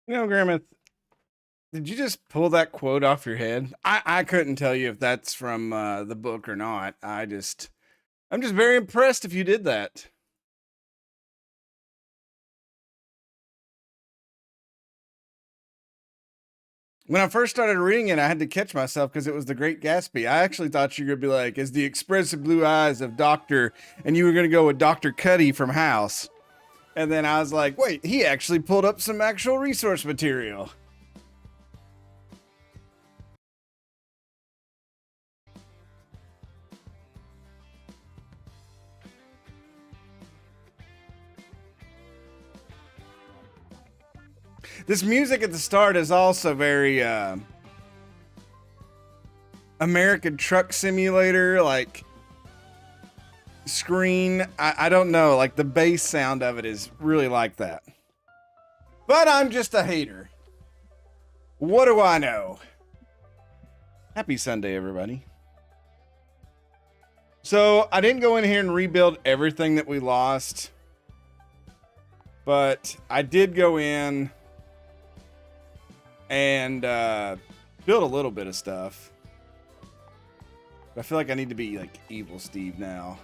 You know, Grandma, did you just pull that quote off your head? I couldn't tell you if that's from the book or not. I'm just very impressed if you did that. When I first started reading it, I had to catch myself because it was The Great Gatsby. I actually thought you were going to be like, "As the expressive blue eyes of Dr." And you were going to go with Dr. Cuddy from House. And then I was like, wait, he actually pulled up some actual resource material. This music at the start is also very American Truck Simulator, like screen. I don't know, like the bass sound of it is really like that. But I'm just a hater. What do I know? Happy Sunday, everybody. So I didn't go in here and rebuild everything that we lost, but I did go in and build a little bit of stuff. But I feel like I need to be like Evil Steve now.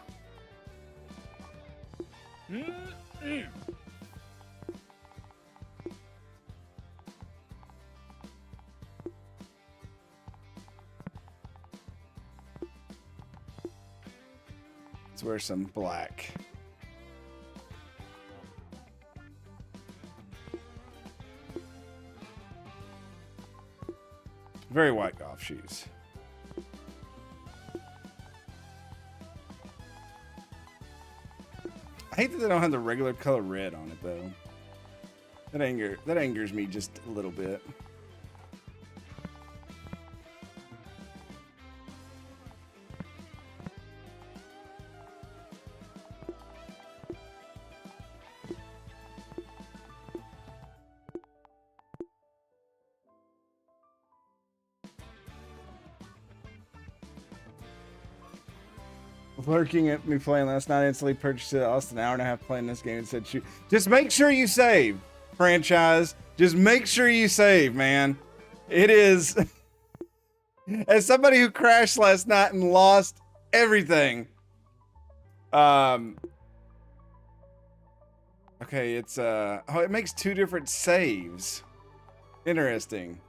Let's wear some black. Very white golf shoes. I hate that they don't have the regular color red on it though. That angers me just a little bit. Lurking at me playing last night, instantly purchased it. Lost an hour and a half playing this game and said, shoot. Just make sure you save, franchise. Just make sure you save, man. It is... As somebody who crashed last night and lost everything. Okay, it's... Oh, it makes 2 different saves. Interesting.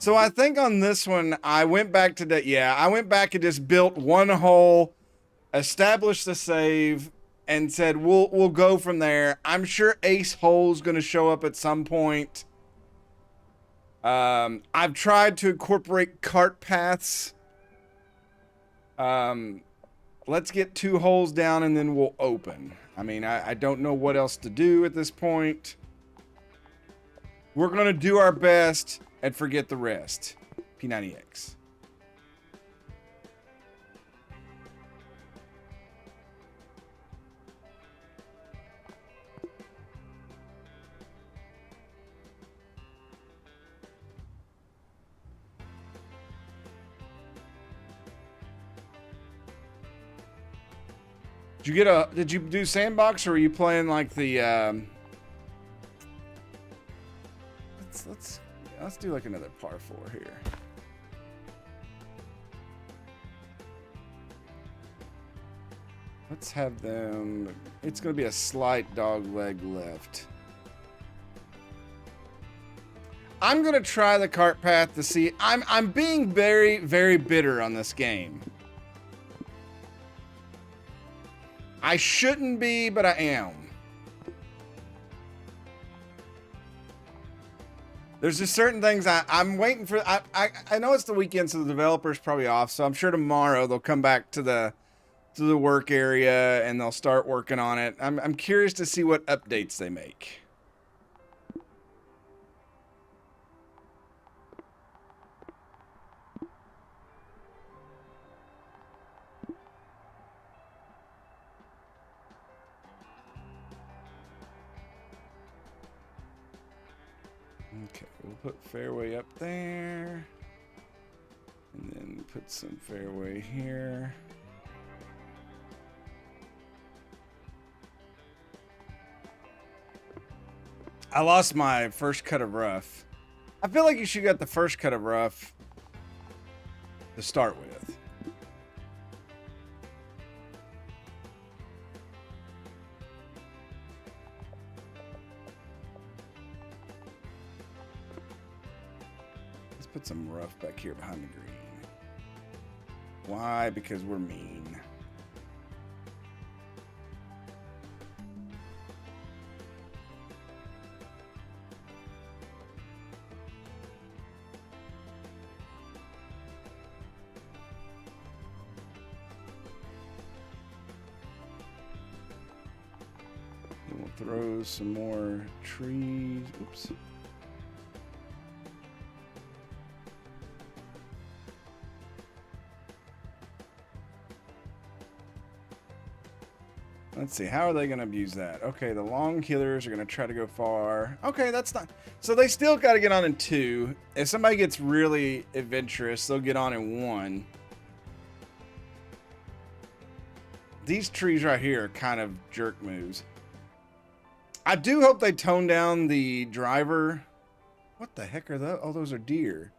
So I think on this one, I went back to that. Yeah, I went back and just built one hole, established the save, and said we'll go from there. I'm sure Ace Hole's going to show up at some point. I've tried to incorporate cart paths. Let's get 2 holes down and then we'll open. I mean, I don't know what else to do at this point. We're going to do our best and forget the rest. P90X. Did you do sandbox or were you playing like the let's do like another par 4 here. Let's have them. It's going to be a slight dog leg left. I'm going to try the cart path to see. I'm being very, very bitter on this game. I shouldn't be, but I am. There's just certain things I'm waiting for. I know it's the weekend, so the developer's probably off. So I'm sure tomorrow they'll come back to the work area and they'll start working on it. I'm curious to see what updates they make. Okay, we'll put fairway up there. And then put some fairway here. I lost my first cut of rough. I feel like you should get the first cut of rough to start with. Let's put some rough back here behind the green. Why? Because we're mean. Throw some more trees. Oops. Let's see. How are they going to abuse that? Okay, the long killers are going to try to go far. Okay, that's not... So they still got to get on in 2. If somebody gets really adventurous, they'll get on in 1. These trees right here are kind of jerk moves. I do hope they tone down the driver. What the heck are those? Oh, those are deer.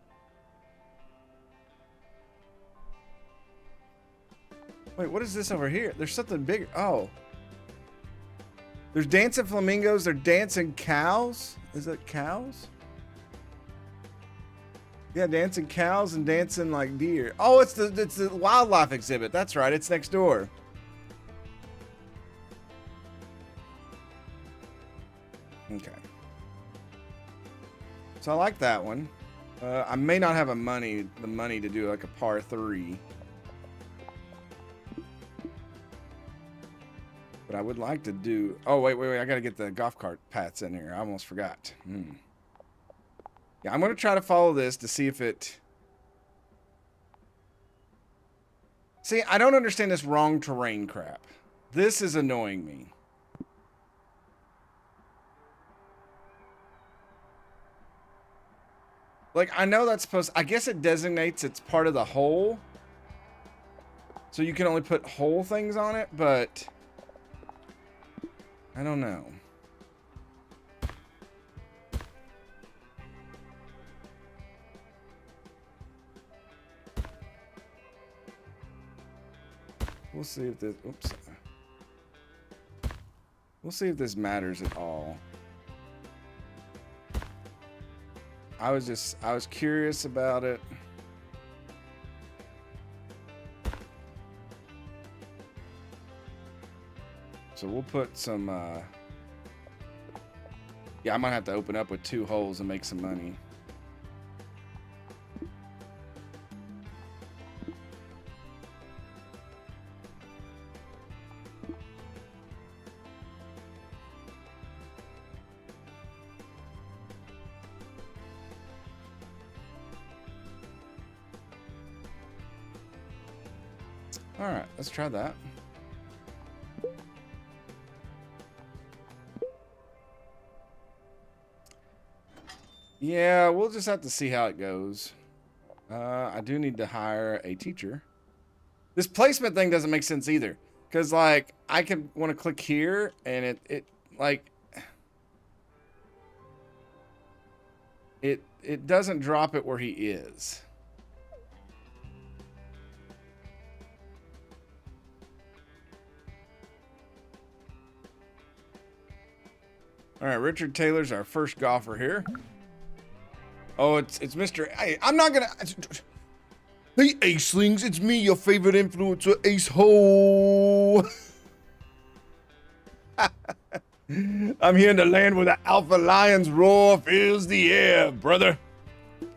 Wait, what is this over here? There's something bigger. Oh. There's dancing flamingos. They're dancing cows. Is that cows? Yeah, dancing cows and dancing like deer. Oh, it's the wildlife exhibit. That's right. It's next door. Okay. So I like that one. I may not have the money to do like a par 3. But I would like to do... Oh, wait. I got to get the golf cart paths in here. I almost forgot. Yeah, I'm going to try to follow this to see if it... See, I don't understand this wrong terrain crap. This is annoying me. Like, I know that's supposed... I guess it designates it's part of the hole. So you can only put whole things on it, but... I don't know. We'll see if this... Oops. We'll see if this matters at all. I was curious about it. So we'll put some, yeah, I might have to open up with 2 holes and make some money. All right, let's try that. Yeah, we'll just have to see how it goes. I do need to hire a teacher. This placement thing doesn't make sense either. Because, like, I can want to click here, and it doesn't drop it where he is. All right, Richard Taylor's our first golfer here. Oh, it's Mr. Hey, I'm not gonna. Hey, Acelings, it's me, your favorite influencer, Ace Ho. I'm here in the land where the alpha lion's roar fills the air, brother.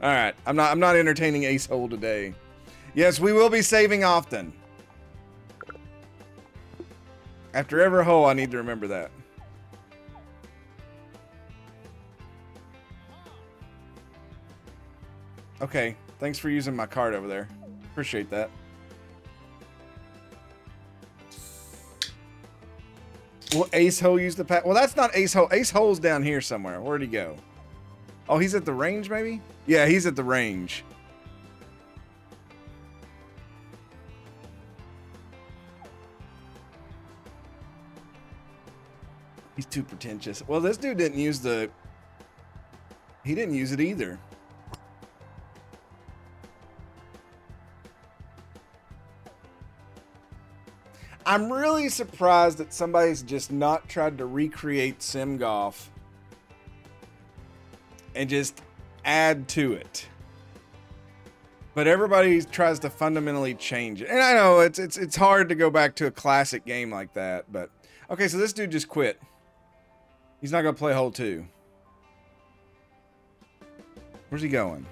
All right, I'm not entertaining Ace Hole today. Yes, we will be saving often. After every hole, I need to remember that. Okay, thanks for using my card over there. Appreciate that. Will Ace Ho use the pack? Well, that's not Ace Ho. Ace Ho's down here somewhere. Where'd he go? Oh, he's at the range, maybe? Yeah, he's at the range. He's too pretentious. Well, this dude didn't use the He didn't use it either. I'm really surprised that somebody's just not tried to recreate sim golf and just add to it. But everybody tries to fundamentally change it. And I know it's hard to go back to a classic game like that, but okay, so this dude just quit. He's not gonna play hole 2. Where's he going?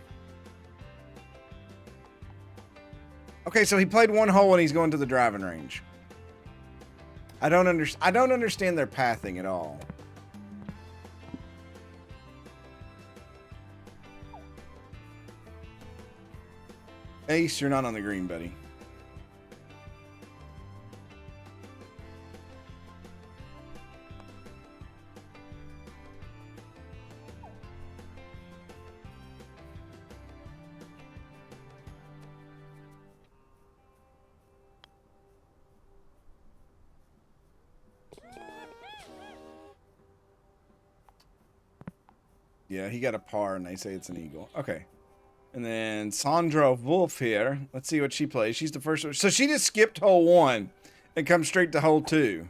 Okay, so he played one hole and he's going to the driving range. I don't understand their pathing at all. Ace, you're not on the green, buddy. Yeah, he got a par and they say it's an eagle. Okay. And then Sandra Wolf here. Let's see what she plays. She's the first one. So she just skipped hole 1 and come straight to hole 2.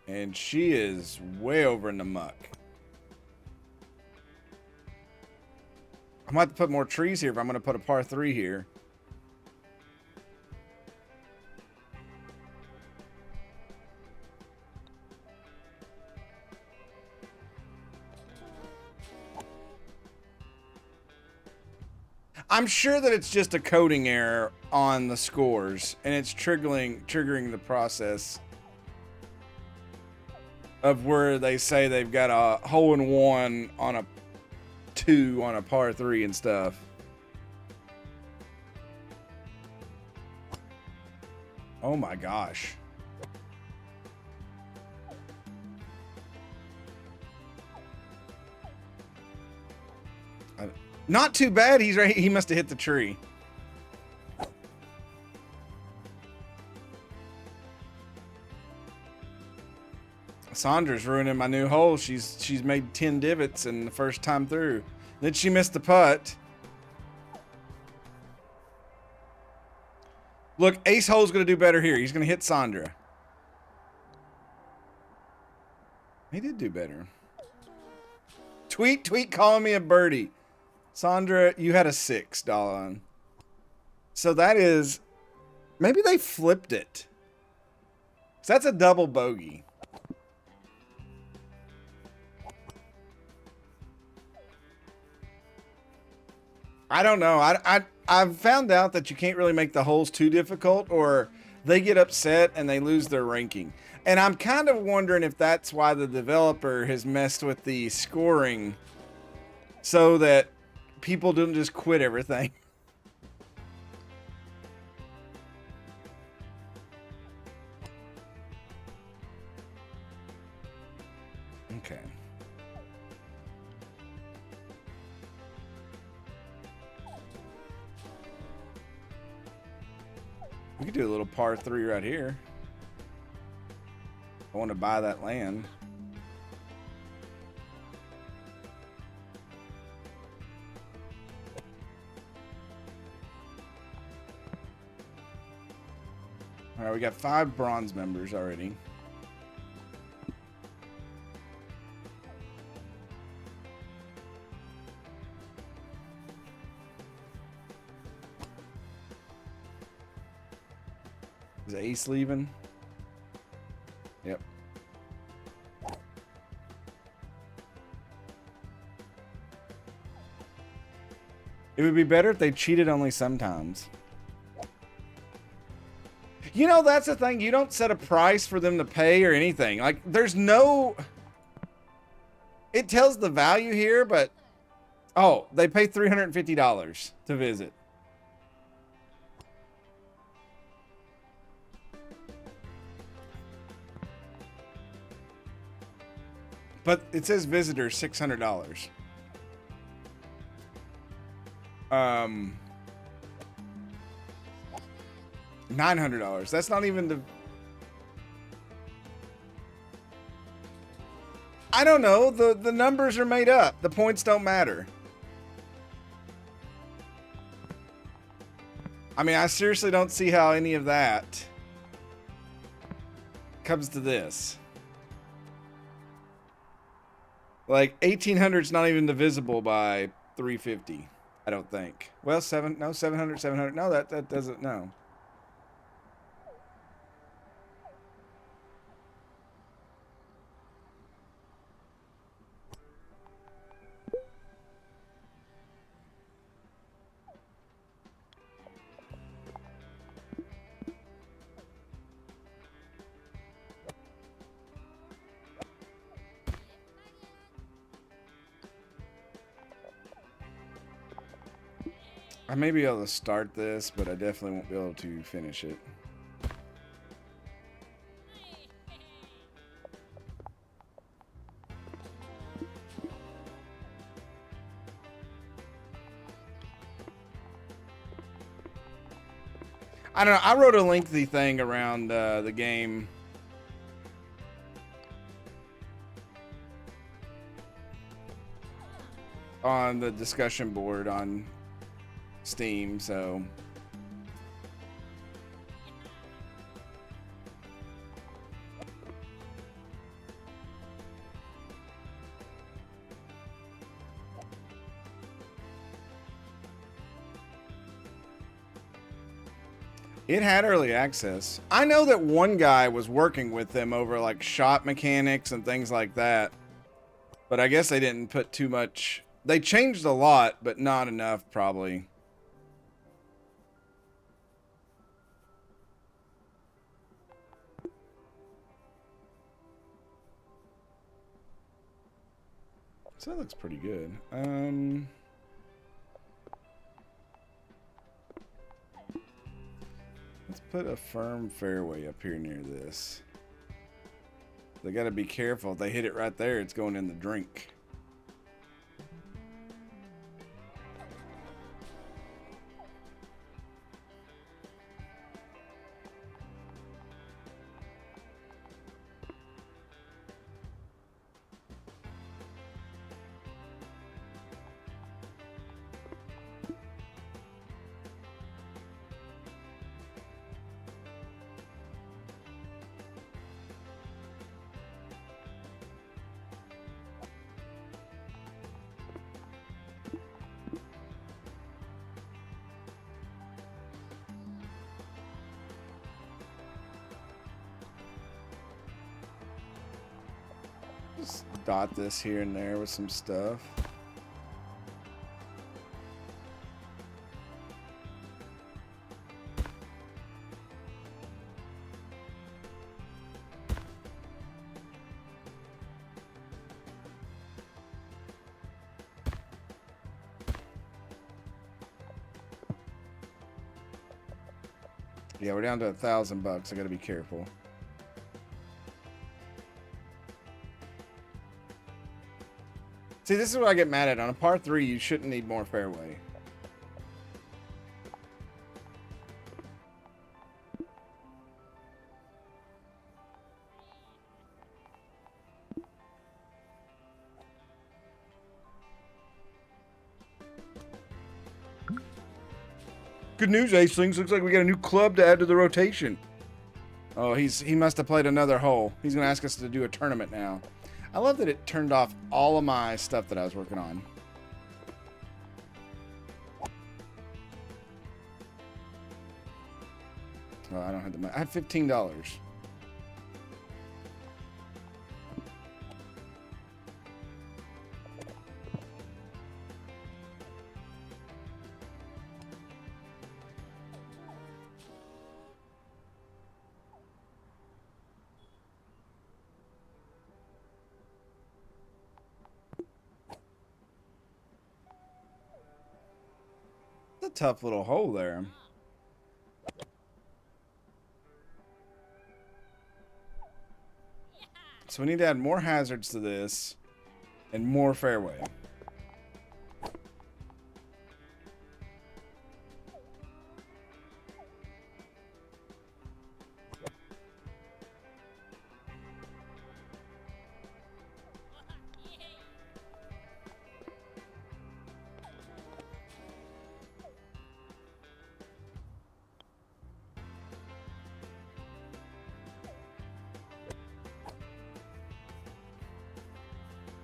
And she is way over in the muck. I might have to put more trees here if I'm going to put a par 3 here. I'm sure that it's just a coding error on the scores, and it's triggering the process of where they say they've got a hole in 1 on a 2 on a par 3 and stuff. Oh my gosh. Not too bad. He's right. He must have hit the tree. Sandra's ruining my new hole. She's made 10 divots in the first time through. Then she missed the putt. Look, Ace Hole's going to do better here. He's going to hit Sandra. He did do better. Tweet calling me a birdie. Sandra, you had a 6, Dahlon. So that is... Maybe they flipped it. So that's a double bogey. I don't know. I've found out that you can't really make the holes too difficult or they get upset and they lose their ranking. And I'm kind of wondering if that's why the developer has messed with the scoring so that people don't just quit everything. Okay. We could do a little par 3 right here. I want to buy that land. All right, we got 5 bronze members already. Is Ace leaving? Yep. It would be better if they cheated only sometimes. You know, that's the thing. You don't set a price for them to pay or anything. Like, there's no... It tells the value here, but... Oh, they pay $350 to visit. But it says visitors $600. $900. That's not even the... I don't know. The numbers are made up. The points don't matter. I mean, I seriously don't see how any of that comes to this. Like 1800 is not even divisible by 350. I don't think. Well, 700, 700. No, that doesn't, no. I may be able to start this, but I definitely won't be able to finish it. I don't know. I wrote a lengthy thing around the game. On the discussion board on Steam, so it had early access. I know that one guy was working with them over like shop mechanics and things like that, but I guess they didn't put too much. They changed a lot, but not enough probably. So that looks pretty good. Let's put a firm fairway up here near this. They got to be careful. If they hit it right there, it's going in the drink. Just dot this here and there with some stuff. Yeah, we're down to $1,000. I gotta be careful. See, this is what I get mad at. On a par 3, you shouldn't need more fairway. Good news, Acelings. Looks like we got a new club to add to the rotation. Oh, he must have played another hole. He's going to ask us to do a tournament now. I love that it turned off all of my stuff that I was working on. Oh, I don't have the money. I have $15. A tough little hole there. So we need to add more hazards to this and more fairway.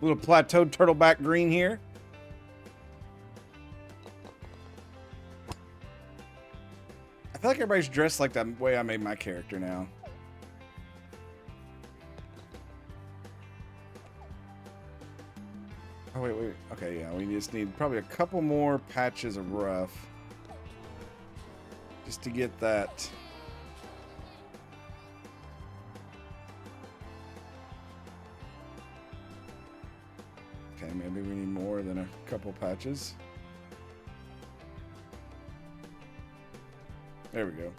Little plateaued turtleback green here. I feel like everybody's dressed like the way I made my character now. Oh, wait. Okay, yeah, we just need probably a couple more patches of rough. Just to get that. Okay, maybe we need more than a couple patches. There we go.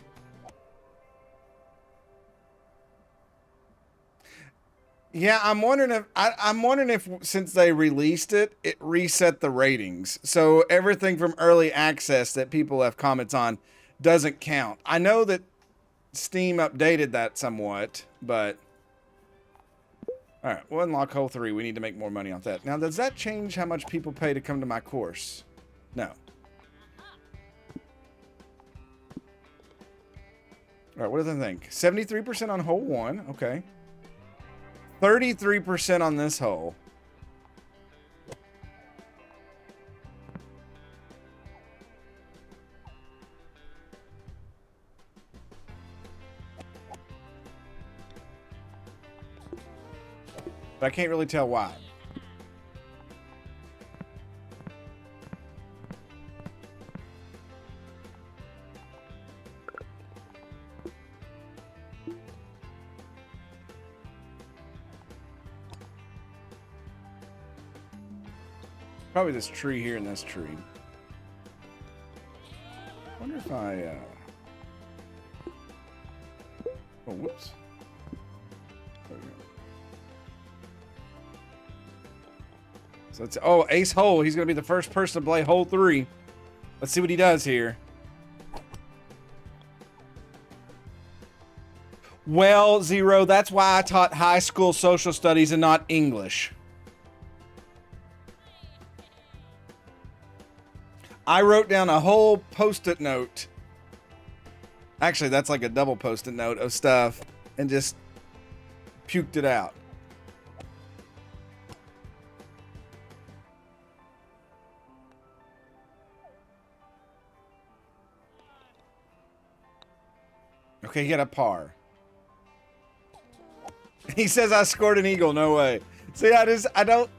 Yeah, I'm wondering if since they released it, it reset the ratings. So everything from early access that people have comments on doesn't count. I know that Steam updated that somewhat, but all right, we'll unlock hole 3. We need to make more money off that. Now, does that change how much people pay to come to my course? No. All right, what do they think? 73% on hole 1. Okay. 33% on this hole. But I can't really tell why. Probably this tree here and this tree. Wonder if I, oh, whoops. There we go. So it's, oh, ace hole. He's going to be the first person to play hole 3. Let's see what he does here. Well, Zero, that's why I taught high school social studies and not English. I wrote down a whole post-it note. Actually, that's like a double post-it note of stuff and just puked it out. Okay, he got a par. He says I scored an eagle. No way. See, I don't.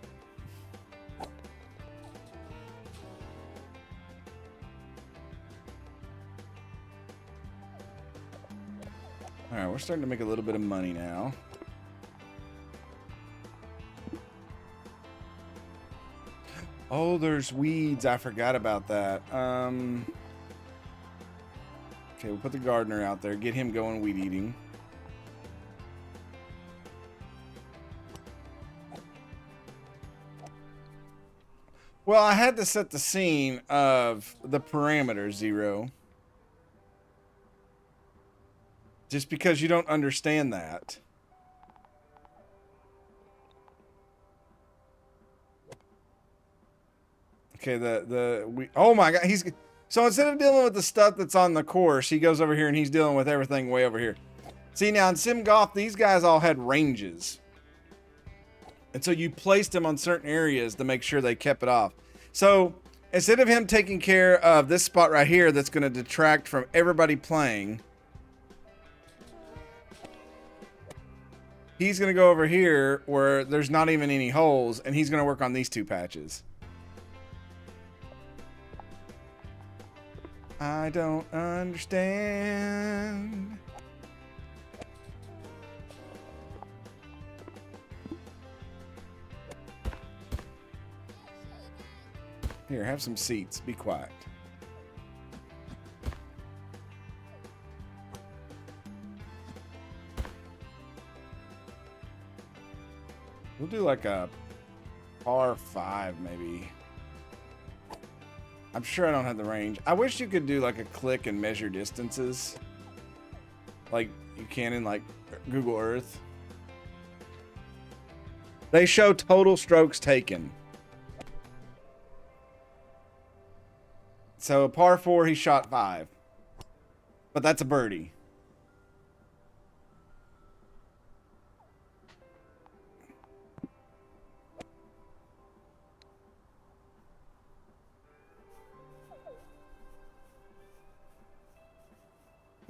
All right, we're starting to make a little bit of money now. Oh, there's weeds. I forgot about that. Okay, we'll put the gardener out there. Get him going weed eating. Well, I had to set the scene of the parameter, Zero. Just because you don't understand that. Okay, oh my God, so instead of dealing with the stuff that's on the course, he goes over here and he's dealing with everything way over here. See, now in Sim Golf, these guys all had ranges. And so you placed them on certain areas to make sure they kept it off. So instead of him taking care of this spot right here that's going to detract from everybody playing, he's going to go over here where there's not even any holes, and he's going to work on these 2 patches. I don't understand. Here, have some seats. Be quiet. We'll do like a par 5, maybe. I'm sure I don't have the range. I wish you could do like a click and measure distances. Like you can in like Google Earth. They show total strokes taken. So a par 4, he shot 5. But that's a birdie.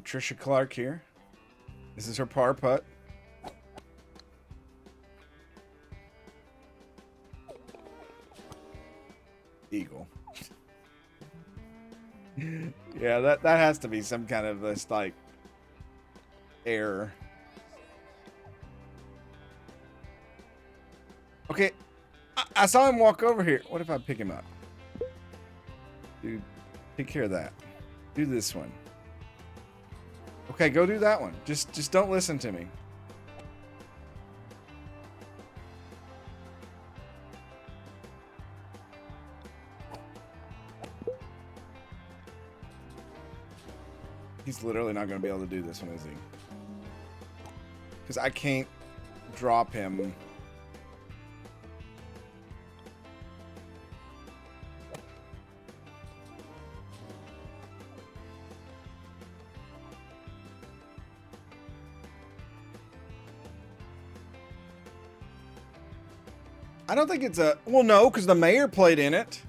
Trisha Clark here. This is her par putt. Eagle. Yeah, that has to be some kind of this like error. Okay, I saw him walk over here. What if I pick him up? Dude, take care of that. Do this one. Okay, go do that one. Just don't listen to me. He's literally not going to be able to do this one, is he? Because I can't drop him. I don't think it's a... Well, no, because the mayor played in it.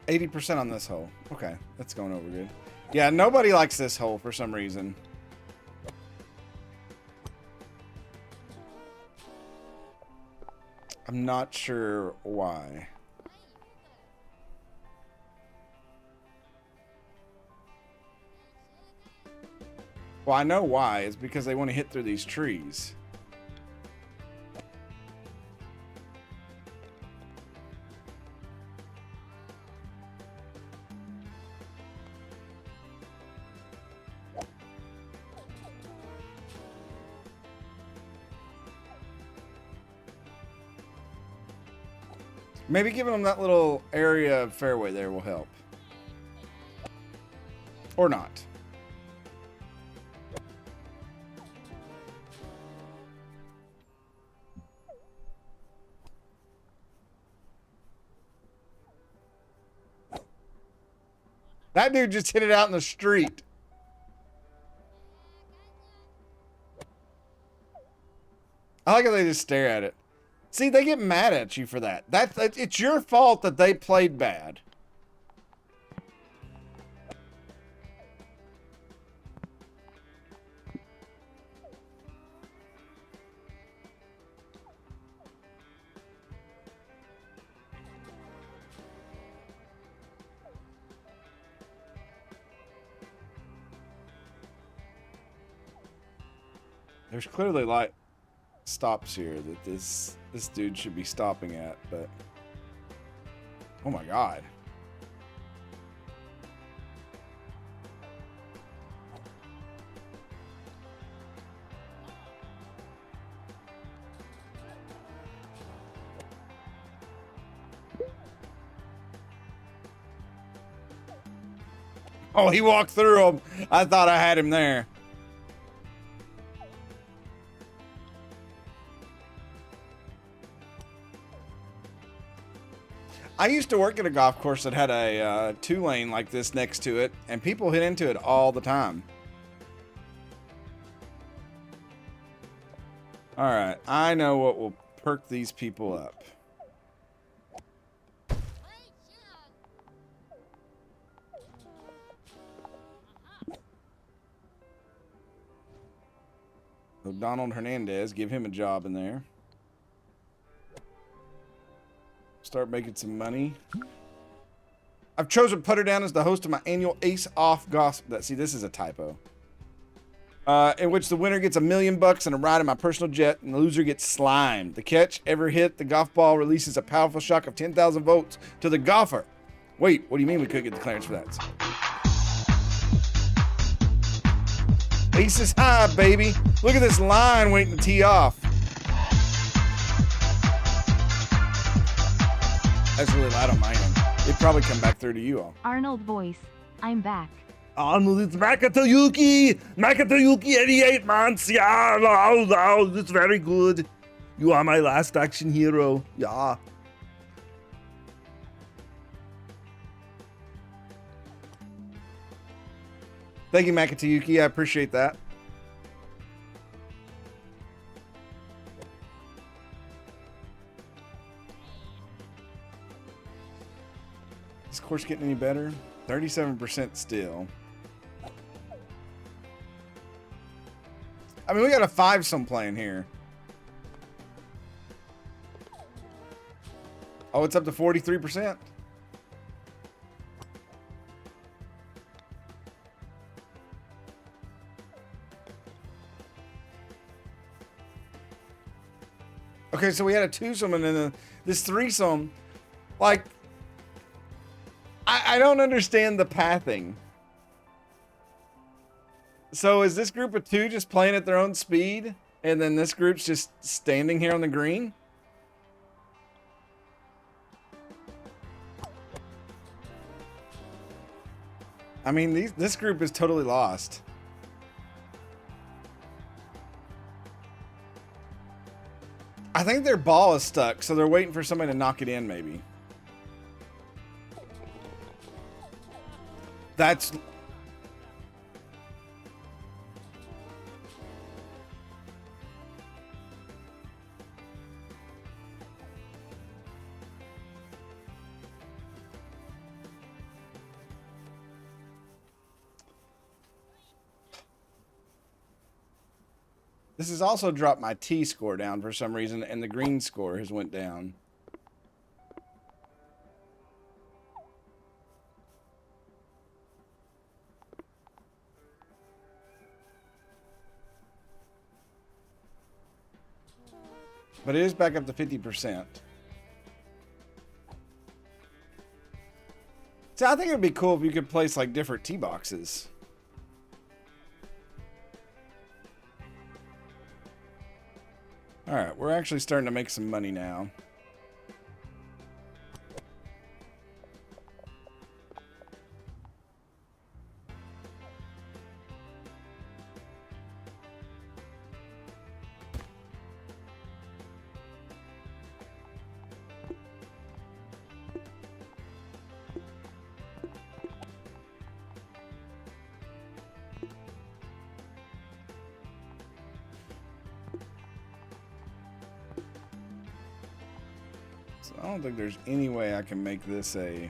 %80 on this hole. Okay, that's going over good. Yeah, nobody likes this hole for some reason. I'm not sure why. Well, I know why. It's because they want to hit through these trees. Maybe giving them that little area of fairway there will help. Or not. That dude just hit it out in the street. I like how they just stare at it. See, they get mad at you for that. It's your fault that they played bad. There's clearly like stops here that this dude should be stopping at, but oh my god. Oh, he walked through him. I thought I had him there. I used to work at a golf course that had a 2-lane like this next to it, and people hit into it all the time. All right, I know what will perk these people up. So Donald Hernandez, give him a job in there. Start making some money. I've chosen Putter Down as the host of my annual Ace Off Gospel. See, this is a typo. In which the winner gets $1 million and a ride in my personal jet, and the loser gets slimed. The catch, ever hit, the golf ball releases a powerful shock of 10,000 volts to the golfer. Wait, what do you mean we couldn't get the clearance for that? Ace is high, baby. Look at this line waiting to tee off. That's really loud on my end. It'd probably come back through to you all. Arnold voice. I'm back. Arnold, it's Makatoyuki! Makatoyuki, 88 months, yeah, wow, it's very good. You are my last action hero, yeah. Thank you, Makatayuki. I appreciate that. Is this course getting any better? 37% still. I mean, we got a 5-some playing here. Oh, it's up to 43%. Okay, so we had a 2-some and then this 3-some. Like, I don't understand the pathing. So is this group of 2 just playing at their own speed? And then this group's just standing here on the green? I mean, this group is totally lost. I think their ball is stuck, so they're waiting for somebody to knock it in, maybe. That's... This has also dropped my T score down for some reason, and the green score has went down. But it is back up to 50%. So I think it would be cool if you could place like different tee boxes. All right, we're actually starting to make some money now. I don't think there's any way I can make this a...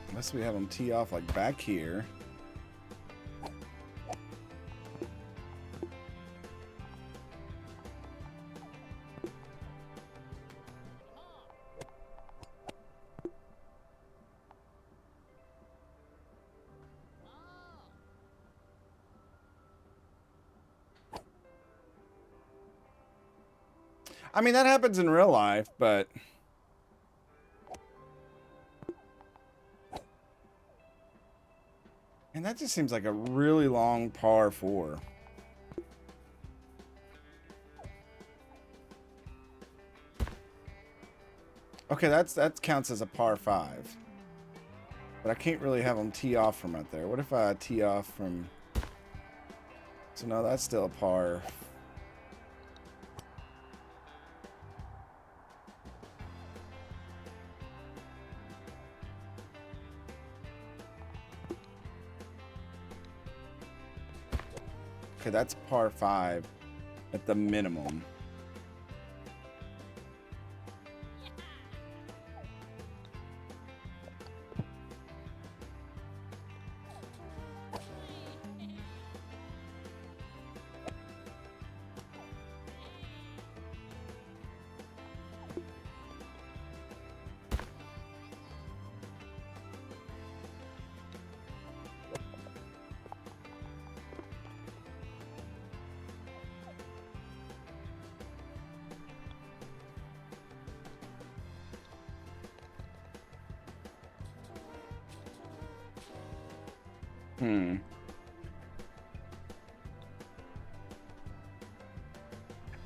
Unless we have them tee off like back here. I mean, that happens in real life, but... And that just seems like a really long par 4. Okay, that counts as a par 5. But I can't really have them tee off from right there. What if I tee off from... So no, that's still a par. Okay, that's par 5 at the minimum.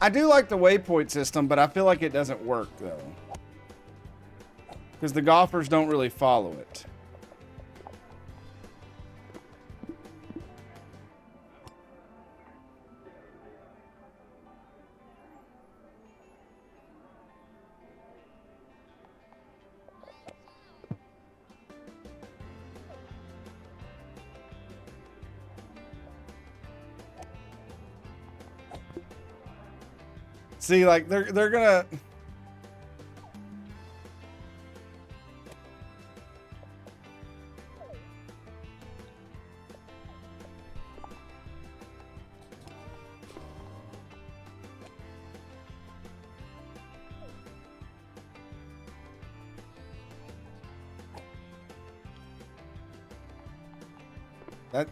I do like the waypoint system, but I feel like it doesn't work, though. Because the golfers don't really follow it. See, like they're gonna.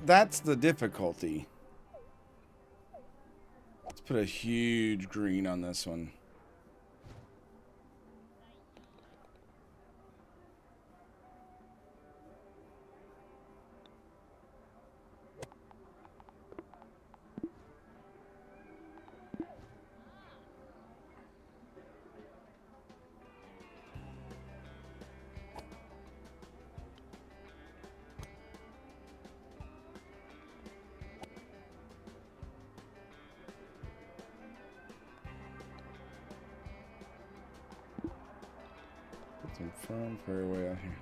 That's the difficulty. Let's put a huge green on this one. Some firm fairway out here.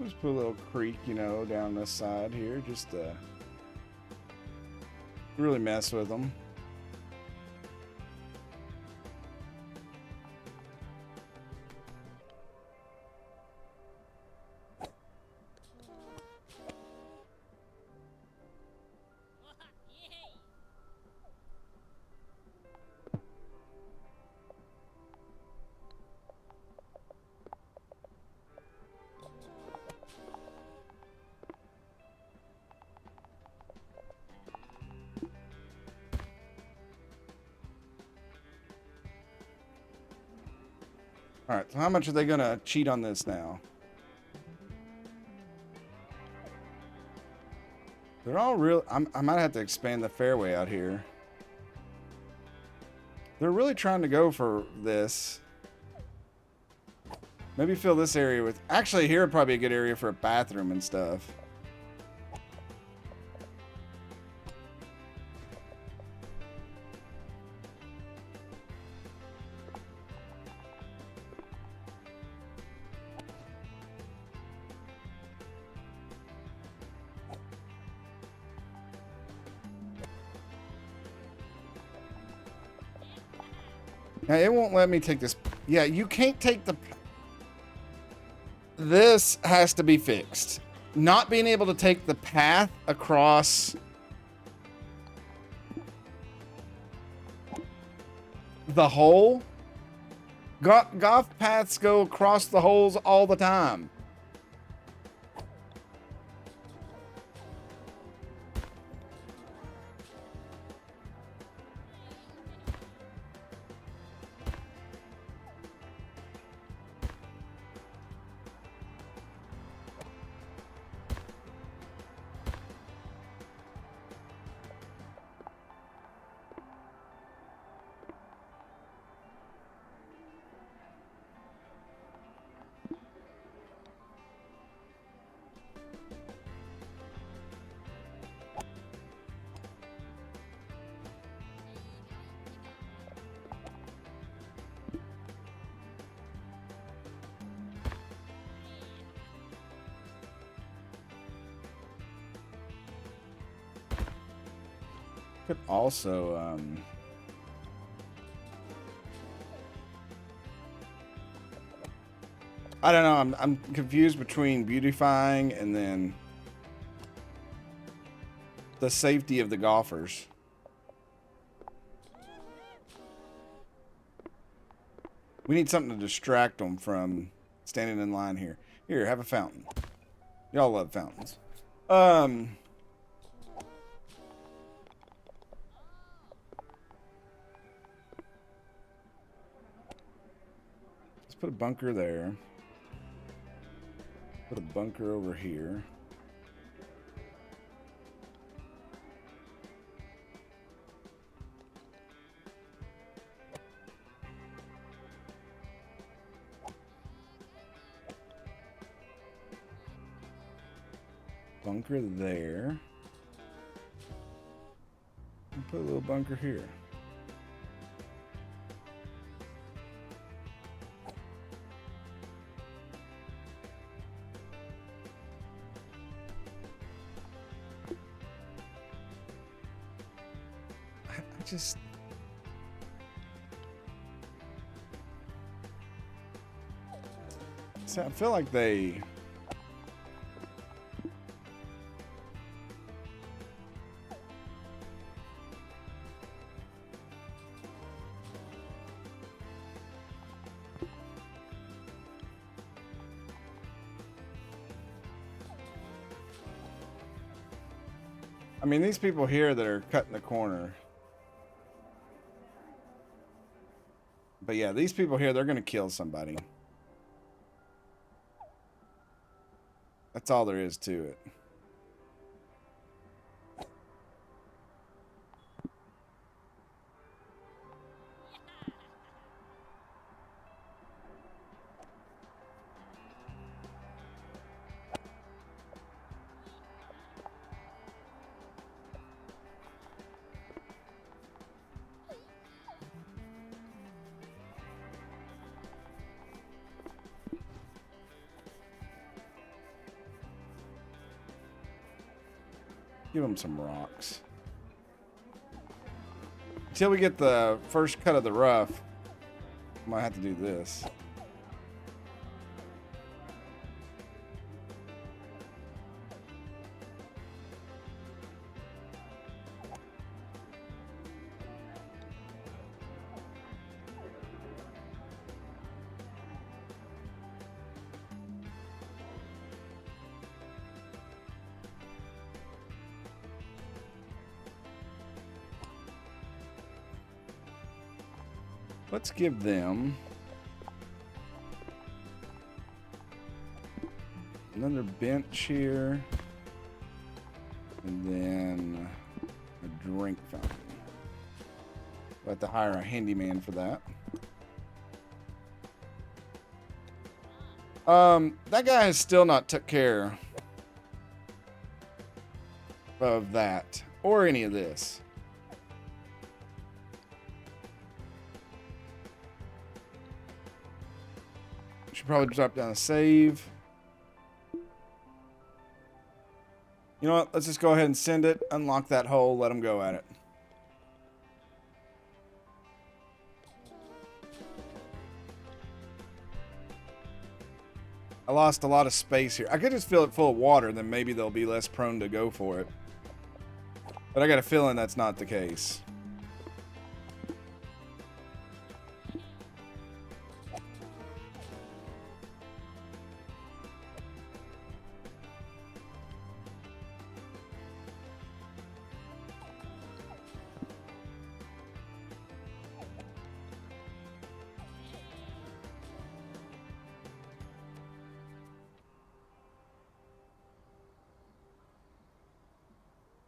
Just put a little creek, you know, down this side here, just to really mess with them. All right, so how much are they gonna cheat on this now? They're all real. I might have to expand the fairway out here. They're really trying to go for this. Maybe fill this area with... Actually, here would probably be a good area for a bathroom and stuff. Now, it won't let me take this. Yeah, you can't take the... This has to be fixed. Not being able to take the path across the hole. Golf paths go across the holes all the time. Could also, I don't know. I'm confused between beautifying and then the safety of the golfers. We need something to distract them from standing in line here. Here, have a fountain. Y'all love fountains. Let's put a bunker there. Put a bunker over here. bunker there. And put a little bunker here. I just... See, I feel like they... I mean, these people here that are cutting the corner. But yeah, these people here, they're going to kill somebody. That's all there is to it. Give them some rocks. Until we get the first cut of the rough, I might have to do this. Let's give them another bench here, and then a drink fountain. We'll have to hire a handyman for that. That guy has still not took care of that or any of this. Should probably drop down a save. You know what? Let's just go ahead and send it. Unlock that hole. Let them go at it. I lost a lot of space here. I could just fill it full of water, then maybe they'll be less prone to go for it. But I got a feeling that's not the case.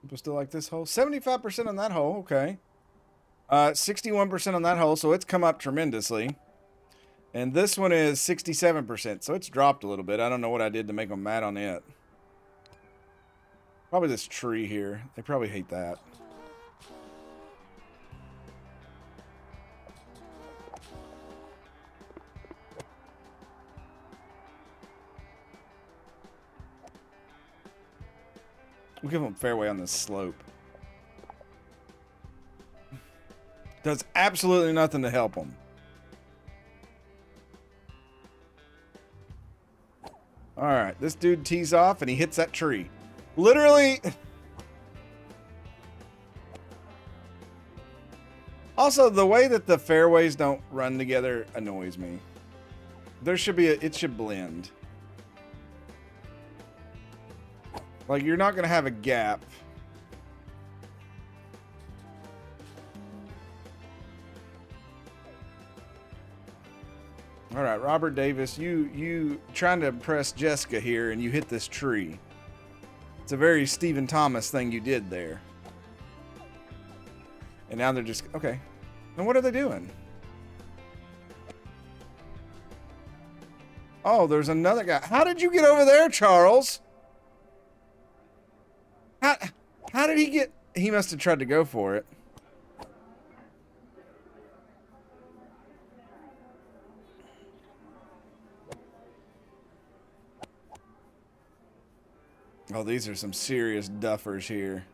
People still like this hole? 75% on that hole, okay. 61% on that hole, so it's come up tremendously. And this one is 67%, so it's dropped a little bit. I don't know what I did to make them mad on it. Probably this tree here. They probably hate that. We'll give them fairway on this slope. Does absolutely nothing to help them. All right, this dude tees off and he hits that tree. Literally. Also, the way that the fairways don't run together annoys me. There should be it should blend. Like, you're not going to have a gap. All right, Robert Davis, you trying to impress Jessica here, and you hit this tree. It's a very Stephen Thomas thing you did there. And now they're just, okay. And what are they doing? Oh, there's another guy. How did you get over there, Charles? How, how did he get... He must have tried to go for it. Oh, these are some serious duffers here.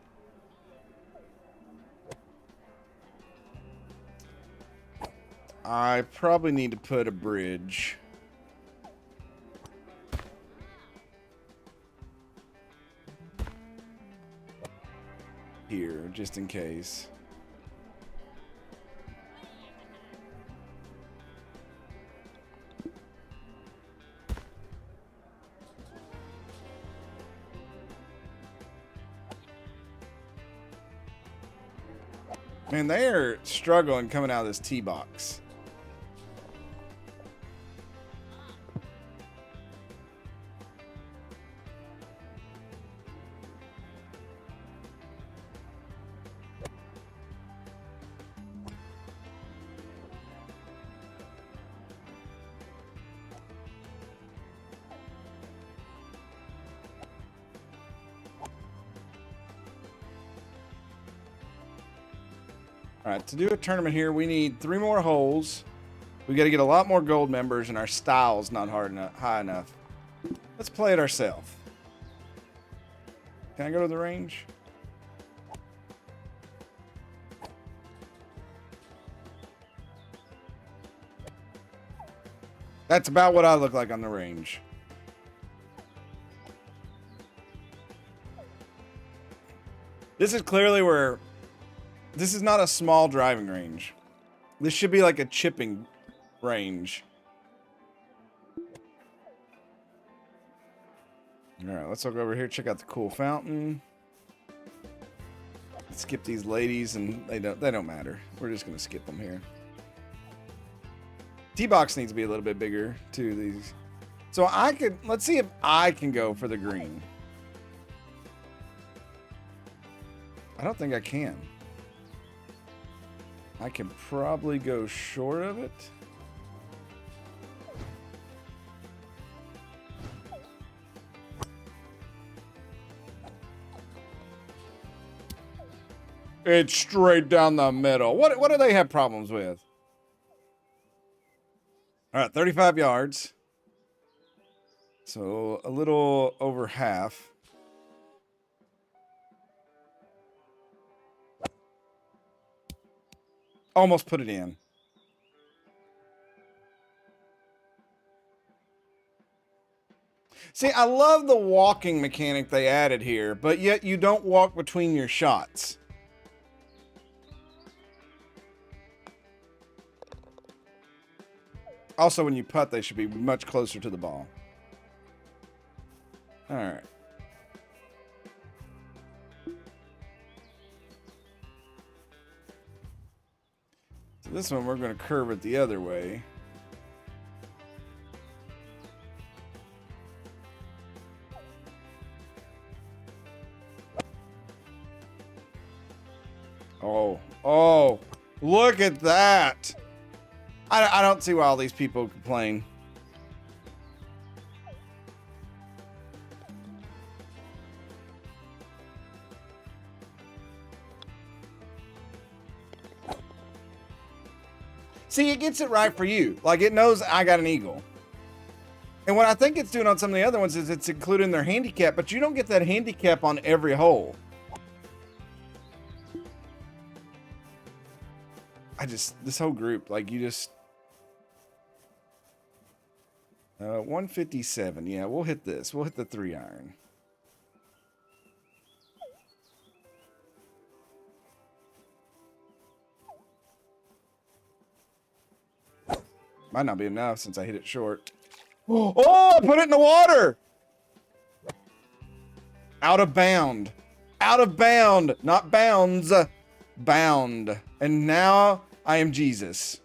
I probably need to put a bridge. Here, just in case. Man, they are struggling coming out of this tee box. All right, to do a tournament here, we need 3 more holes. We got to get a lot more gold members, and our style's not high enough. Let's play it ourselves. Can I go to the range? That's about what I look like on the range. This is clearly where... This is not a small driving range. This should be like a chipping range. Alright, let's look over here, check out the cool fountain. Let's skip these ladies, and they don't matter. We're just gonna skip them here. T-box needs to be a little bit bigger too, these. So I could, let's see if I can go for the green. I don't think I can. I can probably go short of it. It's straight down the middle. What do they have problems with? All right, 35 yards. So a little over half. Almost put it in. See, I love the walking mechanic they added here, but yet you don't walk between your shots. Also, when you putt, they should be much closer to the ball. All right. So this one, we're going to curve it the other way. Oh, look at that. I don't see why all these people complain. See, it gets it right for you. Like, it knows I got an eagle. And what I think it's doing on some of the other ones is it's including their handicap, but you don't get that handicap on every hole. This whole group, like, you just... 157. Yeah, we'll hit this. We'll hit the 3-iron. Might not be enough since I hit it short. Oh, I put it in the water! Out of bound. Out of bound. Not bounds. Bound. And now I am Jesus.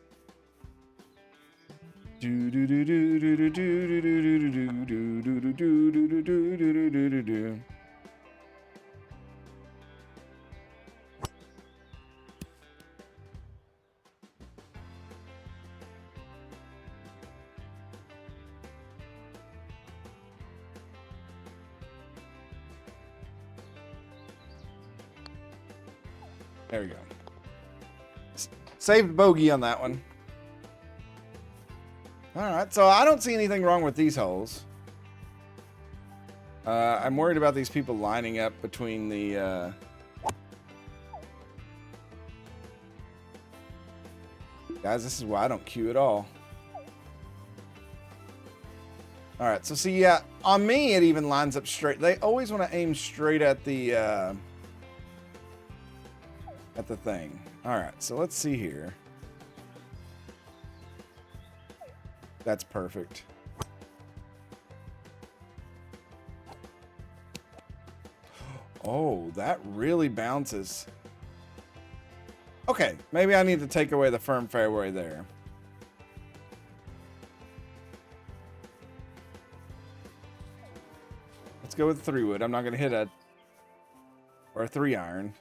There we go. Saved bogey on that one. All right, so I don't see anything wrong with these holes. I'm worried about these people lining up between the... Guys, this is why I don't queue at all. All right, so see, yeah, on me, it even lines up straight. They always want to aim straight at the thing. All right, so let's see here. That's perfect. Oh, that really bounces. Okay, maybe I need to take away the firm fairway there. Let's go with 3-wood. I'm not going to hit a... or a 3-iron.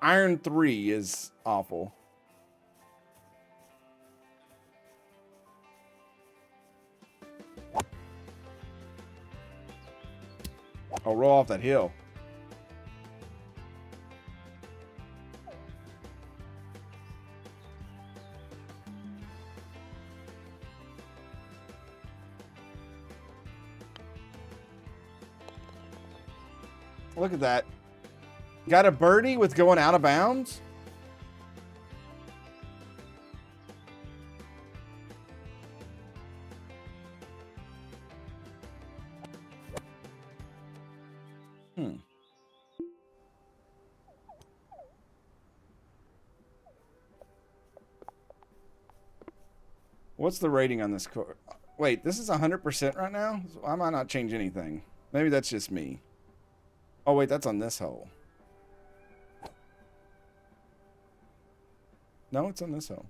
Iron 3 is awful. I'll roll off that hill. Look at that. Got a birdie with going out of bounds? What's the rating on this course? Wait, this is 100% right now? Why might not change anything? Maybe that's just me. Oh, wait, that's on this hole. No, it's on this hole.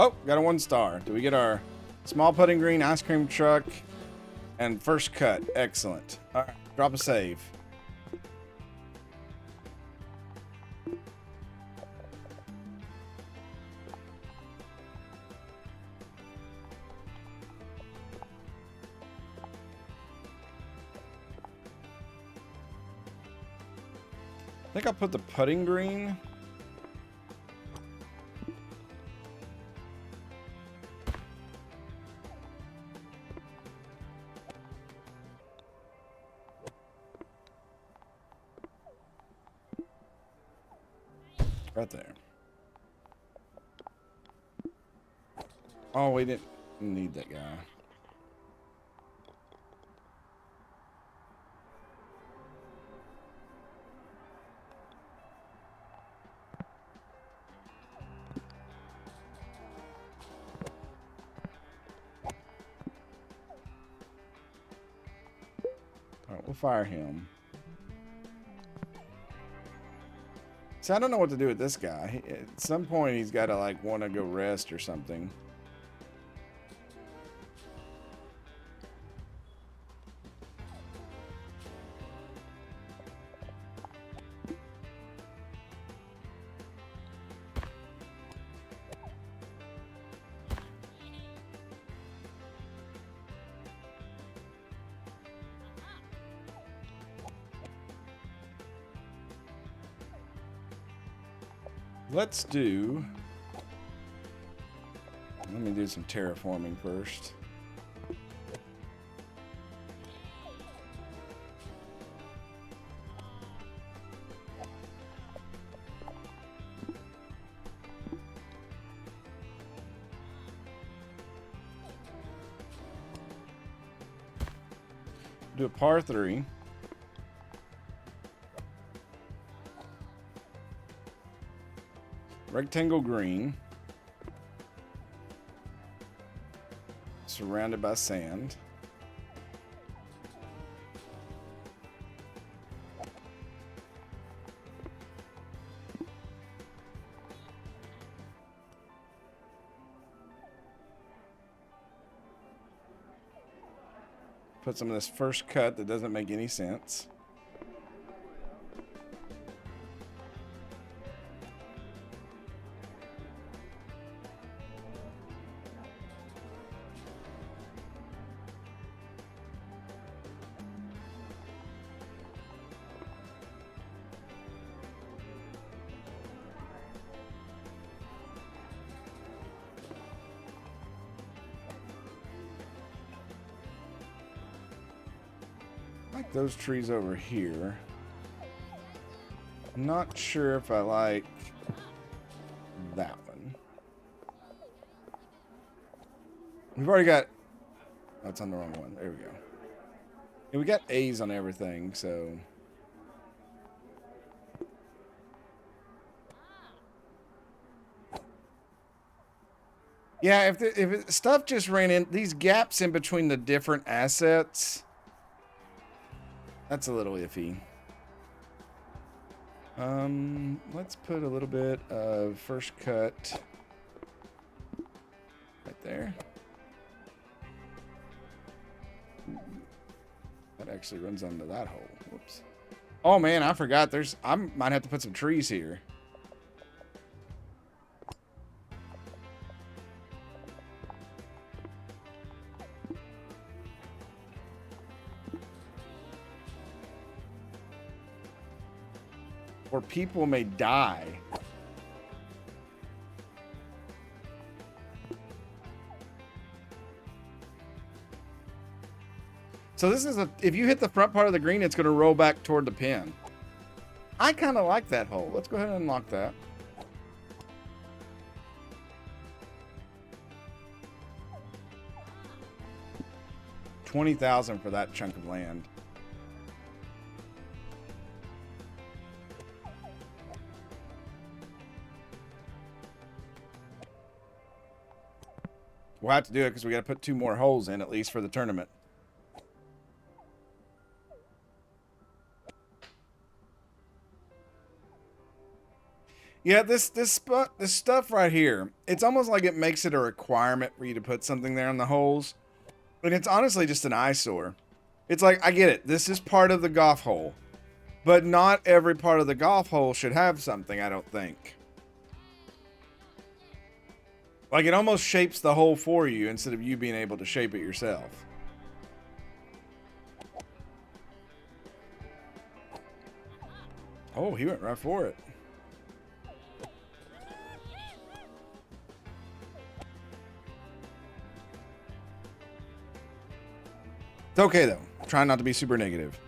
Oh, got a 1-star. Do we get our small putting green, ice cream truck, and first cut? Excellent. All right, drop a save. I think I'll put the putting green. Right there. Oh, we didn't need that guy. All right, we'll fire him. See, I don't know what to do with this guy. At some point, he's got to, like, want to go rest or something. Let's do... Let me do some terraforming first. Do a par 3. Rectangle green. Surrounded by sand. Put some of this first cut that doesn't make any sense. Like those trees over here. I'm not sure if I like that one. We've already got... That's on the wrong one. There we go. Yeah, we got A's on everything, so... Yeah, if stuff just ran in... These gaps in between the different assets... That's a little iffy. Let's put a little bit of first cut right there. That actually runs onto that hole. Whoops. Oh man, I forgot. I might have to put some trees here. Or people may die. So this is if you hit the front part of the green, it's going to roll back toward the pin. I kind of like that hole. Let's go ahead and unlock that. $20,000 for that chunk of land. We'll have to do it because we got to put 2 more holes in at least for the tournament. Yeah, this stuff right here, it's almost like it makes it a requirement for you to put something there on the holes. And it's honestly just an eyesore. It's like, I get it. This is part of the golf hole. But not every part of the golf hole should have something, I don't think. Like, it almost shapes the hole for you instead of you being able to shape it yourself. Oh, he went right for it. It's okay, though. Try not to be super negative.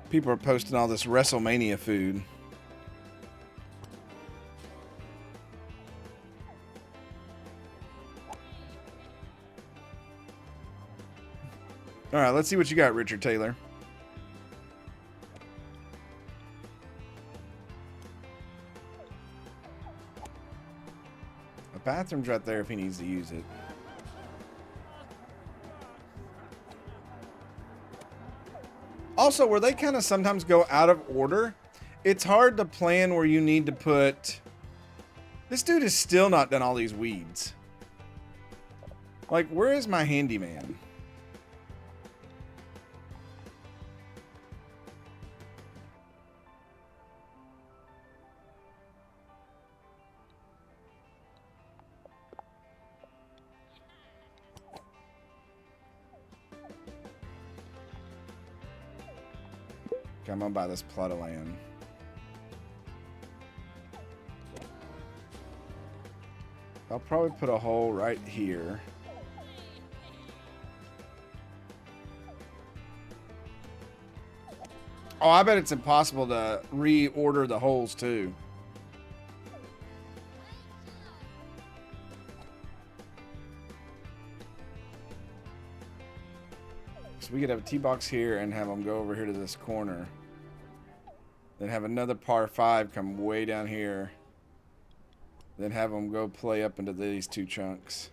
People are posting all this WrestleMania food. All right, let's see what you got, Richard Taylor. The bathroom's right there if he needs to use it. Also, where they kind of sometimes go out of order, it's hard to plan where you need to put... This dude has still not done all these weeds. Like, where is my handyman? I'm gonna buy this plot of land. I'll probably put a hole right here. Oh, I bet it's impossible to reorder the holes too. So we could have a tee box here and have them go over here to this corner. Then have another par 5 come way down here. Then have them go play up into these 2 chunks.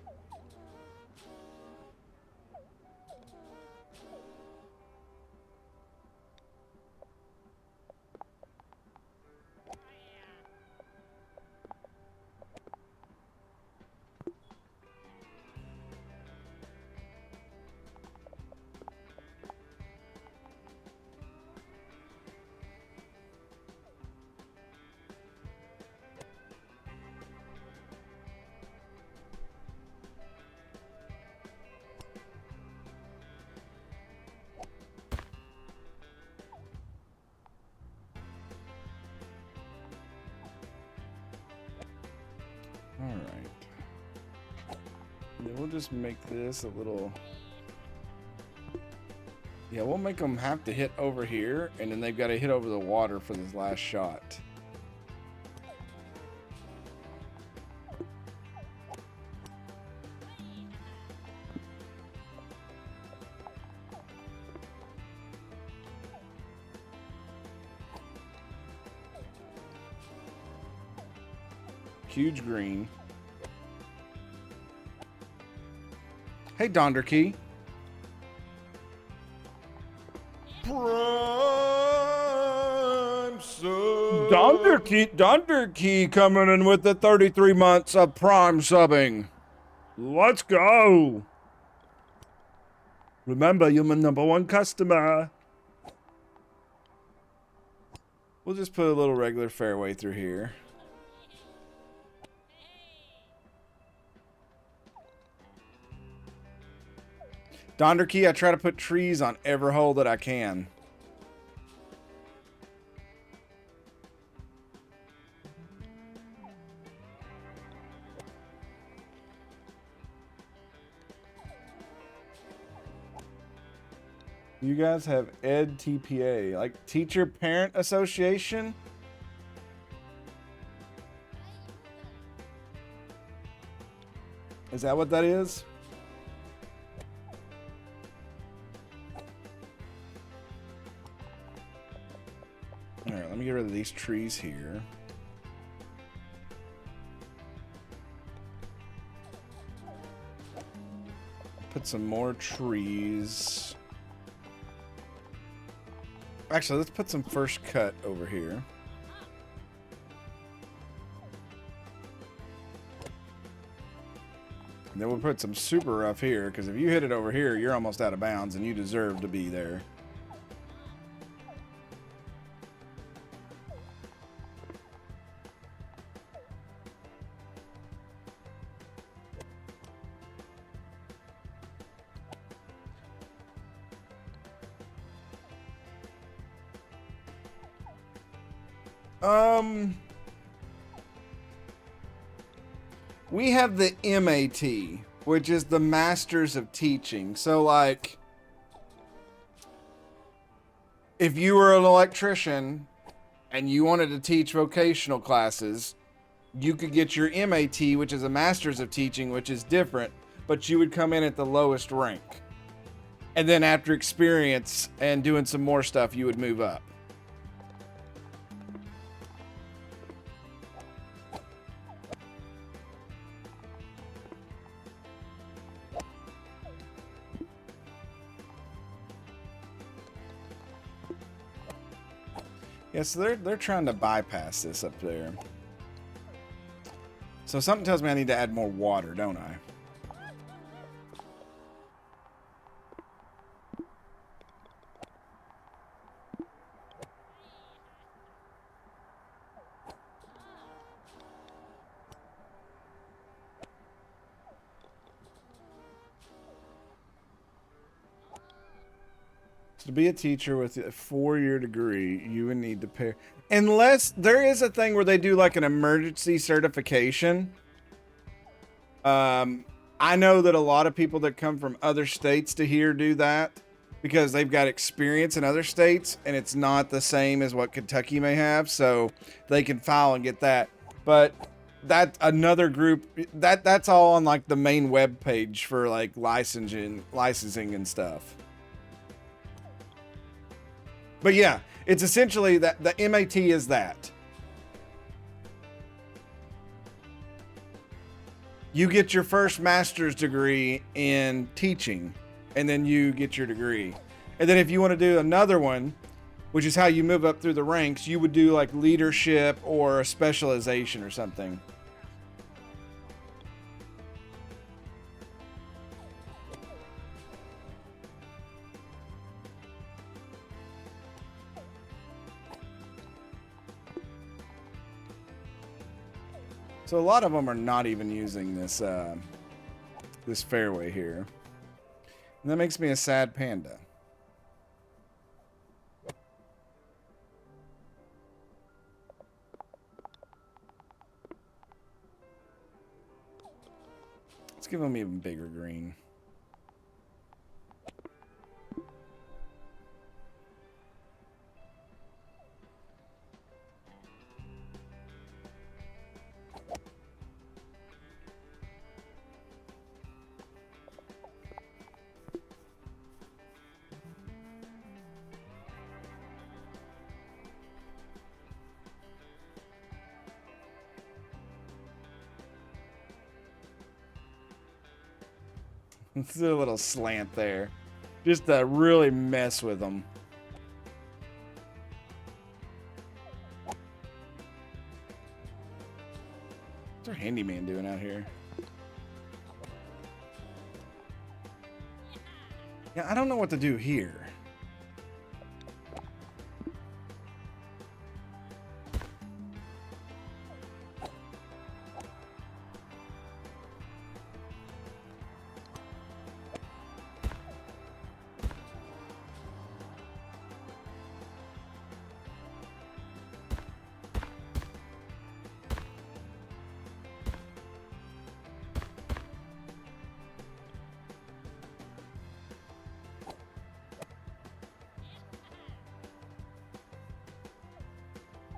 And then we'll just make this a little... Yeah, we'll make them have to hit over here, and then they've got to hit over the water for this last shot. Huge green. Hey, Donderkey. Donderkey coming in with the 33 months of Prime subbing. Let's go. Remember, you're my #1 customer. We'll just put a little regular fairway through here. Donderkey, I try to put trees on every hole that I can. You guys have EdTPA, like Teacher Parent Association? Is that what that is? All right, let me get rid of these trees here. Put some more trees. Actually, let's put some first cut over here. And then we'll put some super rough here, because if you hit it over here, you're almost out of bounds, and you deserve to be there. We have the MAT, which is the Masters of Teaching. So, like, if you were an electrician and you wanted to teach vocational classes, you could get your MAT, which is a Masters of Teaching, which is different, but you would come in at the lowest rank. And then after experience and doing some more stuff, you would move up. Yeah, so they're trying to bypass this up there. So something tells me I need to add more water, don't I? To be a teacher with a 4-year degree, you would need to pay. Unless there is a thing where they do like an emergency certification. I know that a lot of people that come from other states to here do that because they've got experience in other states and it's not the same as what Kentucky may have. So they can file and get that. But that another group that's all on like the main web page for like licensing and stuff. But yeah, it's essentially that the MAT is that. You get your first master's degree in teaching, and then you get your degree. And then if you want to do another one, which is how you move up through the ranks, you would do like leadership or a specialization or something. So a lot of them are not even using this this fairway here. And that makes me a sad panda. Let's give them even bigger green. Let's do a little slant there. Just to really mess with them. What's our handyman doing out here? Yeah, I don't know what to do here.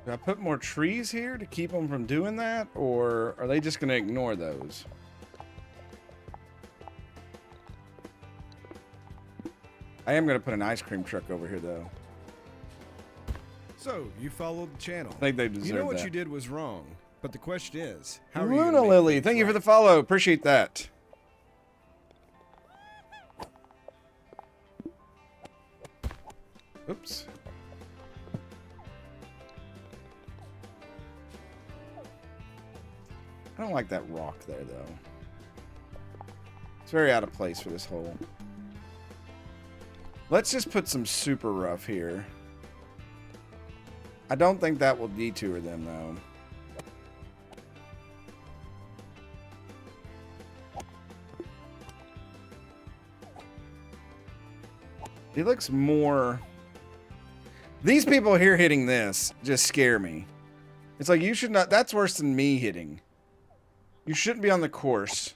Do I put more trees here to keep them from doing that? Or are they just going to ignore those? I am going to put an ice cream truck over here, though. So, you followed the channel. I think they deserve You know what that. you did was wrong. But the question is, how are you Luna gonna make Lily, things thank you for right? the follow. Appreciate that. Oops. I don't like that rock there, though. It's very out of place for this hole. Let's just put some super rough here. I don't think that will detour them, though. He looks more... These people here hitting this just scare me. It's like, you should not... That's worse than me hitting. You shouldn't be on the course.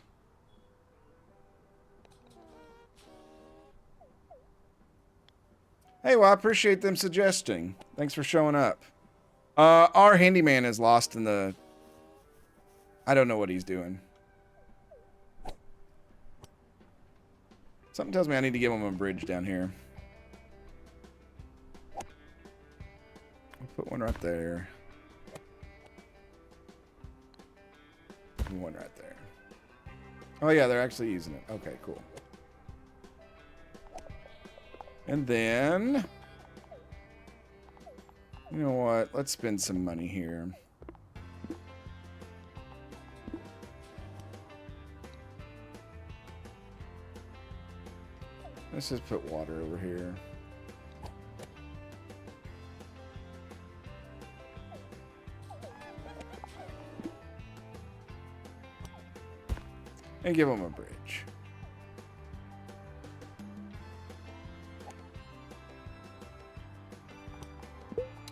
Hey, well, I appreciate them suggesting. Thanks for showing up. Our handyman is lost in the... I don't know what he's doing. Something tells me I need to give him a bridge down here. I'll put one right there. And one right there. Oh, yeah, they're actually using it. Okay, cool. And then... You know what? Let's spend some money here. Let's just put water over here. And give them a bridge.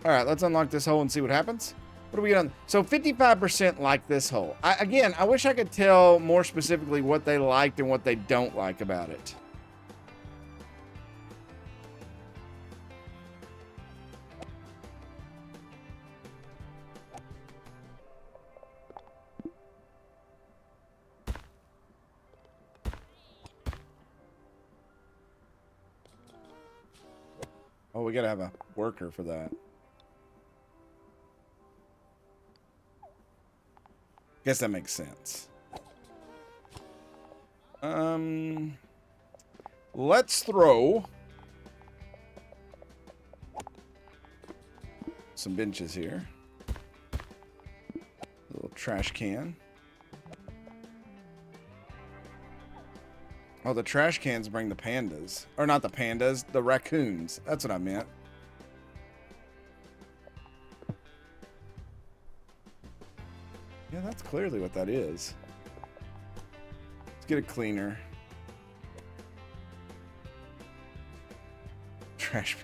All right, let's unlock this hole and see what happens. What do we get on? So 55% like this hole. Again, I wish I could tell more specifically what they liked and what they don't like about it. Oh, we gotta have a worker for that. Guess that makes sense. Let's throw some benches here. A little trash can. Oh, the trash cans bring the pandas. Or not the pandas, the raccoons. That's what I meant. Yeah, that's clearly what that is. Let's get a cleaner. Trash.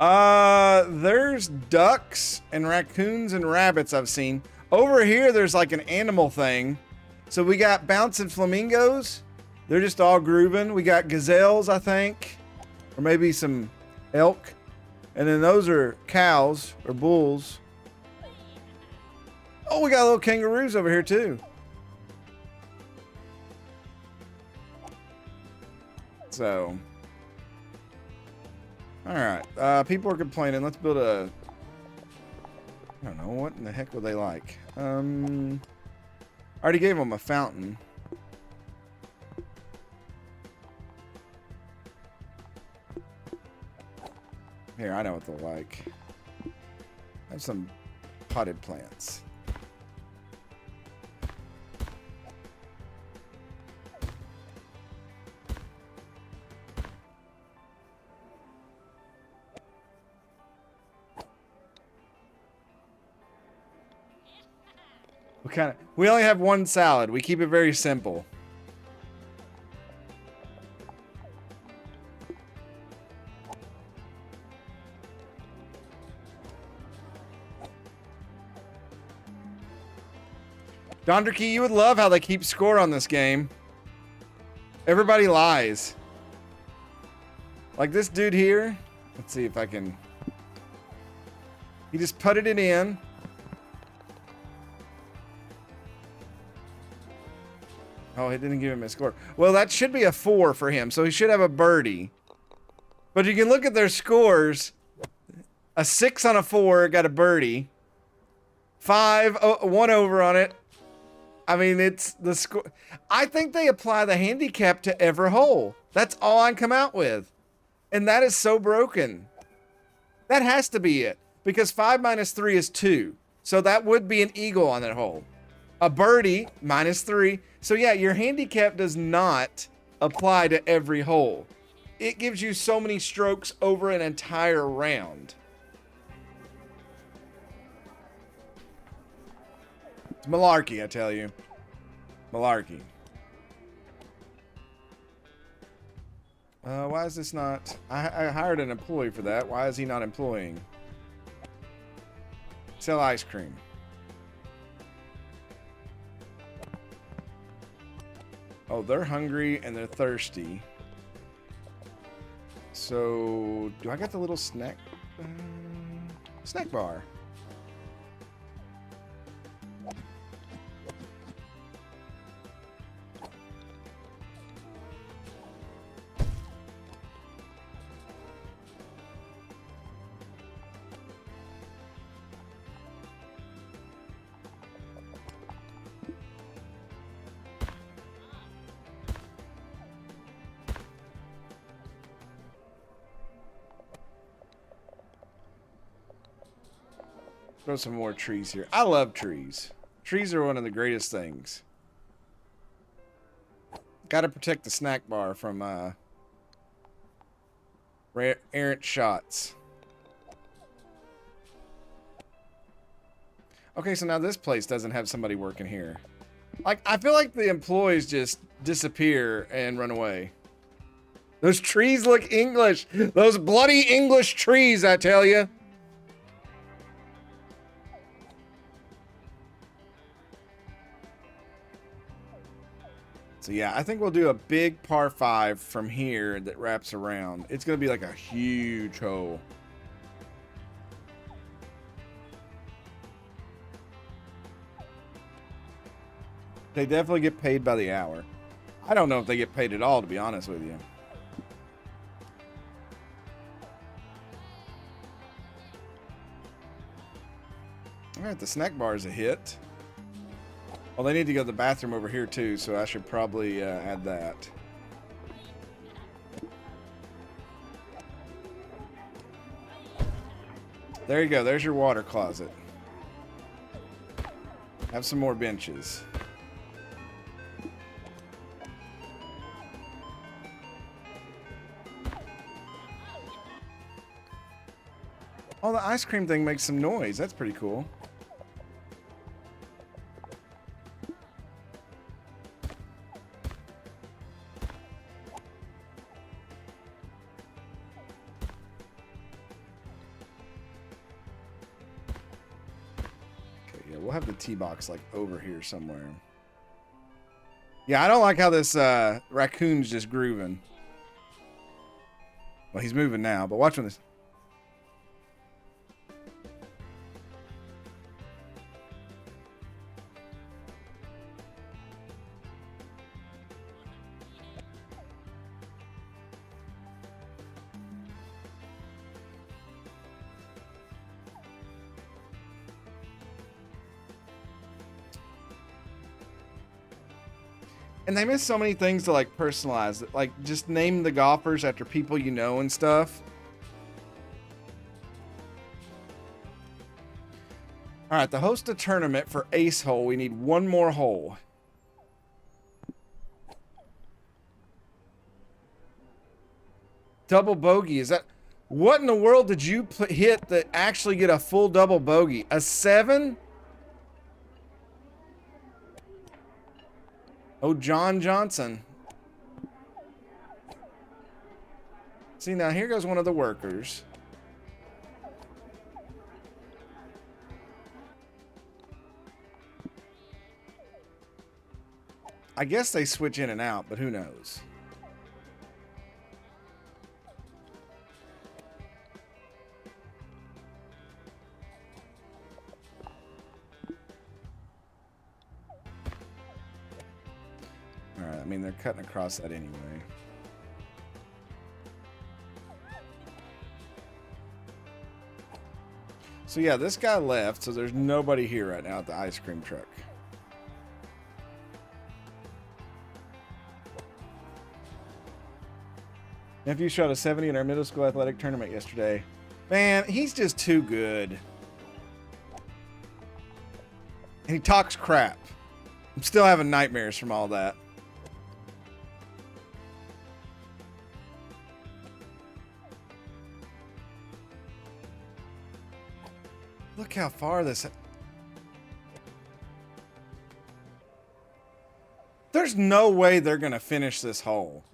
There's ducks and raccoons and rabbits I've seen. Over here, there's like an animal thing. So we got bouncing flamingos. They're just all grooving. We got gazelles, I think, or maybe some elk. And then those are cows or bulls. Oh, we got little kangaroos over here too. So, all right. People are complaining. Let's build a. I don't know what in the heck would they like. I already gave them a fountain. Here, I know what they'll like. Have some potted plants. We only have one salad. We keep it very simple. Donderkey, you would love how they keep score on this game. Everybody lies. Like this dude here. Let's see if I can. He just putted it in. Oh, he didn't give him a score. Well, that should be a 4 for him, so he should have a birdie. But you can look at their scores. A 6 on a 4 got a birdie. 5, 1 over on it. I mean, it's the score. I think they apply the handicap to every hole. That's all I come out with. And that is so broken. That has to be it. Because 5 minus 3 is 2. So that would be an eagle on that hole. A birdie, minus 3. So yeah, your handicap does not apply to every hole. It gives you so many strokes over an entire round. It's malarkey, I tell you. Malarkey. Why is this not... I hired an employee for that. Why is he not employing? Sell ice cream. Oh, they're hungry and they're thirsty. So, do I got the little snack bar? Throw some more trees here. I love trees. Trees are one of the greatest things. Got to protect the snack bar from errant shots. Okay, so now this place doesn't have somebody working here. Like, I feel like the employees just disappear and run away. Those trees look English. Those bloody English trees, I tell you. So yeah, I think we'll do a big par 5 from here that wraps around. It's going to be like a huge hole. They definitely get paid by the hour. I don't know if they get paid at all, to be honest with you. All right, the snack bar is a hit. Well, they need to go to the bathroom over here too, so I should probably add that. There you go. There's your water closet. Have some more benches. Oh, the ice cream thing makes some noise. That's pretty cool. We'll have the tee box like over here somewhere. Yeah, I don't like how this raccoon's just grooving. Well, he's moving now, but watch when this. And they miss so many things to like personalize it. Like just name the golfers after people you know and stuff. All right, to host a tournament for ace hole, we need one more hole. Double bogey, is that... What in the world did you hit that actually get a full double bogey? A 7? Oh, John Johnson. See, now here goes one of the workers. I guess they switch in and out, but who knows? All right, I mean, they're cutting across that anyway. So yeah, this guy left, so there's nobody here right now at the ice cream truck. Nephew shot a 70 in our middle school athletic tournament yesterday. Man, he's just too good. And he talks crap. I'm still having nightmares from all that. Look how far this... There's no way they're going to finish this hole.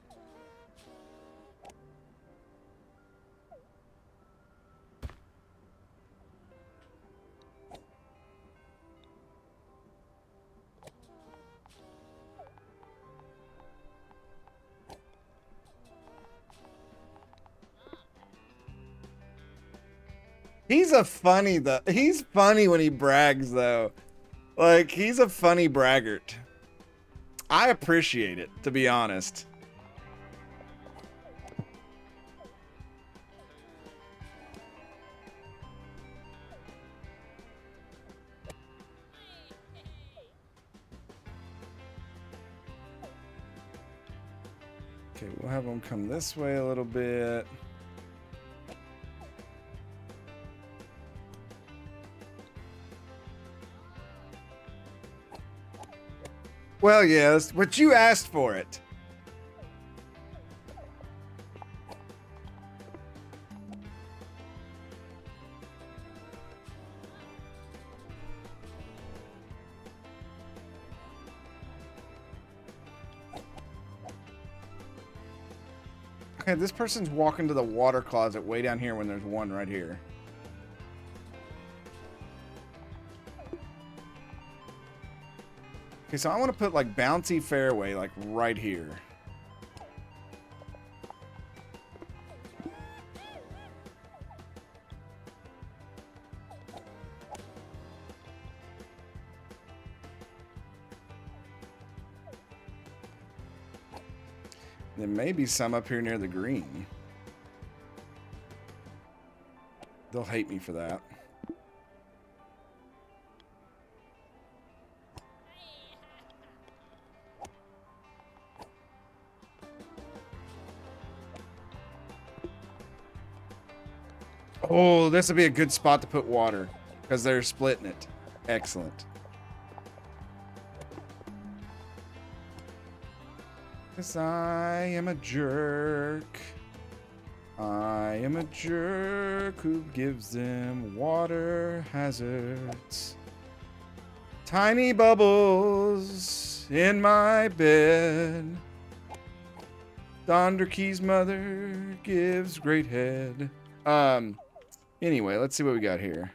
He's funny when he brags though. Like he's a funny braggart. I appreciate it, to be honest. Okay, we'll have him come this way a little bit. Well, yes, but you asked for it. Okay, this person's walking to the water closet way down here when there's one right here. Okay, so I want to put like bouncy fairway like right here. There may be some up here near the green. They'll hate me for that. Oh, this would be a good spot to put water because they're splitting it. Excellent. Because I am a jerk. I am a jerk who gives them water hazards. Tiny bubbles in my bed. Donderkey's mother gives great head. Anyway, let's see what we got here.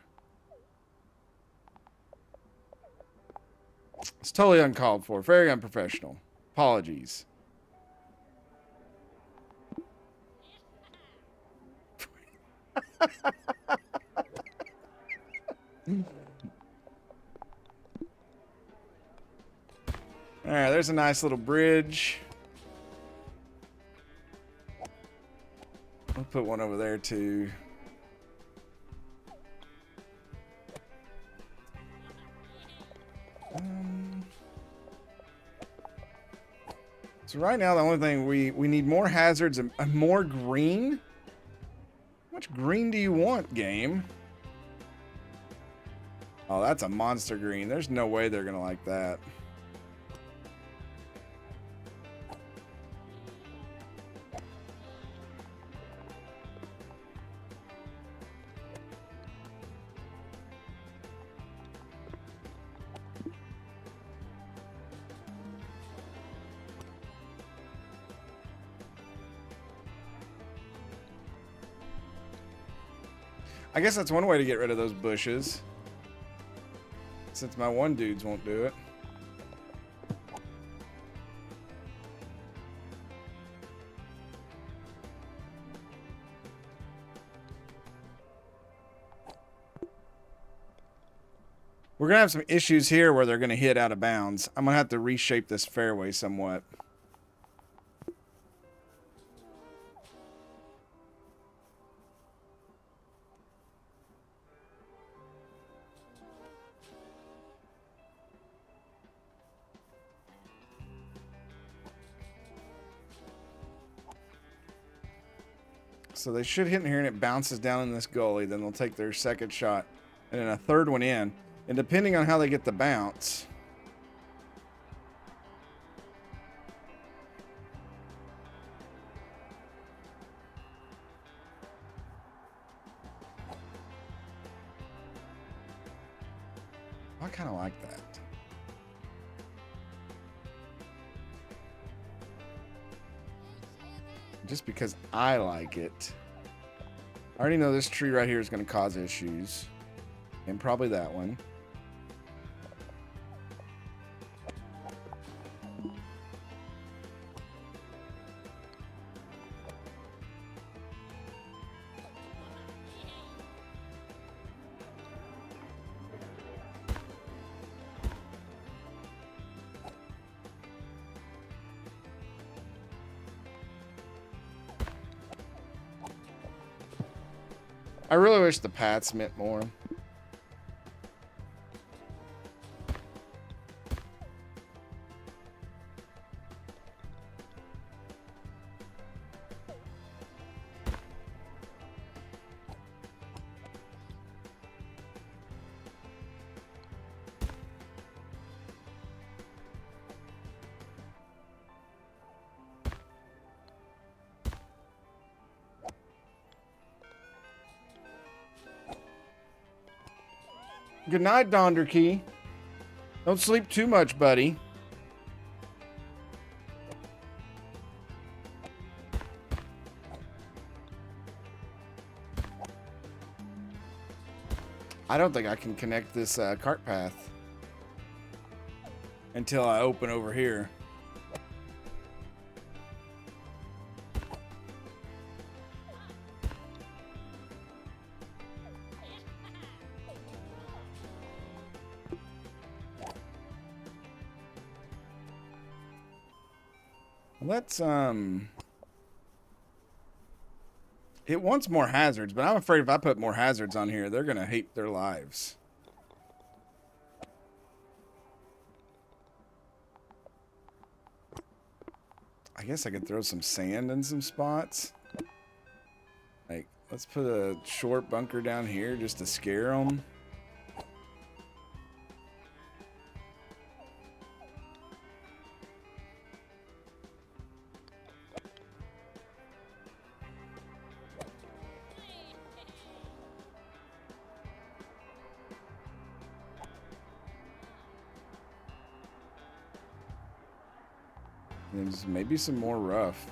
It's totally uncalled for. Very unprofessional. Apologies. All right, there's a nice little bridge. I'll put one over there too. So right now, the only thing we need more hazards and more green. How much green do you want, game? Oh, that's a monster green. There's no way they're gonna like that. I guess that's one way to get rid of those bushes. Since my one dudes won't do it. We're going to have some issues here where they're going to hit out of bounds. I'm going to have to reshape this fairway somewhat. So they should hit in here and it bounces down in this gully. Then they'll take their second shot. And then a third one in. And depending on how they get the bounce. I kind of like that. Just because I like it. I already know this tree right here is going to cause issues. And probably that one. I really wish the paths meant more. Good night, Donderkey. Don't sleep too much, buddy. I don't think I can connect this cart path until I open over here. Let's, it wants more hazards, but I'm afraid if I put more hazards on here, they're going to hate their lives. I guess I could throw some sand in some spots. Like, let's put a short bunker down here just to scare them. There's maybe some more rough.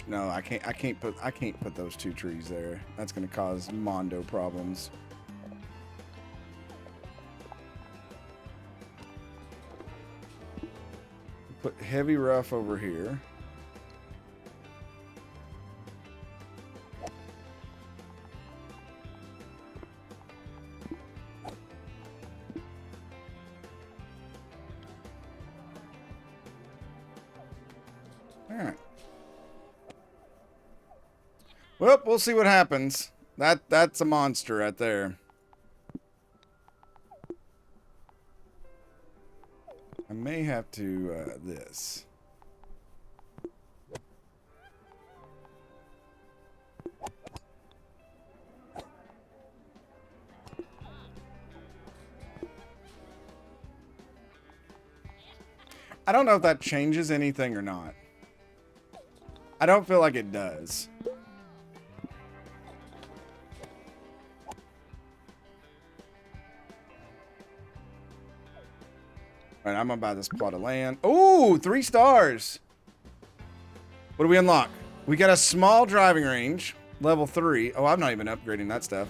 No, I can't put those 2 trees there. That's gonna cause Mondo problems. Put heavy rough over here. All right. Well, we'll see what happens. That's a monster right there. I may have to this. I don't know if that changes anything or not. I don't feel like it does. All right, I'm gonna buy this plot of land. Ooh, 3 stars. What do we unlock? We got a small driving range, level 3. Oh, I'm not even upgrading that stuff.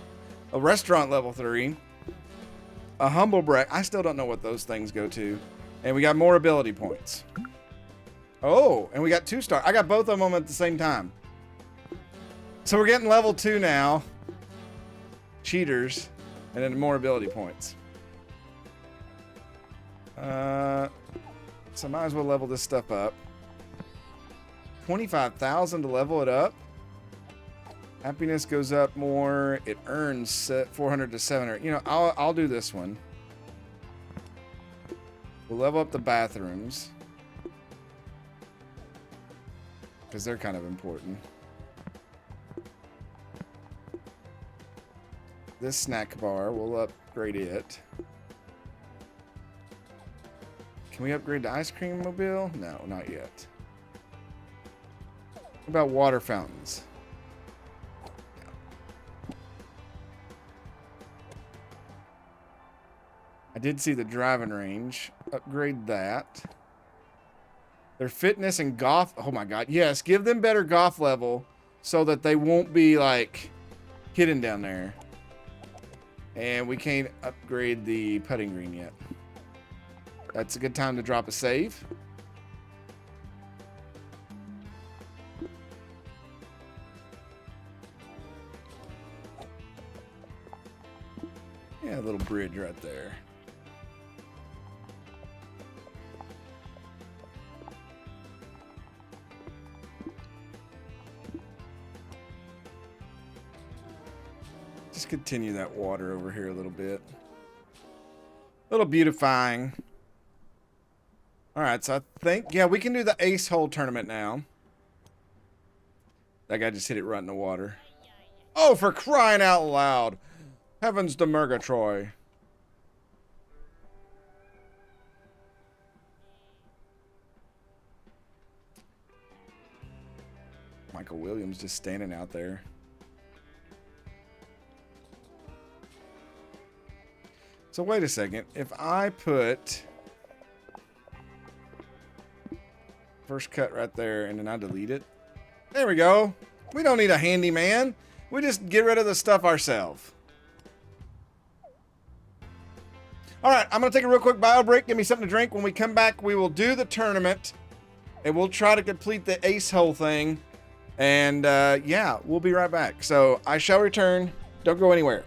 A restaurant, level 3. A humble brag. I still don't know what those things go to. And we got more ability points. Oh, and we got 2 stars. I got both of them at the same time. So we're getting level 2 now. Cheaters. And then more ability points. So might as well level this stuff up. 25,000 to level it up. Happiness goes up more. It earns 400 to 700. You know, I'll do this one. We'll level up the bathrooms. Because they're kind of important. This snack bar, we'll upgrade it. Can we upgrade the ice cream mobile? No, not yet. What about water fountains? No. I did see the driving range. Upgrade that. Their fitness and golf. Oh my god. Yes, give them better golf level so that they won't be like hidden down there. And we can't upgrade the putting green yet. That's a good time to drop a save. Yeah, a little bridge right there. Just continue that water over here a little bit. A little beautifying. Alright, so I think, yeah, we can do the ace hole tournament now. That guy just hit it right in the water. Oh, for crying out loud. Heavens to Murgatroyd. Michael Williams just standing out there. So wait a second. If I put first cut right there and then I delete it. There we go. We don't need a handyman. We just get rid of the stuff ourselves. All right, I'm going to take a real quick bio break. Give me something to drink. When we come back, we will do the tournament. And we'll try to complete the ace hole thing. And yeah, we'll be right back. So I shall return. Don't go anywhere.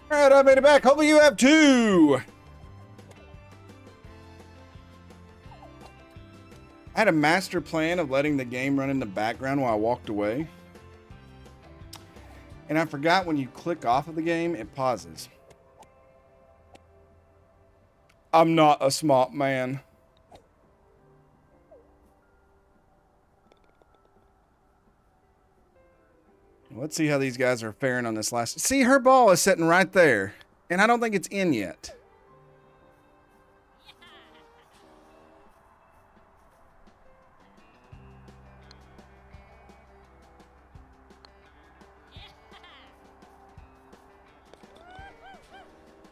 All right, I made it back. Hopefully you have too. I had a master plan of letting the game run in the background while I walked away. And I forgot when you click off of the game, it pauses. I'm not a smart man. Let's see how these guys are faring on this last. See, her ball is sitting right there. And I don't think it's in yet.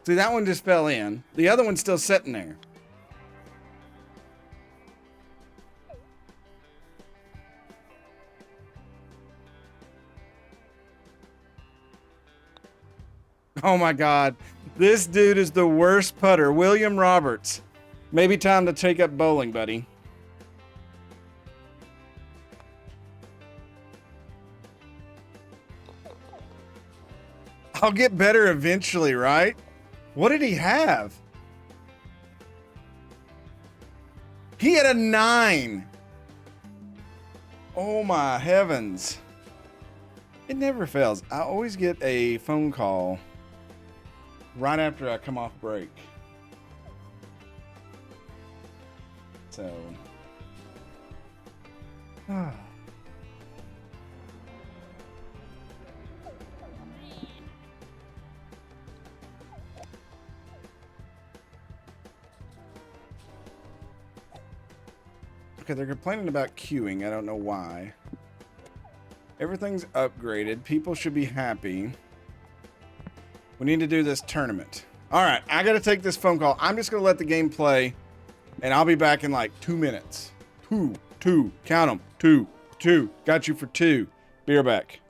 See, that one just fell in. The other one's still sitting there. Oh my God. This dude is the worst putter. William Roberts. Maybe time to take up bowling, buddy. I'll get better eventually, right? What did he have? He had a 9. Oh my heavens. It never fails. I always get a phone call right after I come off break. So. Okay, they're complaining about queuing. I don't know why. Everything's upgraded. People should be happy. We need to do this tournament. All right, I got to take this phone call. I'm just going to let the game play, and I'll be back in like 2 minutes. Two. Count them. Two. Got you for 2. Be right back.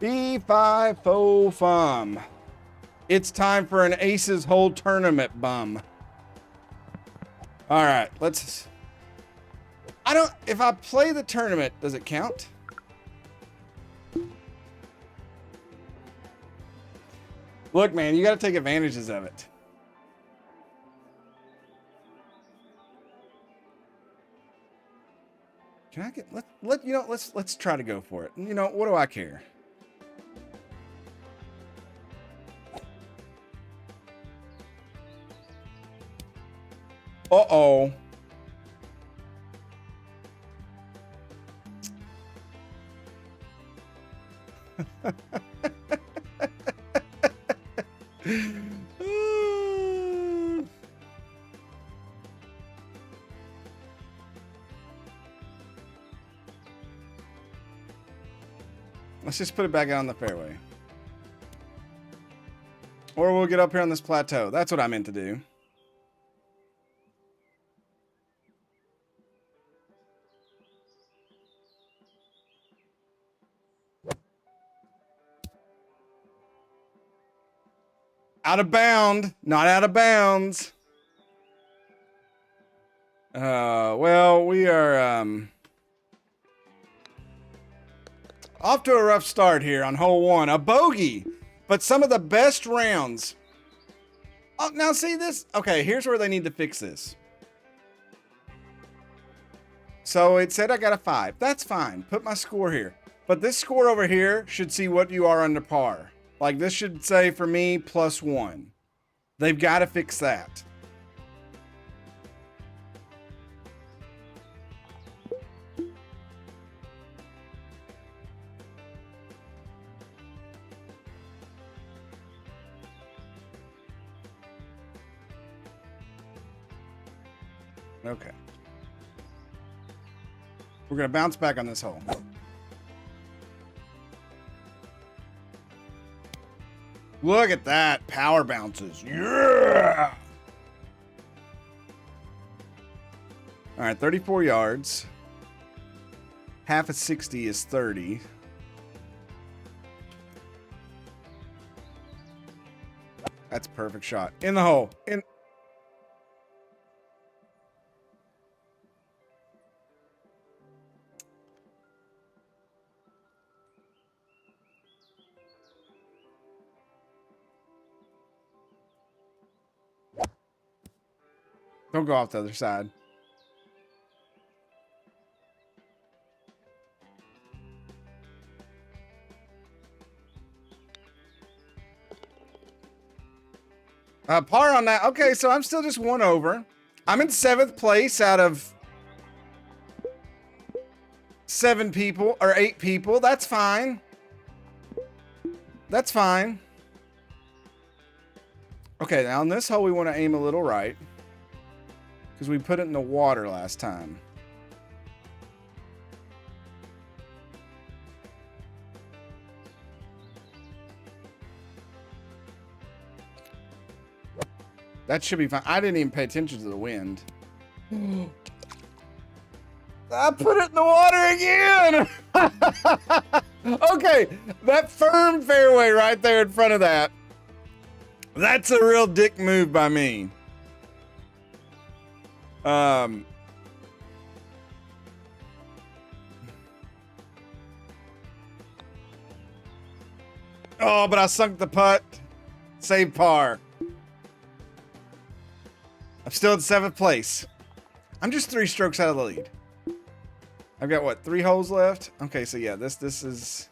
Fee, fi, fo, fum. It's time for an Aces Hole tournament, bum. All right, let's... if I play the tournament, does it count? Look, man, you got to take advantages of it. Can I get, let's try to go for it. You know, what do I care? Uh-oh. Let's just put it back out on the fairway. Or we'll get up here on this plateau. That's what I meant to do. Out of bound, not out of bounds. Well, we are off to a rough start here on hole one. A bogey, but some of the best rounds. Oh, now see this? Okay, here's where they need to fix this. So it said I got a 5. That's fine. Put my score here. But this score over here should see what you are under par. Like this should say for me +1. They've got to fix that. Okay. We're going to bounce back on this hole. Look at that. Power bounces. Yeah. All right, 34 yards. Half of 60 is 30. That's a perfect shot. In the hole. In. Don't go off the other side. Par on that. Okay, so I'm still just one over. I'm in 7th place out of 7 people or 8 people. That's fine. That's fine. Okay, now on this hole, we want to aim a little right. Because we put it in the water last time. That should be fine. I didn't even pay attention to the wind. I put it in the water again! Okay, that firm fairway right there in front of that. That's a real dick move by me. Oh, but I sunk the putt. Save par. I'm still in 7th place. I'm just 3 strokes out of the lead. I've got what, 3 holes left? Okay, so yeah, this is.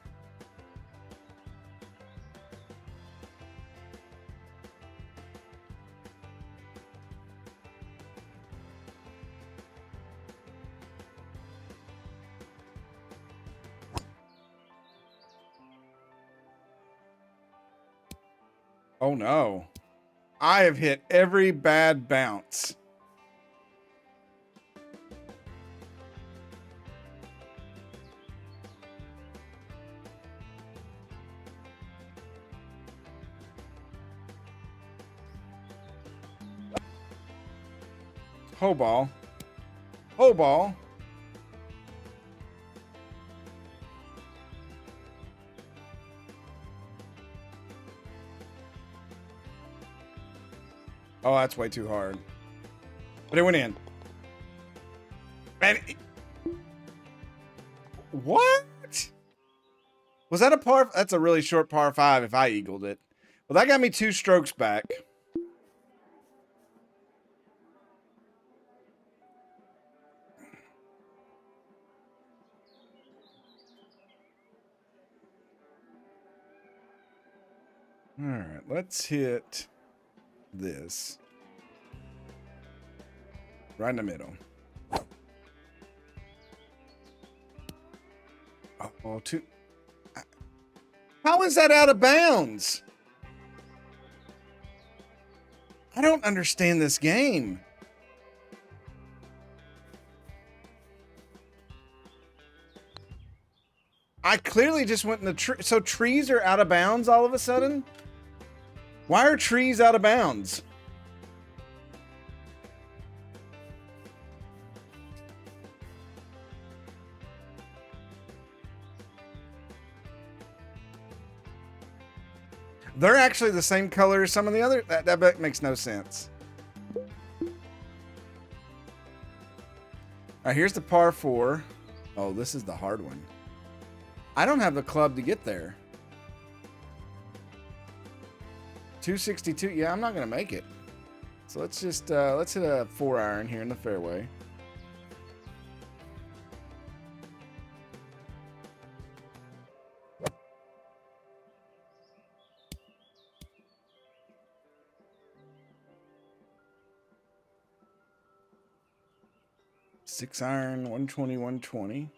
Oh no. I have hit every bad bounce. Hoe ball. Hoe ball. Oh, that's way too hard. But it went in. Man, what? Was that a par? That's a really short par 5 if I eagled it. Well, that got me 2 strokes back. All right, let's hit this. Right in the middle. Oh, two. How is that out of bounds? I don't understand this game. I clearly just went in the tree. So trees are out of bounds all of a sudden? Why are trees out of bounds? They're actually the same color as some of the other. That makes no sense. All right, here's the par 4. Oh, this is the hard one. I don't have the club to get there. 262. Yeah, I'm not gonna make it. So let's just let's hit a 4-iron here in the fairway. Six iron, 120, 120.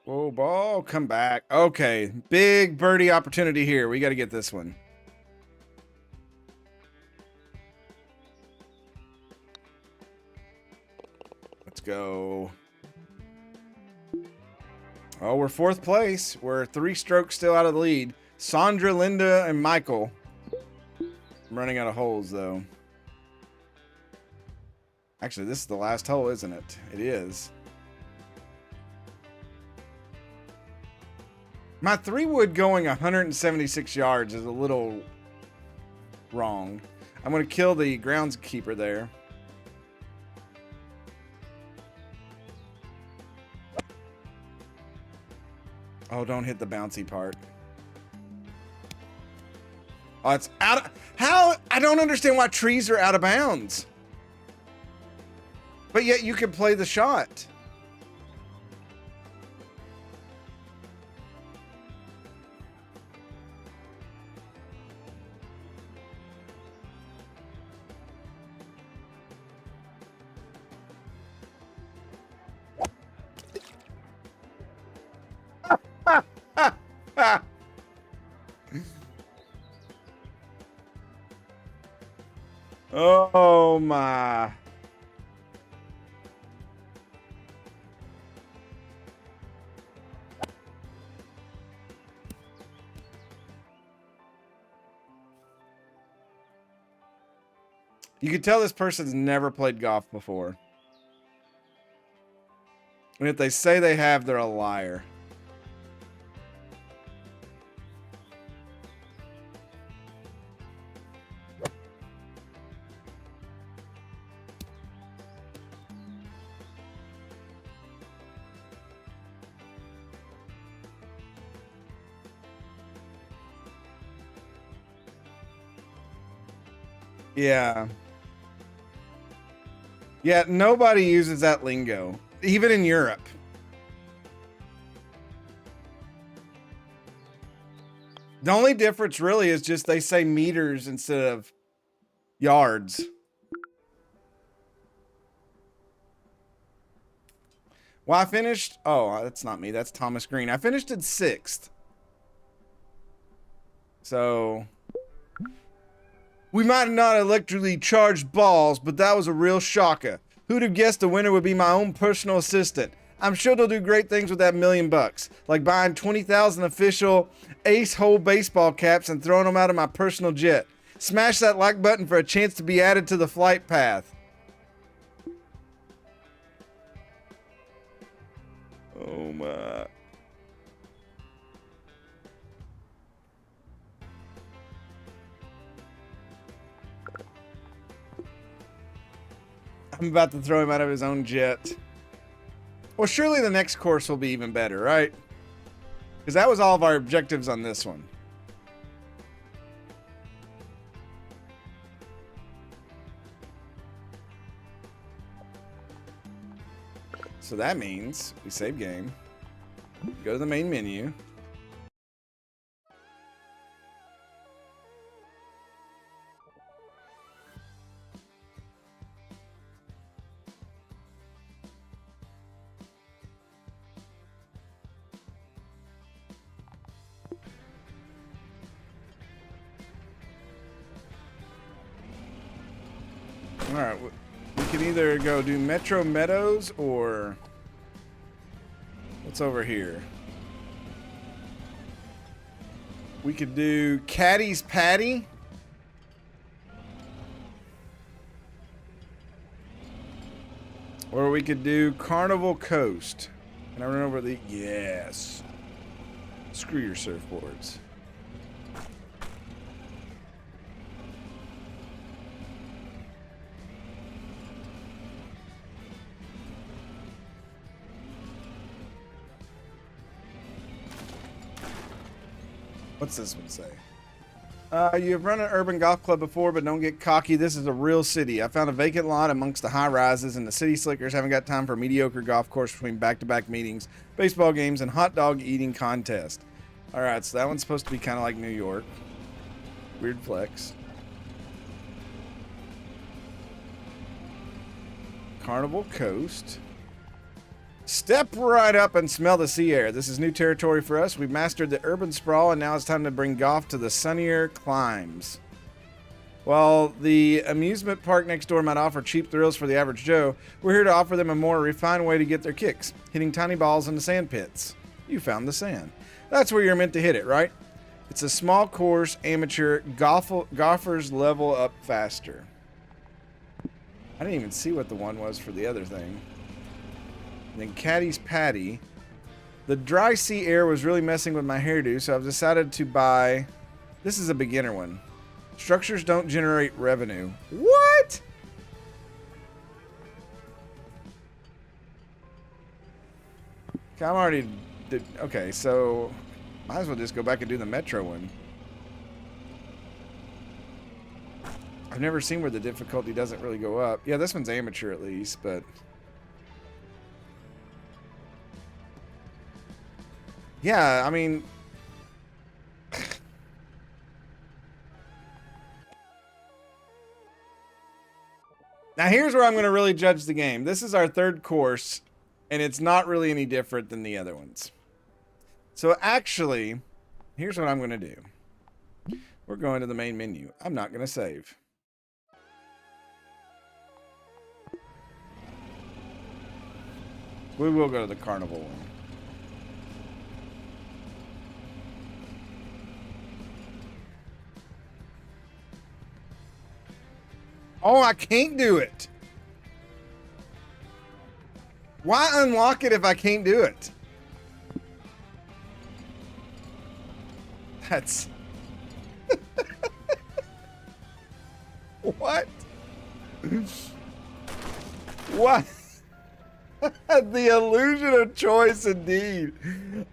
Whoa, ball, come back. Okay, big birdie opportunity here. We got to get this one. Let's go. Oh, we're 4th place. We're 3 strokes still out of the lead. Sandra, Linda, and Michael. I'm running out of holes, though. Actually, this is the last hole, isn't it? It is. My 3-wood going 176 yards is a little wrong. I'm going to kill the groundskeeper there. Oh, don't hit the bouncy part. Oh, it's out of... How? I don't understand why trees are out of bounds. But yet you can play the shot. Oh my. You can tell this person's never played golf before. And if they say they have, they're a liar. Yeah. Yeah, nobody uses that lingo, even in Europe. The only difference really is just they say meters instead of yards. Well, I finished... Oh, that's not me. That's Thomas Green. I finished in 6th. So... We might not electrically charged balls, but that was a real shocker. Who'd have guessed the winner would be my own personal assistant? I'm sure they'll do great things with that $1 million bucks, like buying 20,000 official ace-hole baseball caps and throwing them out of my personal jet. Smash that like button for a chance to be added to the flight path. Oh my. I'm about to throw him out of his own jet. Well, surely the next course will be even better, right? Because that was all of our objectives on this one. So that means we save game, go to the main menu. All right, we can either go do Metro Meadows or what's over here? We could do Caddy's Patty. Or we could do Carnival Coast. And I run over the... Yes. Screw your surfboards. What's this one say? You've run an urban golf club before, but don't get cocky. This is a real city. I found a vacant lot amongst the high rises, and the city slickers haven't got time for a mediocre golf course between back-to-back meetings, baseball games, and hot dog eating contest. All right, so that one's supposed to be kind of like New York. Weird flex. Carnival Coast. Step right up and smell the sea air. This is new territory for us. We've mastered the urban sprawl, and now it's time to bring golf to the sunnier climes. While the amusement park next door might offer cheap thrills for the average Joe, we're here to offer them a more refined way to get their kicks, hitting tiny balls into sand pits. You found the sand. That's where you're meant to hit it, right? It's a small course, amateur, golfers level up faster. I didn't even see what the one was for the other thing. And then Caddy's Patty. The dry sea air was really messing with my hairdo, so I've decided to buy... This is a beginner one. Structures don't generate revenue. What? Okay, I'm already... Okay, so... Might as well just go back and do the Metro one. I've never seen where the difficulty doesn't really go up. Yeah, this one's amateur at least, but... Yeah, I mean... Now here's where I'm going to really judge the game. This is our third course, and it's not really any different than the other ones. So actually, here's what I'm going to do. We're going to the main menu. I'm not going to save. We will go to the carnival one. Oh, I can't do it. Why unlock it if I can't do it? That's... What? What? The illusion of choice indeed.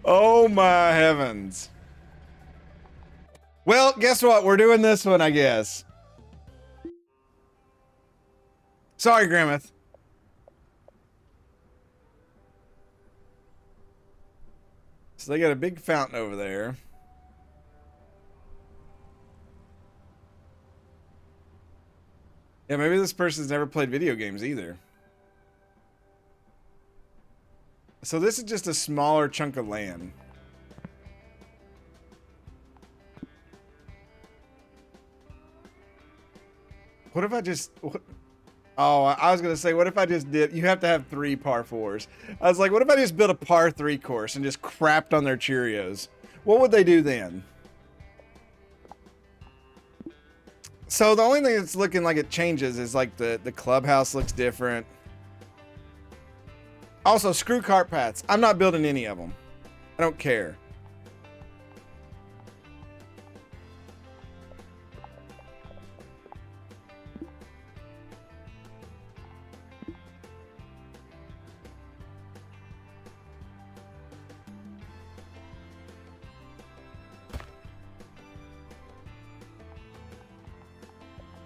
Oh my heavens. Well, guess what? We're doing this one, I guess. Sorry, Grimmeth. So they got a big fountain over there. Yeah, maybe this person's never played video games either. So this is just a smaller chunk of land. What if I just... What? Oh, I was going to say, what if I just did... You have to have 3 par 4s. I was like, what if I just built a par 3 course and just crapped on their Cheerios? What would they do then? So the only thing that's looking like it changes is like the clubhouse looks different. Also, screw cart paths. I'm not building any of them. I don't care.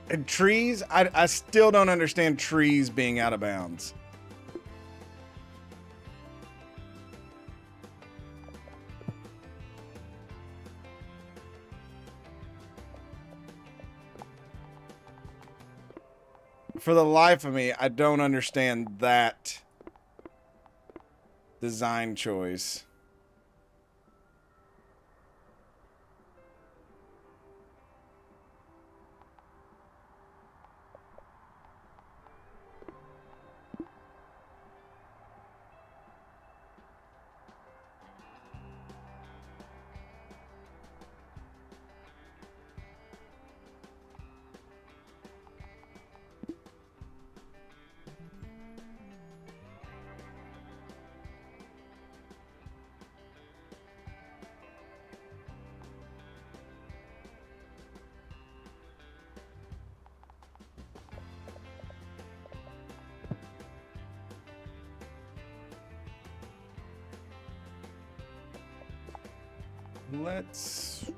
And trees, I still don't understand trees being out of bounds. For the life of me, I don't understand that design choice. Let's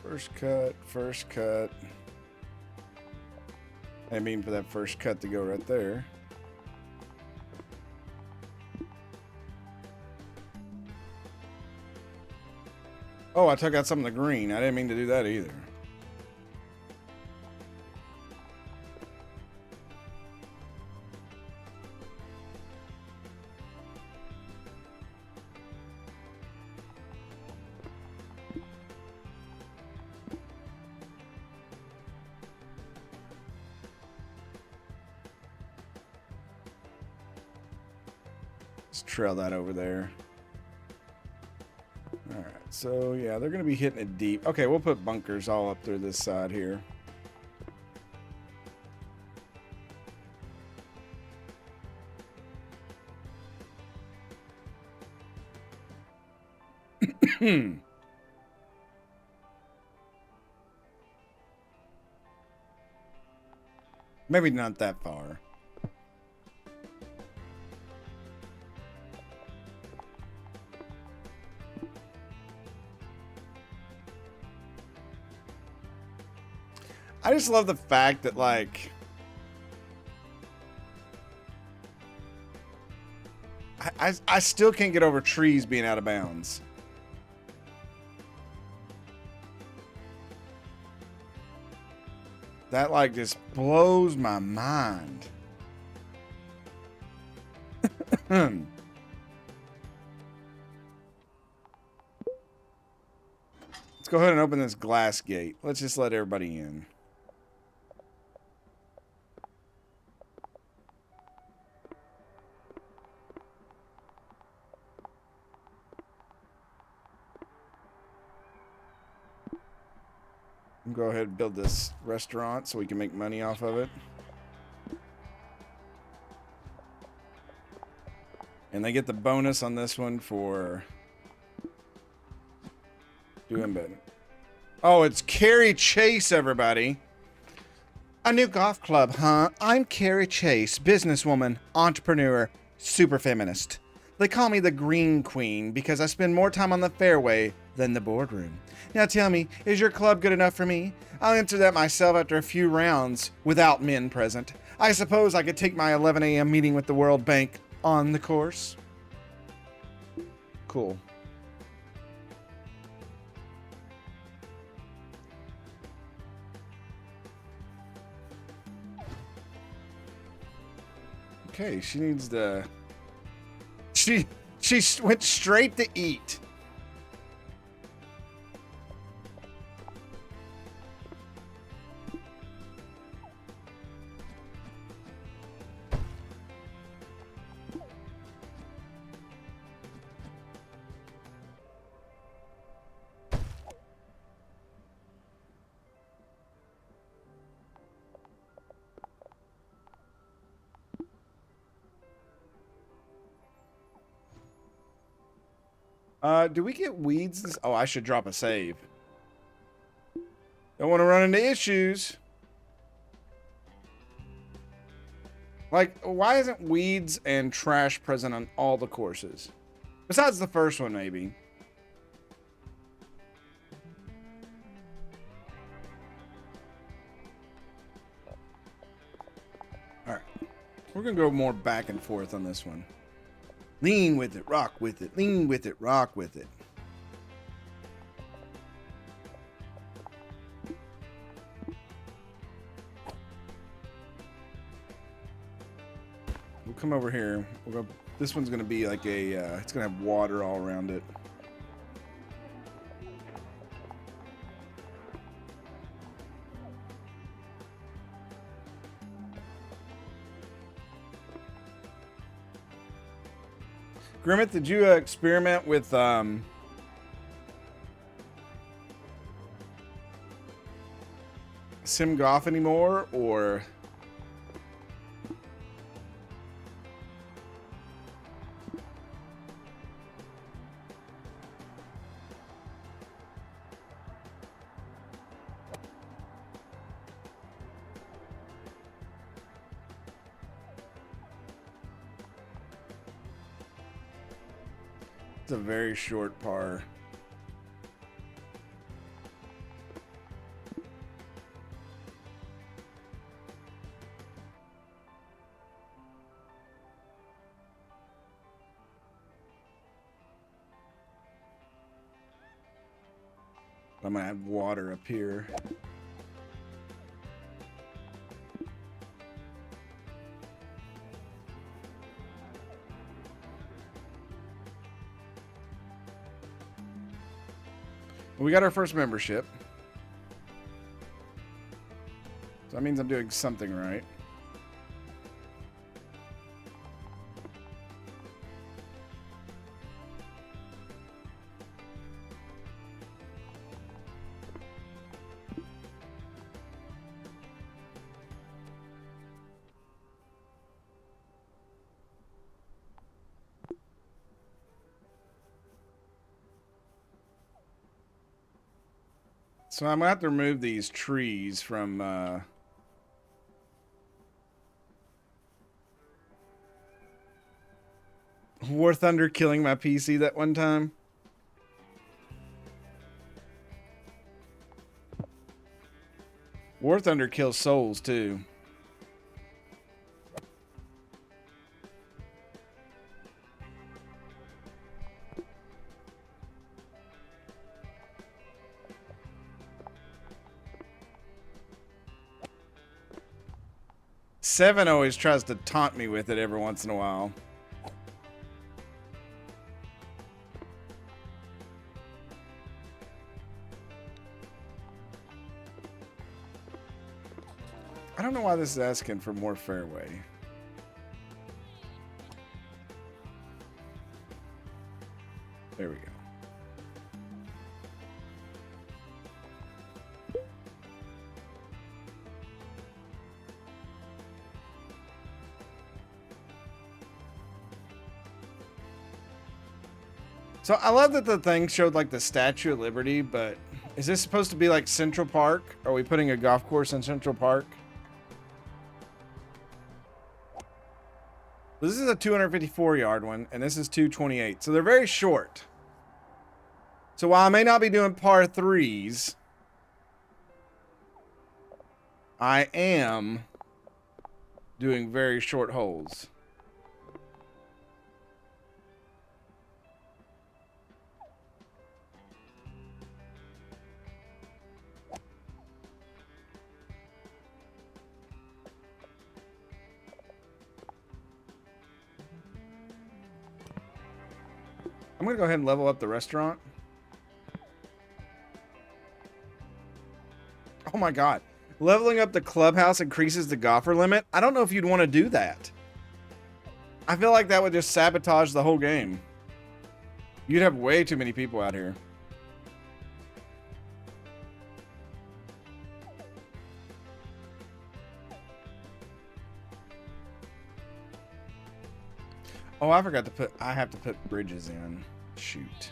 first cut. I mean for that first cut to go right there. Oh, I took out some of the green. I didn't mean to do that either. Let's trail that over there. All right, so yeah, they're gonna be hitting it deep. Okay, we'll put bunkers all up through this side here. Maybe not that far. I just love the fact that, like, I still can't get over trees being out of bounds. That, like, just blows my mind. Let's go ahead and open this glass gate. Let's just let everybody in. Go ahead and build this restaurant so we can make money off of it. And they get the bonus on this one for doing better. Oh, it's Carrie Chase, everybody. A new golf club, huh? I'm Carrie Chase, businesswoman, entrepreneur, super feminist. They call me the Green Queen because I spend more time on the fairway than the boardroom. Now tell me, is your club good enough for me? I'll answer that myself after a few rounds without men present. I suppose I could take my 11 a.m. meeting with the World Bank on the course. Cool. Okay, she needs to... She went straight to eat. Do we get weeds? Oh, I should drop a save. Don't want to run into issues. Like, why isn't weeds and trash present on all the courses? Besides the first one, maybe. We're gonna go more back and forth on this one. Lean with it, rock with it, lean with it, rock with it. We'll come over here. We'll go. This one's gonna be like a. It's gonna have water all around it. Grimmett, did you experiment with Sim Golf anymore, or? It's a very short par. I'm gonna have water up here. We got our first membership. So that means I'm doing something right. So I'm gonna have to remove these trees from War Thunder killing my PC that one time. War Thunder kills souls too. Seven always tries to taunt me with it every once in a while. I don't know why this is asking for more fairway. There we go. So I love that the thing showed like the Statue of Liberty, but is this supposed to be like Central Park? Are we putting a golf course in Central Park? This is a 254 yard one, and this is 228. So they're very short. So while I may not be doing par threes, I am doing very short holes. I'm gonna go ahead and level up the restaurant. Oh my god. Leveling up the clubhouse increases the golfer limit? I don't know if you'd want to do that. I feel like that would just sabotage the whole game. You'd have way too many people out here. Oh, I forgot to put, I have to put bridges in. Shoot.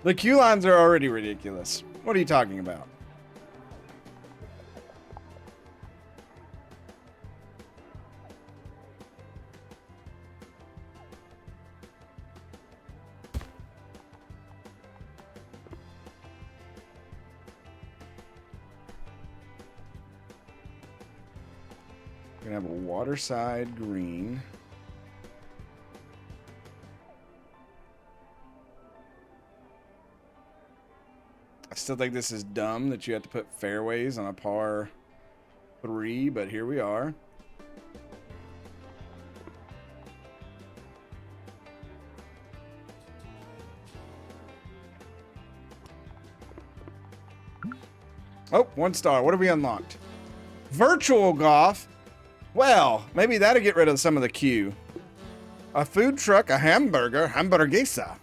The queue lines are already ridiculous. What are you talking about? We're gonna have a waterside green. I still think this is dumb that you have to put fairways on a par 3, but here we are. Oh, 1 star. What have we unlocked? Virtual golf. Well, maybe that'll get rid of some of the queue. A food truck, a hamburger, hamburguesa.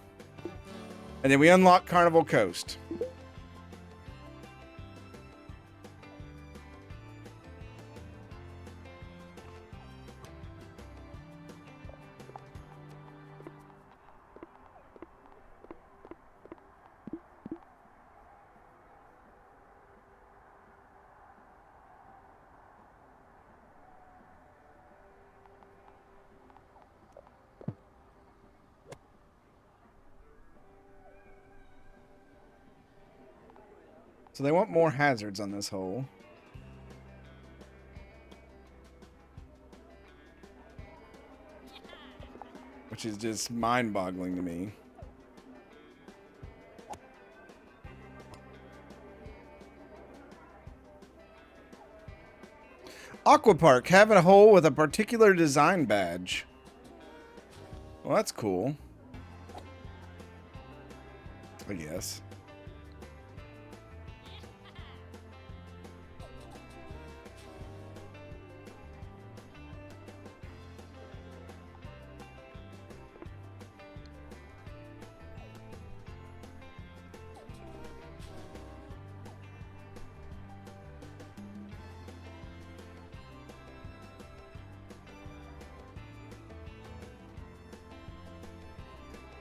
And then we unlock Carnival Coast. So they want more hazards on this hole. Which is just mind-boggling to me. Aqua Park, having a hole with a particular design badge. Well, that's cool. I guess.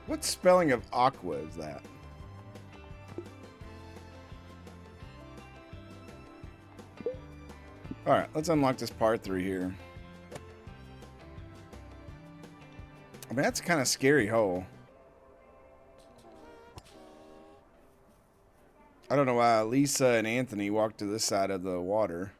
What spelling of aqua is that? Alright, let's unlock this par 3 here. I mean, that's a kind of scary hole. I don't know why Lisa and Anthony walked to this side of the water.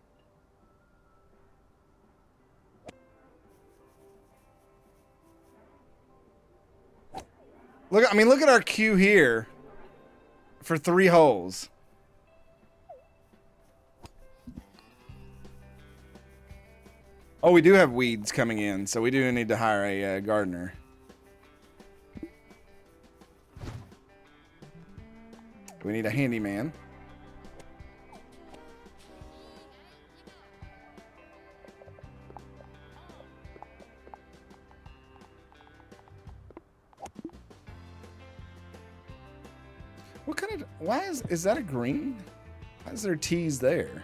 Look, I mean, look at our queue here for 3 holes. Oh, we do have weeds coming in, so we do need to hire a gardener. We need a handyman. What kind of, why is that a green? Why is there tees there?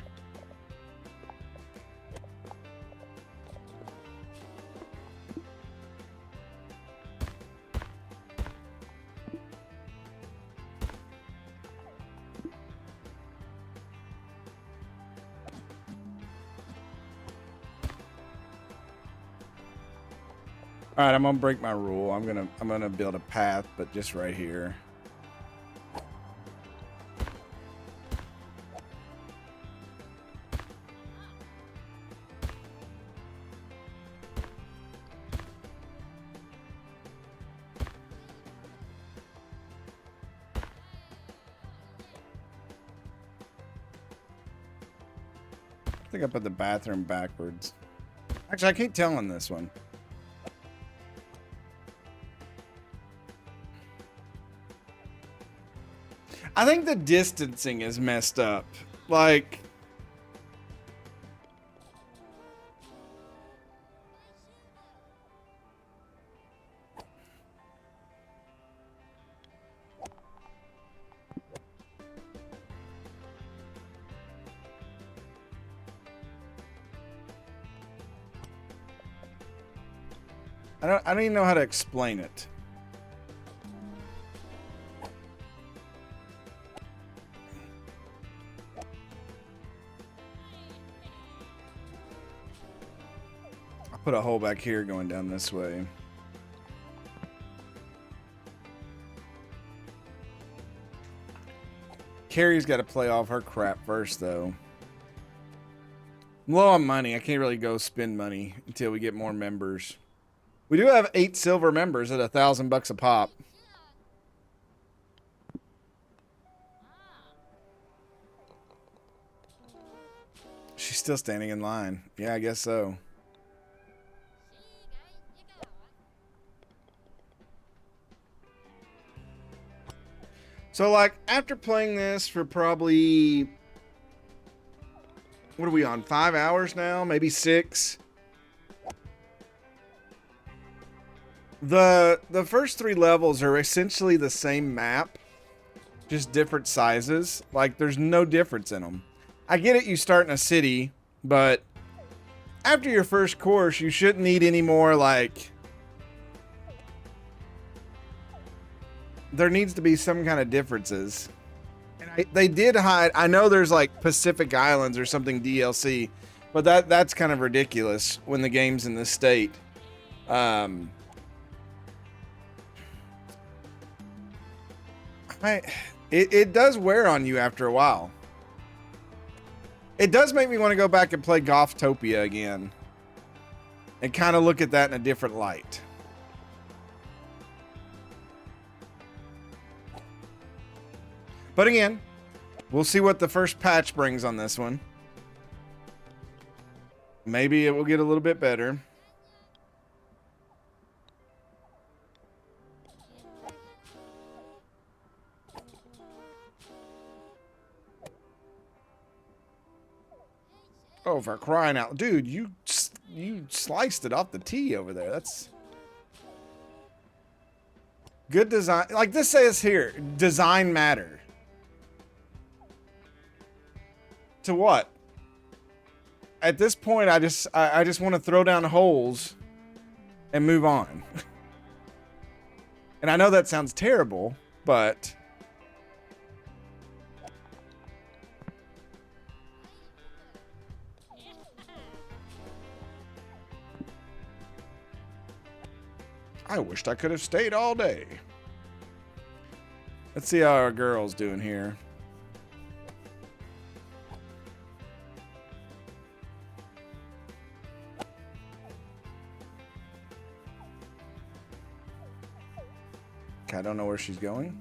All right, I'm gonna break my rule. I'm gonna build a path, but just right here. I think I put the bathroom backwards. Actually, I can't tell on this one. I think the distancing is messed up. Like, I don't even know how to explain it. I'll put a hole back here going down this way. Carrie's got to play off her crap first, though. I'm low on money. I can't really go spend money until we get more members. We do have 8 silver members at $1,000 a pop. She's still standing in line. Yeah, I guess so. So, like, after playing this for probably... What are we on? 5 hours now? Maybe 6? The first 3 levels are essentially the same map. Just different sizes. Like, there's no difference in them. I get it, you start in a city, but after your first course, you shouldn't need any more, like... There needs to be some kind of differences. And they did hide... I know there's, like, Pacific Islands or something DLC, but that's kind of ridiculous when the game's in this state. It does wear on you after a while. It does make me want to go back and play Golftopia again. And kind of look at that in a different light. But again, we'll see what the first patch brings on this one. Maybe it will get a little bit better. Oh, for crying out. Dude, you sliced it off the tee over there. That's good design. Like this says here, design matter. To what? At this point, I just want to throw down holes and move on. And I know that sounds terrible, but I wished I could have stayed all day. Let's see how our girl's doing here. Okay, I don't know where she's going.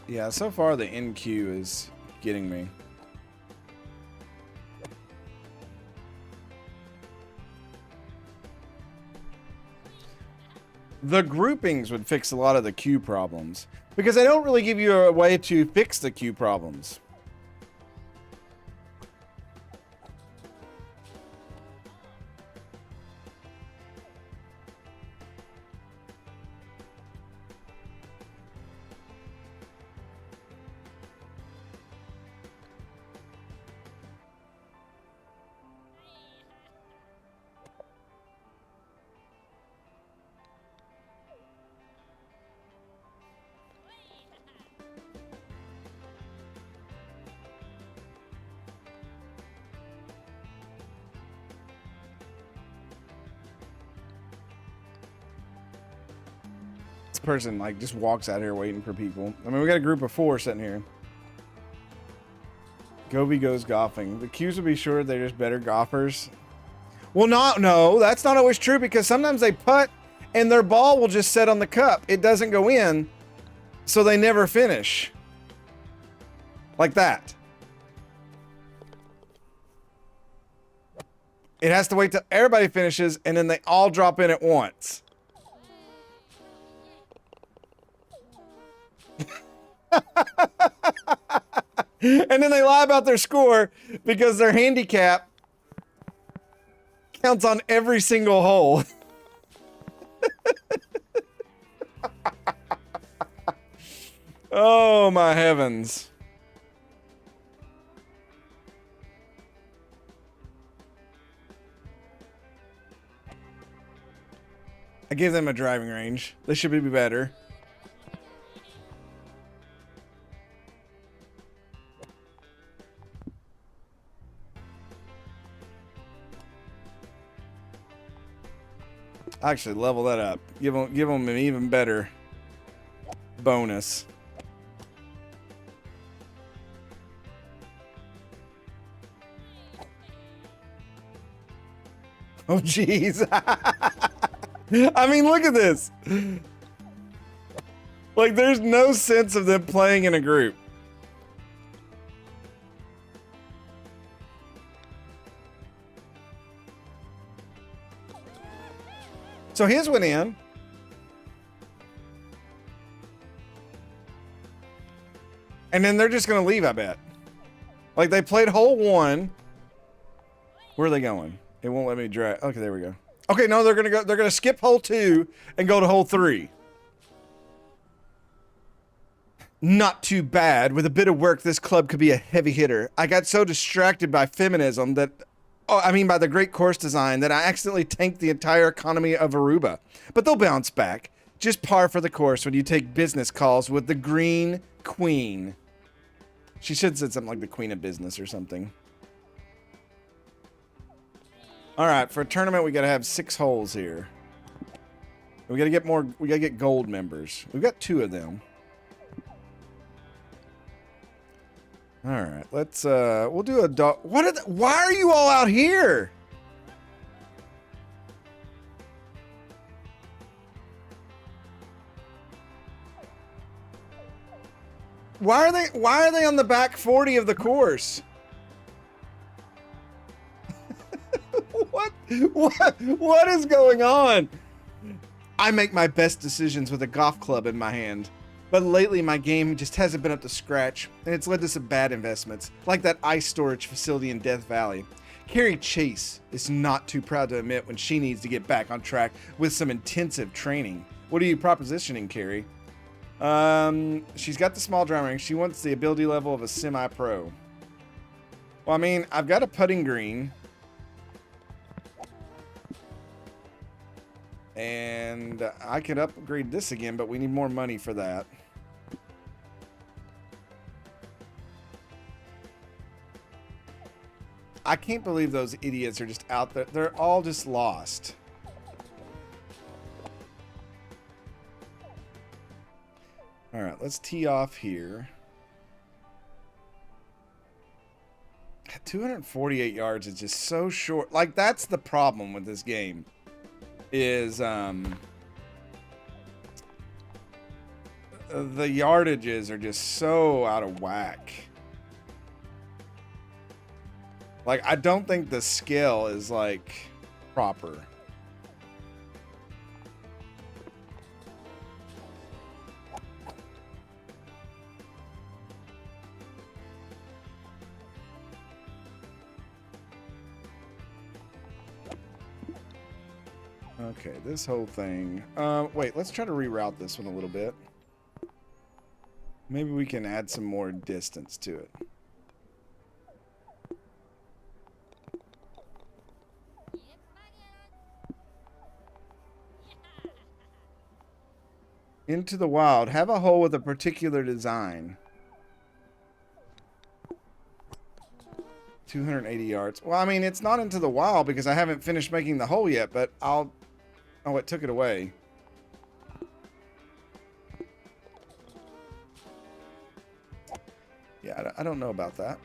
Yeah, so far the NQ is getting me. The groupings would fix a lot of the queue problems, because they don't really give you a way to fix the queue problems. Person like just walks out here waiting for people. I mean, we got a group of 4 sitting here. Gobi goes golfing. The Qs will be sure they're just better golfers. Well, no, that's not always true, because sometimes they putt and their ball will just set on the cup. It doesn't go in, so they never finish. Like that. It has to wait till everybody finishes, and then they all drop in at once. And then they lie about their score because their handicap counts on every single hole. Oh my heavens. I gave them a driving range. They should be better. Actually, level that up. Give them an even better bonus. Oh, jeez. I mean, look at this. Like, there's no sense of them playing in a group. So his went in. And then they're just going to leave, I bet. Like, they played hole 1. Where are they going? It won't let me drag. Okay, there we go. Okay, no, they're going to skip hole 2 and go to hole 3. Not too bad. With a bit of work, this club could be a heavy hitter. I got so distracted by feminism that, by the great course design, that I accidentally tanked the entire economy of Aruba. But they'll bounce back. Just par for the course when you take business calls with the Green Queen. She should have said something like the Queen of Business or something. All right, for a tournament, we got to have 6 holes here. We got to get more. We got to get gold members. We've got 2 of them. All right, let's. We'll do a dog. Why are you all out here? Why are they on the back 40 of the course? What is going on? I make my best decisions with a golf club in my hand. But lately my game just hasn't been up to scratch, and it's led to some bad investments, like that ice storage facility in Death Valley. Carrie Chase is not too proud to admit when she needs to get back on track with some intensive training. What are you propositioning, Carrie? She's got the small driving range. She wants the ability level of a semi-pro. Well, I mean, I've got a putting green. And I could upgrade this again, but we need more money for that. I can't believe those idiots are just out there. They're all just lost. All right, let's tee off here. 248 yards is just so short. Like, that's the problem with this game. Is the yardages are just so out of whack. Like, I don't think the skill is like proper. Okay, this whole thing. Wait, let's try to reroute this one a little bit. Maybe we can add some more distance to it. Into the wild. Have a hole with a particular design. 280 yards. Well, I mean, it's not into the wild because I haven't finished making the hole yet, but I'll... Oh, it took it away. Yeah, I don't know about that.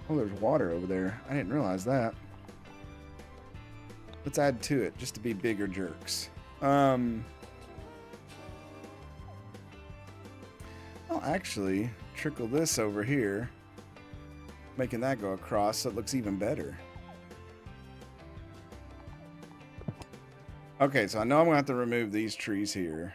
Oh, there's water over there. I didn't realize that. Let's add to it just to be bigger jerks. I'll actually trickle this over here, making that go across so it looks even better. Okay, so I know I'm gonna have to remove these trees here.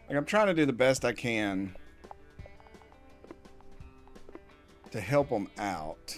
Like, I'm trying to do the best I can to help them out.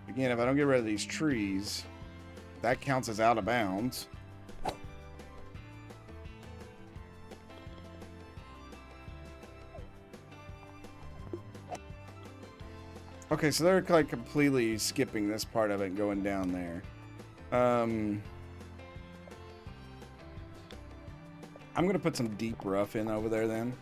Again, if I don't get rid of these trees, that counts as out of bounds. Okay, so they're like completely skipping this part of it and going down there. I'm gonna put some deep rough in over there then.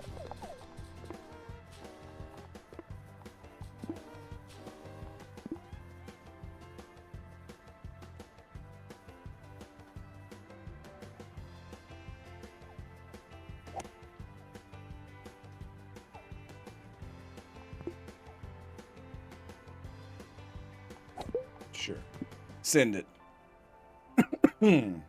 Sure. Send it. I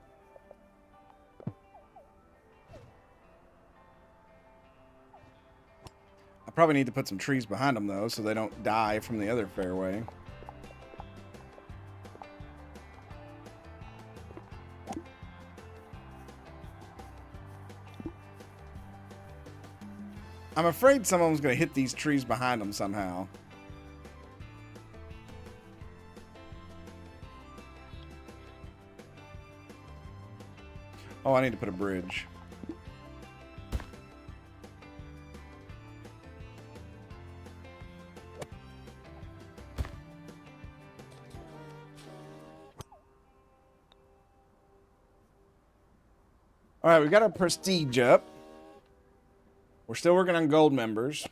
probably need to put some trees behind them, though, so they don't die from the other fairway. I'm afraid someone's going to hit these trees behind them somehow. Oh, I need to put a bridge. All right, we got our prestige up. We're still working on gold members.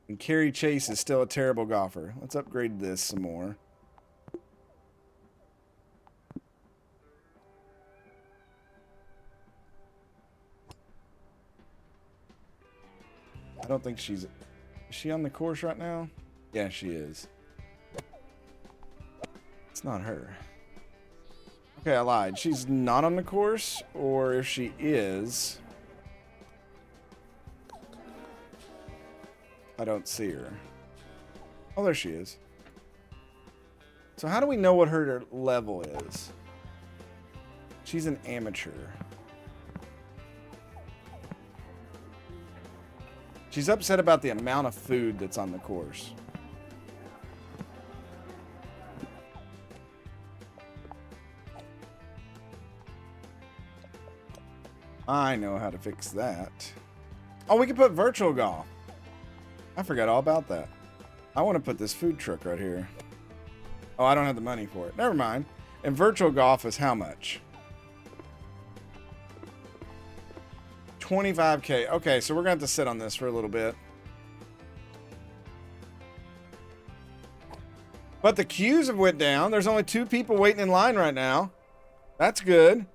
And Carrie Chase is still a terrible golfer. Let's upgrade this some more. I don't think she's... Is she on the course right now? Yeah, she is. It's not her. Okay, I lied. She's not on the course, or if she is... I don't see her. Oh, there she is. So how do we know what her level is? She's an amateur. She's upset about the amount of food that's on the course. I know how to fix that. Oh, we can put virtual golf. I forgot all about that. I want to put this food truck right here. Oh, I don't have the money for it. Never mind. And virtual golf is how much? 25K. Okay, so we're going to have to sit on this for a little bit. But the queues have went down. There's only 2 people waiting in line right now. That's good.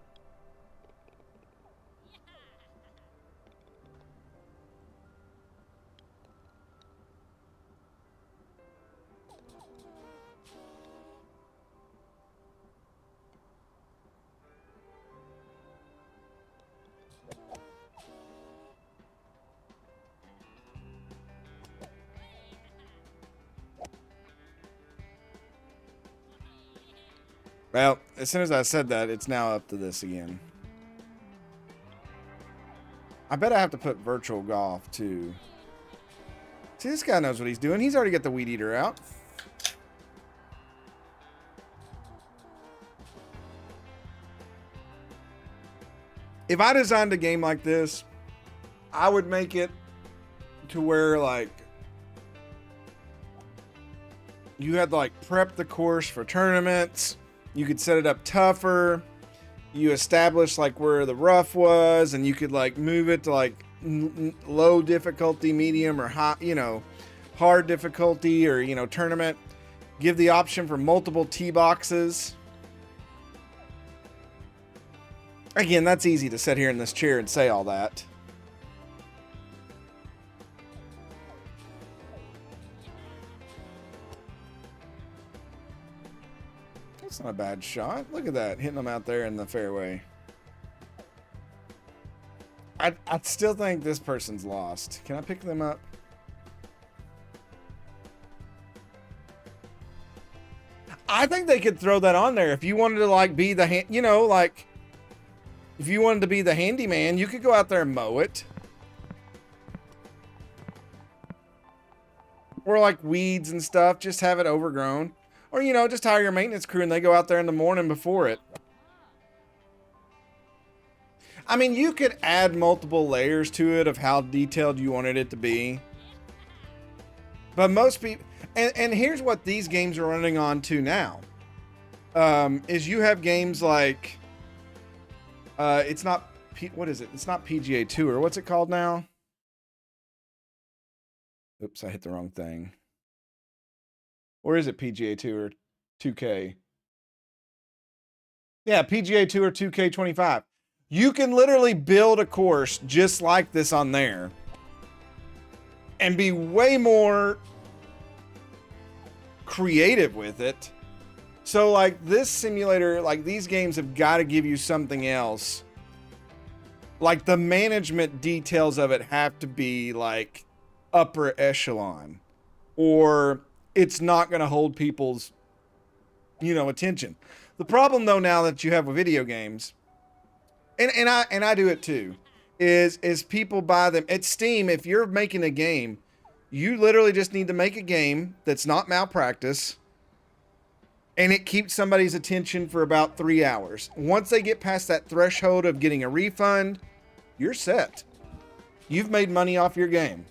Well, as soon as I said that, it's now up to this again. I bet I have to put virtual golf, too. See, this guy knows what he's doing. He's already got the weed eater out. If I designed a game like this, I would make it to where, like, you had to, like, prep the course for tournaments. You could set it up tougher. You establish like where the rough was, and you could like move it to like low difficulty, medium, or high, you know, hard difficulty, or, you know, tournament. Give the option for multiple tee boxes. Again, that's easy to sit here in this chair and say all that. That's not a bad shot. Look at that, hitting them out there in the fairway. I still think this person's lost. Can I pick them up? I think they could throw that on there if you wanted to like be the you know, like if you wanted to be the handyman, you could go out there and mow it. Or like weeds and stuff, just have it overgrown. Or, you know, just hire your maintenance crew and they go out there in the morning before it. I mean, you could add multiple layers to it of how detailed you wanted it to be. But most people, and here's what these games are running on to now. Is you have games like, it's not, what is it? It's not PGA Tour. What's it called now? Oops, I hit the wrong thing. Or is it PGA Tour 2K? Yeah, PGA Tour 2K25. You can literally build a course just like this on there and be way more creative with it. So like this simulator, like these games have got to give you something else. Like the management details of it have to be like upper echelon, or it's not going to hold people's, you know, attention. The problem though, now that you have video games, and I do it too, is people buy them at Steam. If you're making a game, you literally just need to make a game that's not malpractice, and it keeps somebody's attention for about 3 hours. Once they get past that threshold of getting a refund, you're set. You've made money off your game.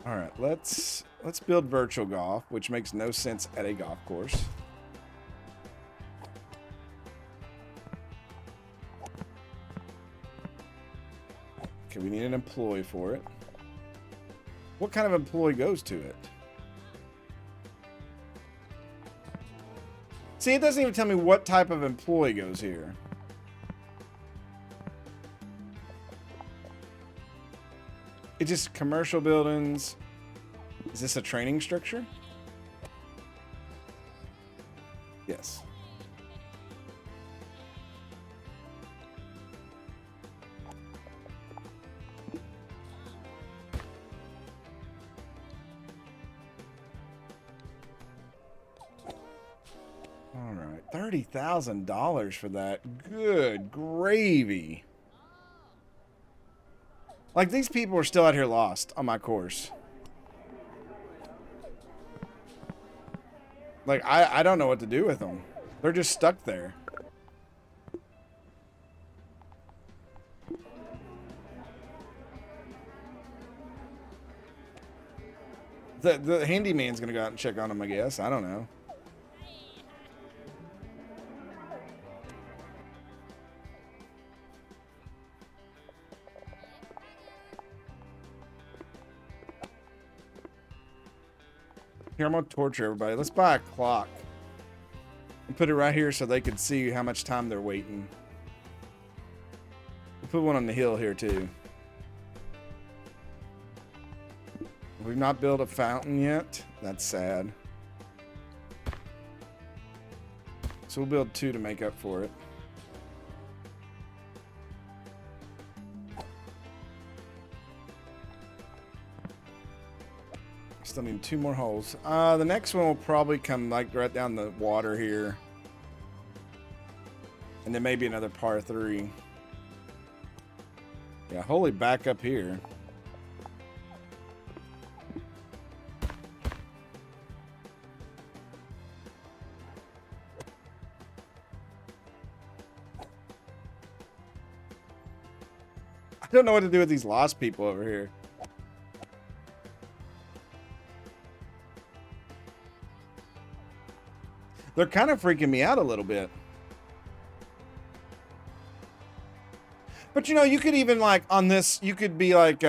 All right, let's build virtual golf, which makes no sense at a golf course. Okay, we need an employee for it. What kind of employee goes to it? See, it doesn't even tell me what type of employee goes here. It's just commercial buildings. Is this a training structure? Yes. All right, $30,000 for that. Good gravy. Like, these people are still out here lost on my course. Like, I don't know what to do with them. They're just stuck there. The handyman's gonna go out and check on them, I guess. I don't know. Here, I'm gonna torture everybody. Let's buy a clock and put it right here so they can see how much time they're waiting. We'll put one on the hill here too. We've not built a fountain yet. That's sad. So we'll build 2 to make up for it. Still need 2 more holes. The next one will probably come like right down the water here. And then maybe another par 3. Yeah, holy back up here. I don't know what to do with these lost people over here. They're kind of freaking me out a little bit. But you know, you could even like on this, you could be like,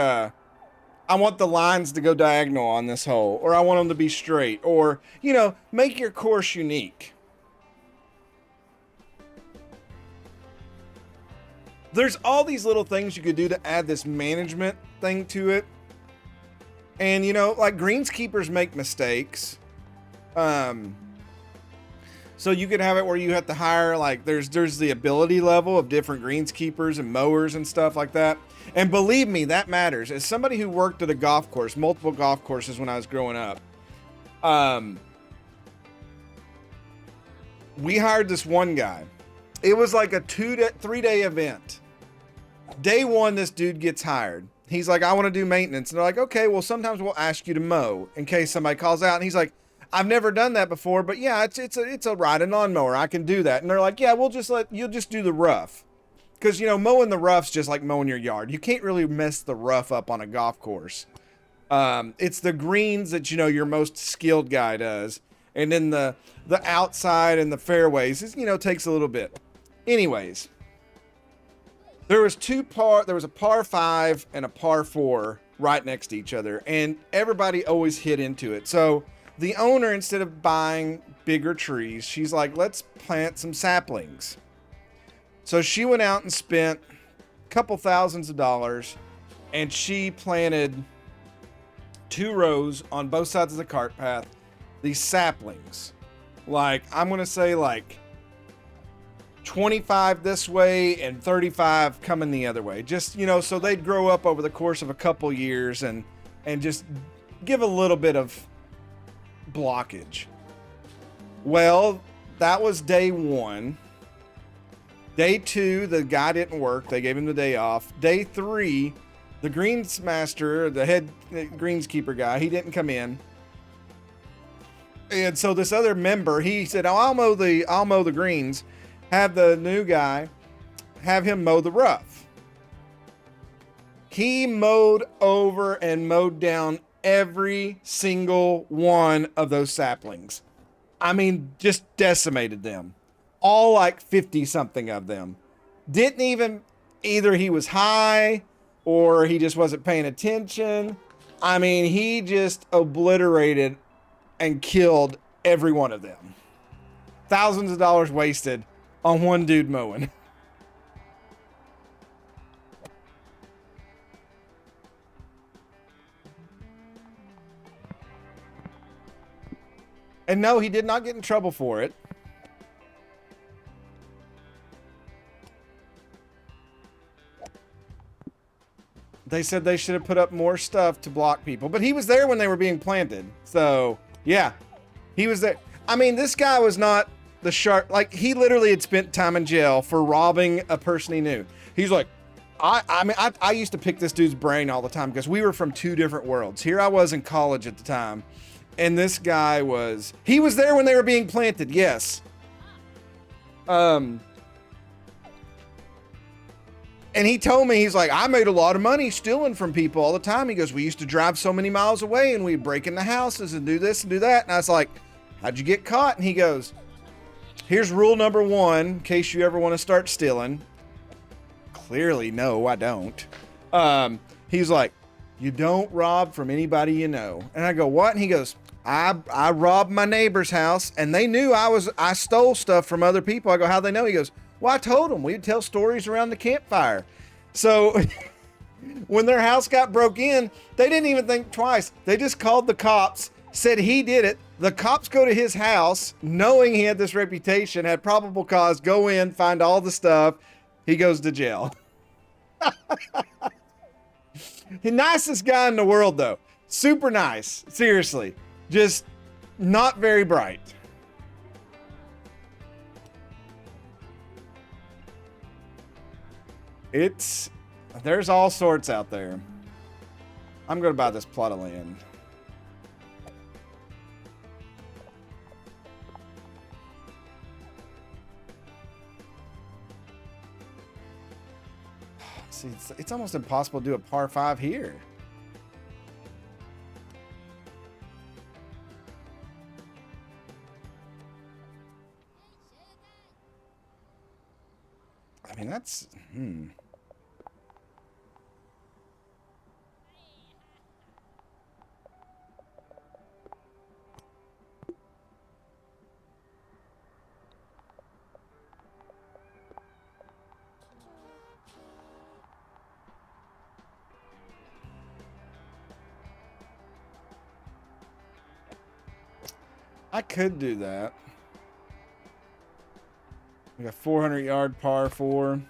I want the lines to go diagonal on this hole, or I want them to be straight, or, you know, make your course unique. There's all these little things you could do to add this management thing to it. And, you know, like greenskeepers make mistakes. So you could have it where you have to hire, like, there's the ability level of different greenskeepers and mowers and stuff like that. And believe me, that matters. As somebody who worked at a golf course, multiple golf courses when I was growing up, we hired this one guy. It was like a 3-day event. Day one, this dude gets hired. He's like, I want to do maintenance. And they're like, okay, well, sometimes we'll ask you to mow in case somebody calls out. And he's like, I've never done that before, but yeah, it's a riding lawnmower. I can do that. And they're like, yeah, you'll just do the rough. Because, you know, mowing the rough's just like mowing your yard. You can't really mess the rough up on a golf course. It's the greens that, you know, your most skilled guy does. And then the outside and the fairways is, you know, takes a little bit. Anyways, there was a par 5 and a par 4 right next to each other, and everybody always hit into it. So the owner, instead of buying bigger trees, she's like, let's plant some saplings. So she went out and spent a couple thousands of dollars, and she planted 2 rows on both sides of the cart path, these saplings. Like, I'm going to say like 25 this way and 35 coming the other way. Just, you know, so they'd grow up over the course of a couple years and just give a little bit of blockage. Well, that was day 1. Day 2, the guy didn't work. They gave him the day off. Day 3, the greensmaster, the head greenskeeper guy, he didn't come in. And so this other member, he said, oh, I'll mow the greens. Have the new guy, have him mow the rough. He mowed over and mowed down every single one of those saplings. I mean, just decimated them. All like 50 something of them. Didn't even, either he was high or he just wasn't paying attention. I mean, he just obliterated and killed every one of them. Thousands of dollars wasted on one dude mowing. And no, he did not get in trouble for it. They said they should have put up more stuff to block people, but he was there when they were being planted. So yeah, he was there. I mean, this guy was not the sharp, like he literally had spent time in jail for robbing a person he knew. He's like, I used to pick this dude's brain all the time because we were from 2 different worlds. Here I was in college at the time, and this guy he was there when they were being planted. Yes. And he told me, he's like, I made a lot of money stealing from people all the time. He goes, we used to drive so many miles away and we'd break into houses and do this and do that. And I was like, how'd you get caught? And he goes, here's rule number 1, in case you ever want to start stealing. Clearly, no, I don't. He's like, you don't rob from anybody you know. And I go, what? And he goes, I robbed my neighbor's house and they knew I stole stuff from other people. I go, how'd they know? He goes, well, I told them. We'd tell stories around the campfire. So when their house got broke in, they didn't even think twice. They just called the cops, said he did it. The cops go to his house, knowing he had this reputation, had probable cause, go in, find all the stuff. He goes to jail. The nicest guy in the world, though. Super nice. Seriously. Just not very bright. There's all sorts out there. I'm going to buy this plot of land. See, it's almost impossible to do a par 5 here. I mean, that's... I could do that. We got 400-yard par 4.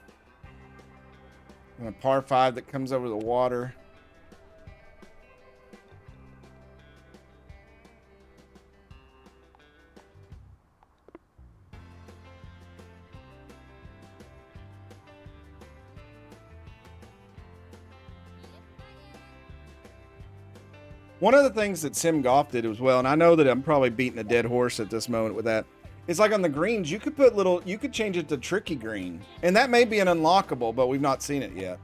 And a par 5 that comes over the water. One of the things that Sim Golf did as well, and I know that I'm probably beating a dead horse at this moment with that, is like on the greens, you could change it to tricky green. And that may be an unlockable, but we've not seen it yet.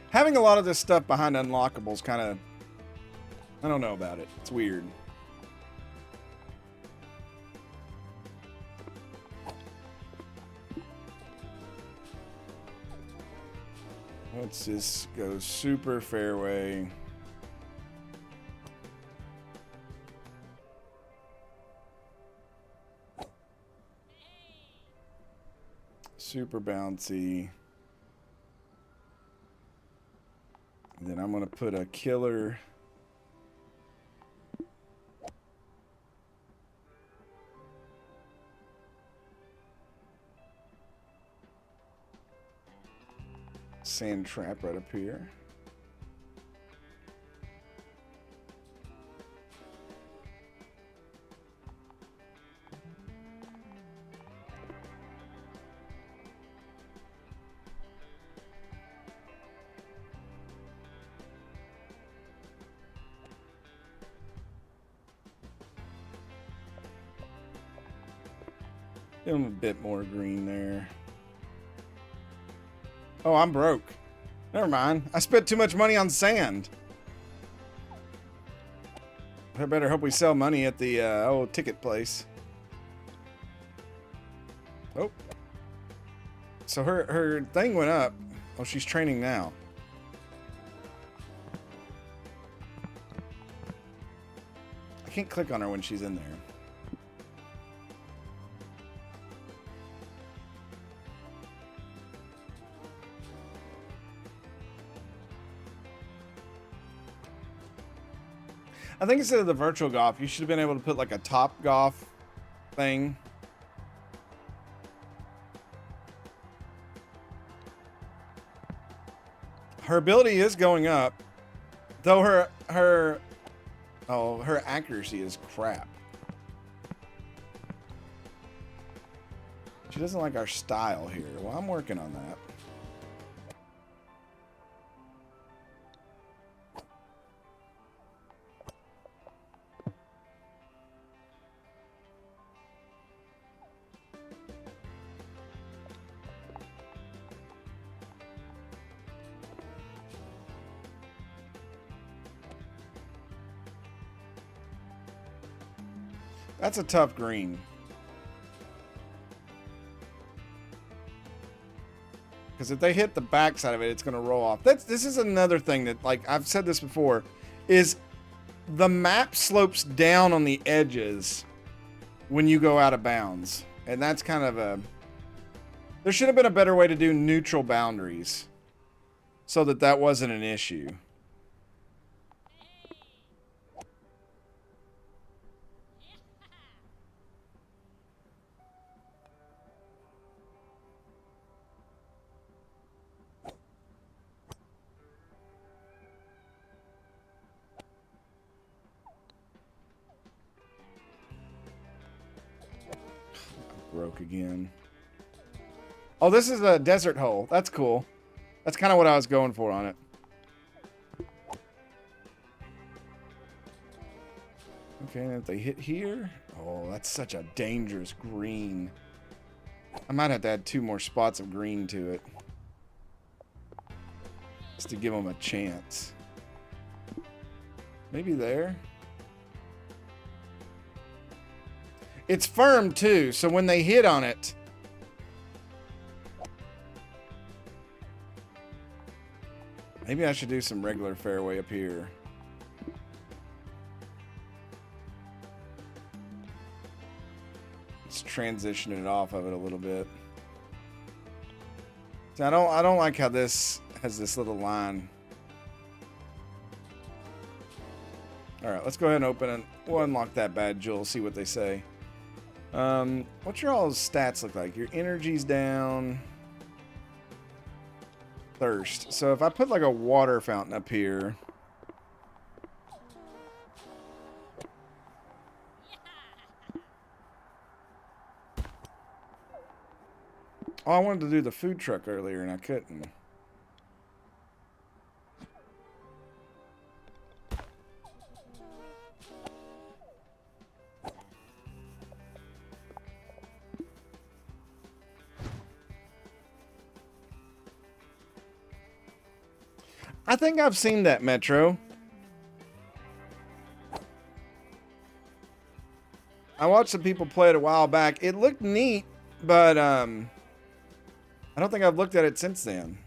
Having a lot of this stuff behind unlockables kind of, I don't know about it. It's weird. Let's just go super fairway. Super bouncy. And then I'm going to put a killer. Sand trap right up here. Give him a bit more green there. Oh, I'm broke. Never mind. I spent too much money on sand. I better hope we sell money at the ticket place. Oh. So her thing went up. Oh, she's training now. I can't click on her when she's in there. I think instead of the virtual golf, you should have been able to put like a top golf thing. Her ability is going up, though her accuracy is crap. She doesn't like our style here. Well, I'm working on that. That's a tough green. Because if they hit the backside of it, it's going to roll off. This is another thing that, like I've said this before, is the map slopes down on the edges when you go out of bounds. And that's kind of a... There should have been a better way to do neutral boundaries so that that wasn't an issue. Broke again. Oh, this is a desert hole. That's cool. That's kind of what I was going for on it. Okay, and if they hit here... Oh, that's such a dangerous green. I might have to add 2 more spots of green to it. Just to give them a chance. Maybe there. It's firm too, so when they hit on it... Maybe I should do some regular fairway up here. Let's transition it off of it a little bit. So I don't like how this has this little line. All right, let's go ahead and open it. We'll unlock that bad jewel, see what they say. What's your all's stats look like? Your energy's down. Thirst. So if I put like a water fountain up here. Oh, I wanted to do the food truck earlier and I couldn't. I think I've seen that, Metro. I watched some people play it a while back. It looked neat, but I don't think I've looked at it since then.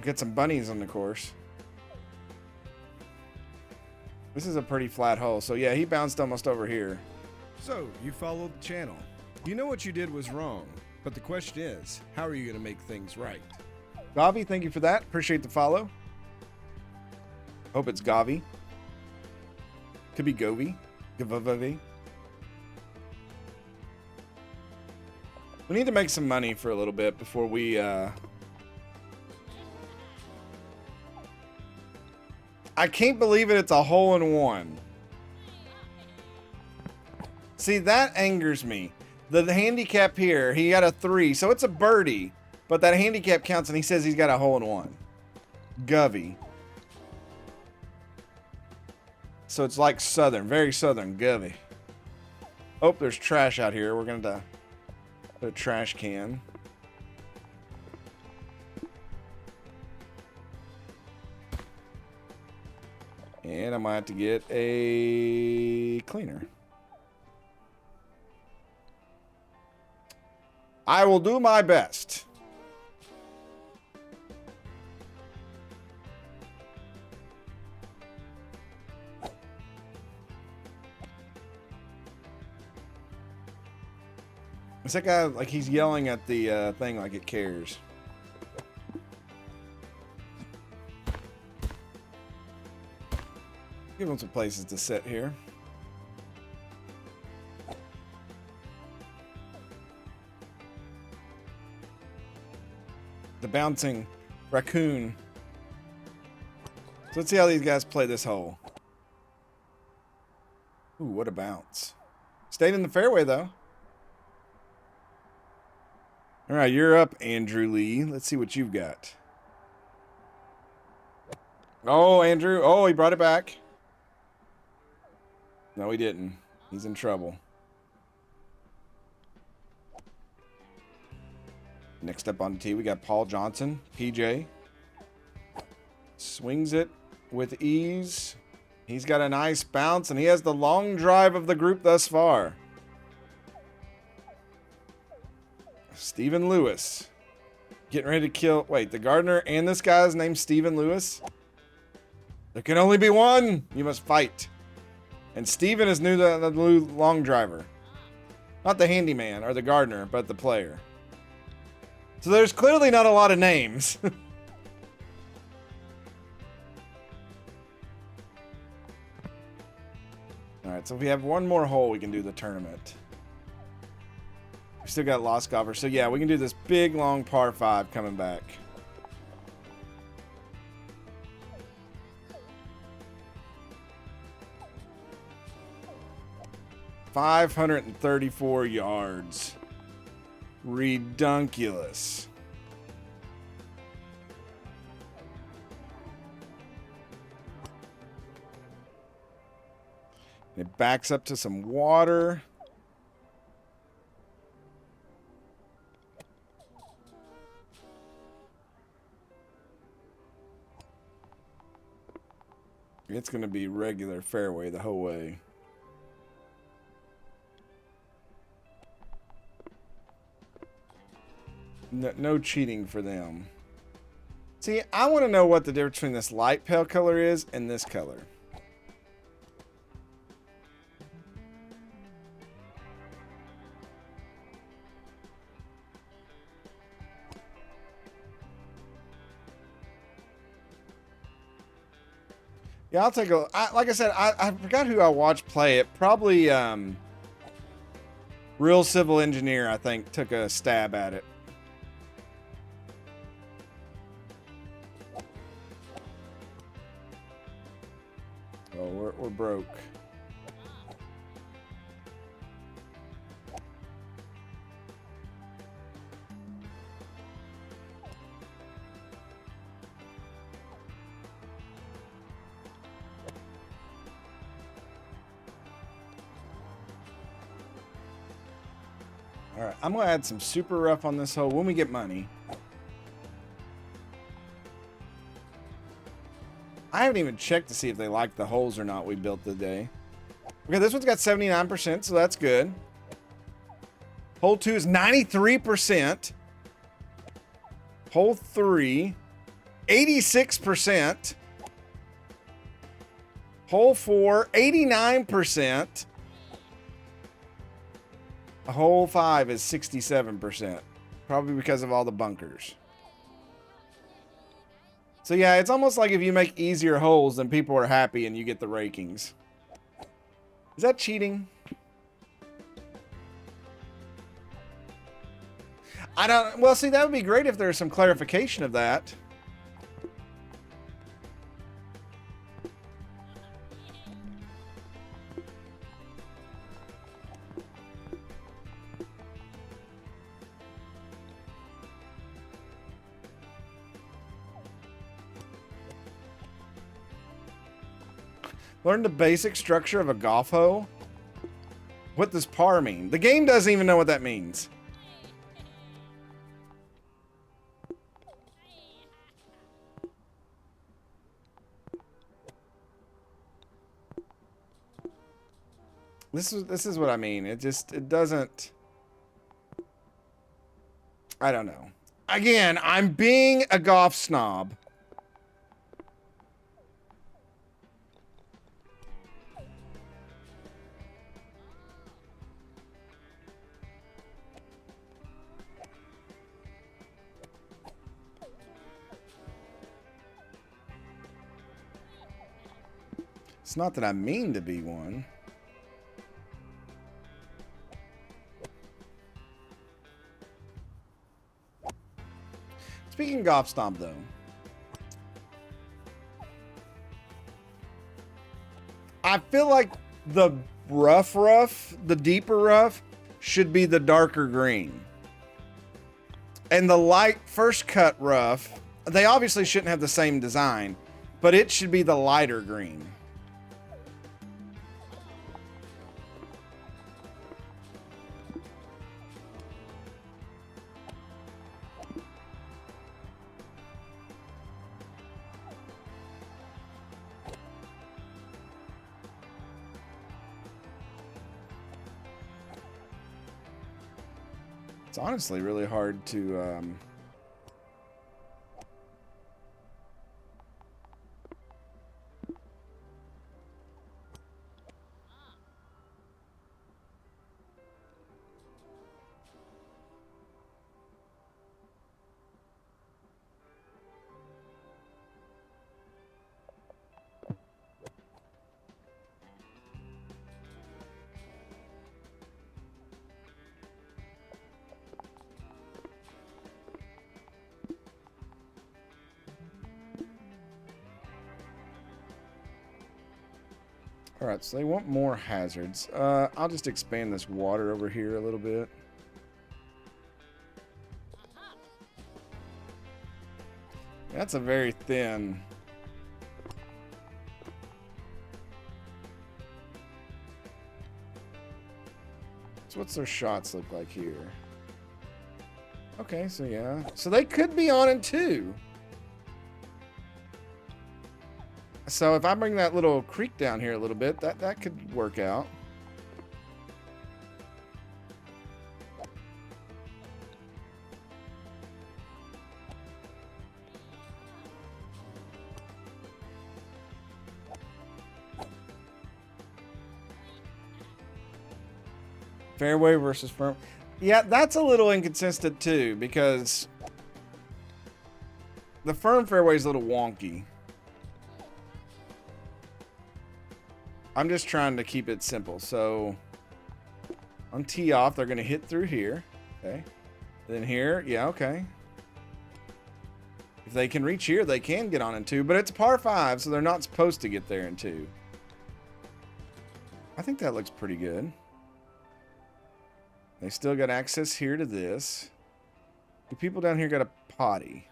Get some bunnies on the course. This is a pretty flat hole. So yeah, he bounced almost over here. So, you followed the channel. You know what you did was wrong, but the question is, how are you going to make things right? Gavi, thank you for that. Appreciate the follow. Hope it's Gavi. Could be Govi. Gavavi. We need to make some money for a little bit before we I can't believe it, it's a hole in one. See, that angers me. The handicap here, he got a 3, so it's a birdie. But that handicap counts and he says he's got a hole in one. Govy. So it's like southern, very southern, Govy. Oh, there's trash out here. We're going to put a trash can. And I might have to get a cleaner. I will do my best. It's that guy, like he's yelling at the thing like it cares. Give him some places to sit here. The bouncing raccoon. So let's see how these guys play this hole. Ooh, what a bounce. Stayed in the fairway, though. All right, you're up, Andrew Lee. Let's see what you've got. Oh, Andrew. Oh, he brought it back. No, he didn't. He's in trouble. Next up on the tee, we got Paul Johnson, PJ. Swings it with ease. He's got a nice bounce, and he has the long drive of the group thus far. Stephen Lewis. Getting ready to kill... Wait, the gardener and this guy's named Stephen Lewis? There can only be one. You must fight. And Stephen is new the new long driver. Not the handyman or the gardener, but the player. So there's clearly not a lot of names. Alright, so if we have one more hole, we can do the tournament. We still got Lost Golfer. So yeah, we can do this big, long par 5 coming back. .534 yards. Redunculous. It backs up to some water. It's going to be regular fairway the whole way. No cheating for them. See, I want to know what the difference between this light pale color is and this color. Yeah, I'll take a. Like I said, I forgot who I watched play it. Probably Real Civil Engineer, I think, took a stab at it. Oh, we're broke. All right, I'm gonna add some super rough on this hole when we get money. I haven't even checked to see if they like the holes or not we built today. Okay, this one's got 79%, so that's good. Hole 2 is 93%. Hole 3, 86%. Hole 4, 89%. Hole 5 is 67%. Probably because of all the bunkers. So yeah, it's almost like if you make easier holes, then people are happy and you get the rakings. Is that cheating? I don't... Well, see, that would be great if there's some clarification of that. Learn the basic structure of a golf hole? What does par mean? The game doesn't even know what that means. This is what I mean. It doesn't... I don't know. Again, I'm being a golf snob. It's not that I mean to be one. Speaking of golf stomp, though, I feel like the rough, the deeper rough, should be the darker green. And the light first cut rough, they obviously shouldn't have the same design, but it should be the lighter green. It's honestly really hard to All right, so they want more hazards. I'll just expand this water over here a little bit. That's a very thin. So what's their shots look like here? Okay, so yeah. So they could be on it too. So if I bring that little creek down here a little bit, that could work out. Fairway versus firm. Yeah, that's a little inconsistent too, because the firm fairway is a little wonky. I'm just trying to keep it simple. So on tee off, they're going to hit through here. Okay. Then here. Yeah, okay. If they can reach here, they can get on in 2. But it's a par 5, so they're not supposed to get there in 2. I think that looks pretty good. They still got access here to this. Do people down here got a potty?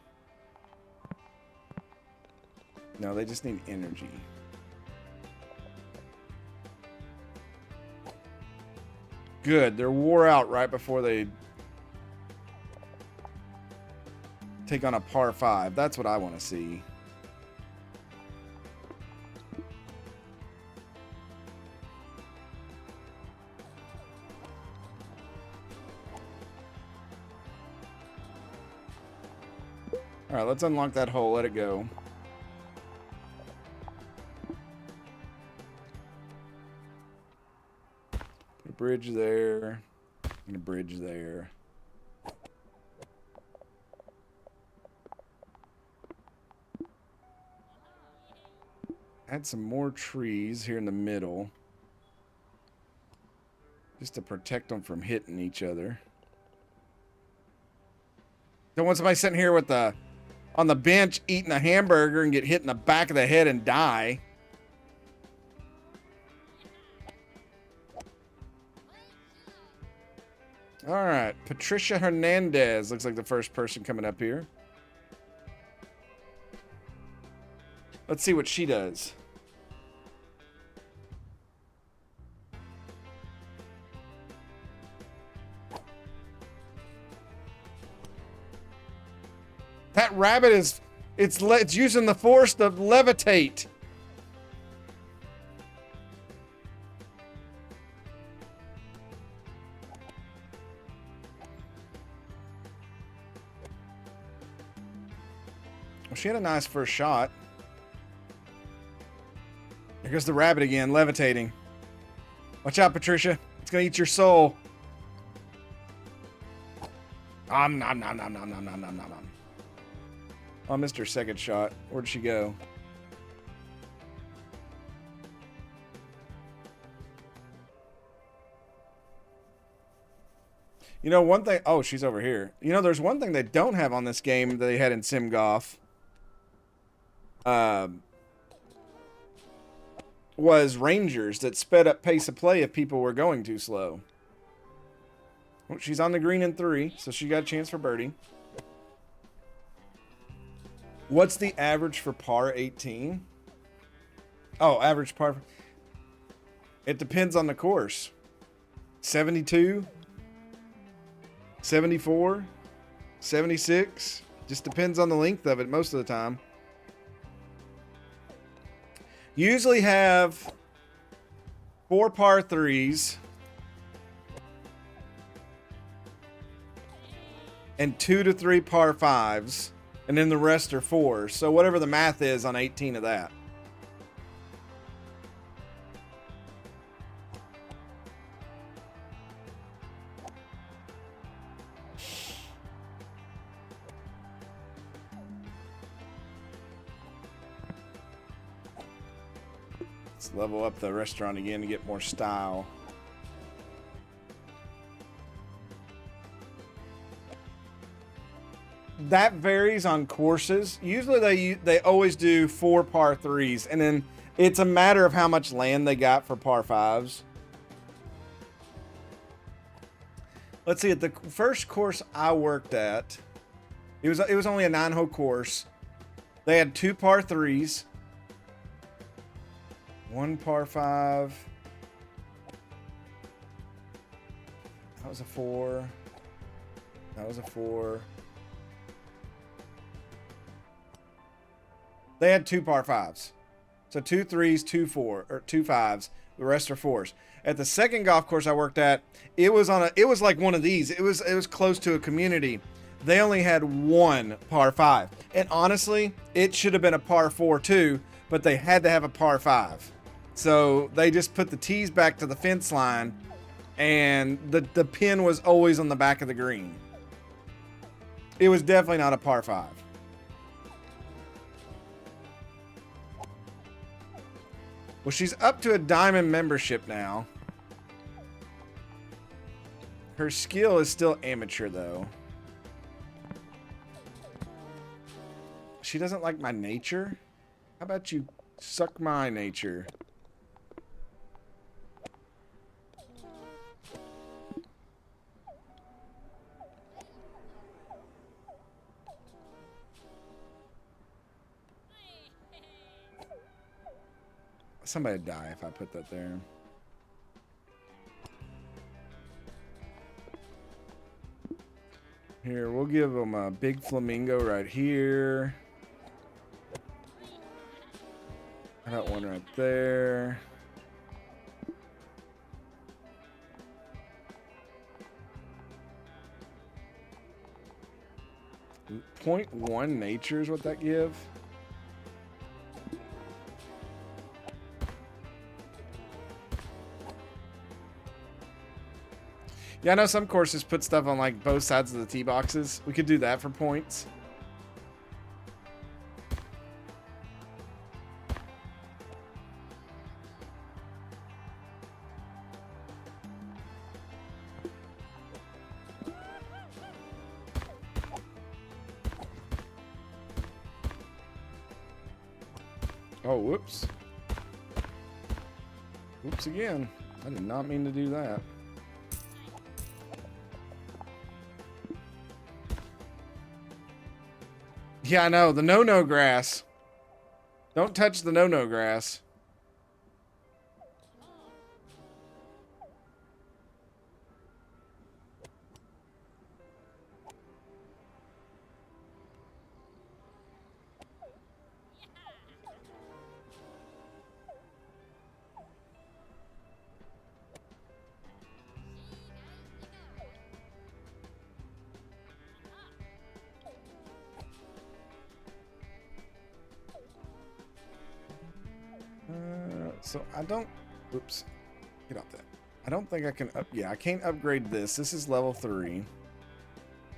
No, they just need energy. Good. They're wore out right before they take on a par 5. That's what I want to see. All right, let's unlock that hole. Let it go. Put a bridge there and a bridge there. Add some more trees here in the middle, just to protect them from hitting each other. Don't want somebody sitting here with the on the bench eating a hamburger and get hit in the back of the head and die. All right, Patricia Hernandez looks like the first person coming up here. Let's see what she does. That rabbit is, it's using the force to levitate. Well, she had a nice first shot. There goes the rabbit again, levitating. Watch out, Patricia. It's gonna eat your soul. Nom nom nom nom nom nom nom nom nom. Oh, I missed her second shot. Where'd she go? You know, one thing... Oh, she's over here. You know, there's one thing they don't have on this game that they had in Sim Golf. Was rangers that sped up pace of play if people were going too slow. Well, she's on the green in 3, so she got a chance for birdie. What's the average for par 18? Oh, average par. It depends on the course. 72, 74, 76. Just depends on the length of it most of the time. Usually have 4 par 3s and 2 to 3 par 5s. And then the rest are 4s. So whatever the math is on 18 of that. Let's level up the restaurant again to get more style. That varies on courses. Usually they always do 4 par 3s, and then it's a matter of how much land they got for par 5s. Let's see, at the first course I worked at, it was only a 9-hole course. They had 2 par 3s, 1 par 5. That was a 4. That was a 4. They had 2 par 5s. So 2 3s, 2 4, or 2 5s. The rest are 4s. At the second golf course I worked at, it was like one of these. It was close to a community. They only had 1 par 5. And honestly, it should have been a par 4 too, but they had to have a par 5. So they just put the tees back to the fence line, and the pin was always on the back of the green. It was definitely not a par 5. Well, she's up to a diamond membership now. Her skill is still amateur, though. She doesn't like my nature? How about you suck my nature? Somebody would die if I put that there. Here, we'll give them a big flamingo right here. I got one right there. .1 nature is what that give. Yeah, I know some courses put stuff on like both sides of the tee boxes. We could do that for points. Oh, whoops. Whoops again. I did not mean to do that. Yeah, I know. The no-no grass. Don't touch the no-no grass. So I don't, oops, get off that. I don't think I can yeah, I can't upgrade this. This is level 3.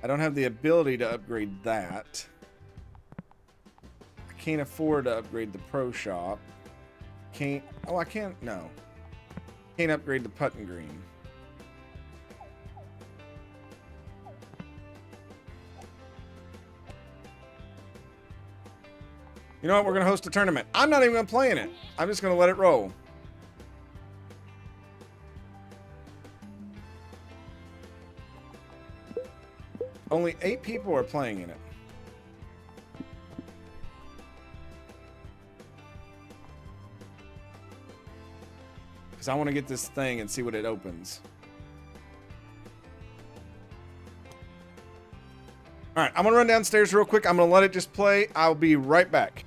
I don't have the ability to upgrade that. I can't afford to upgrade the pro shop. Can't, oh, I can't, no. Can't upgrade the putting green. You know what? We're going to host a tournament. I'm not even going to play in it. I'm just going to let it roll. Only 8 people are playing in it. Because I want to get this thing and see what it opens. All right, I'm going to run downstairs real quick. I'm going to let it just play. I'll be right back.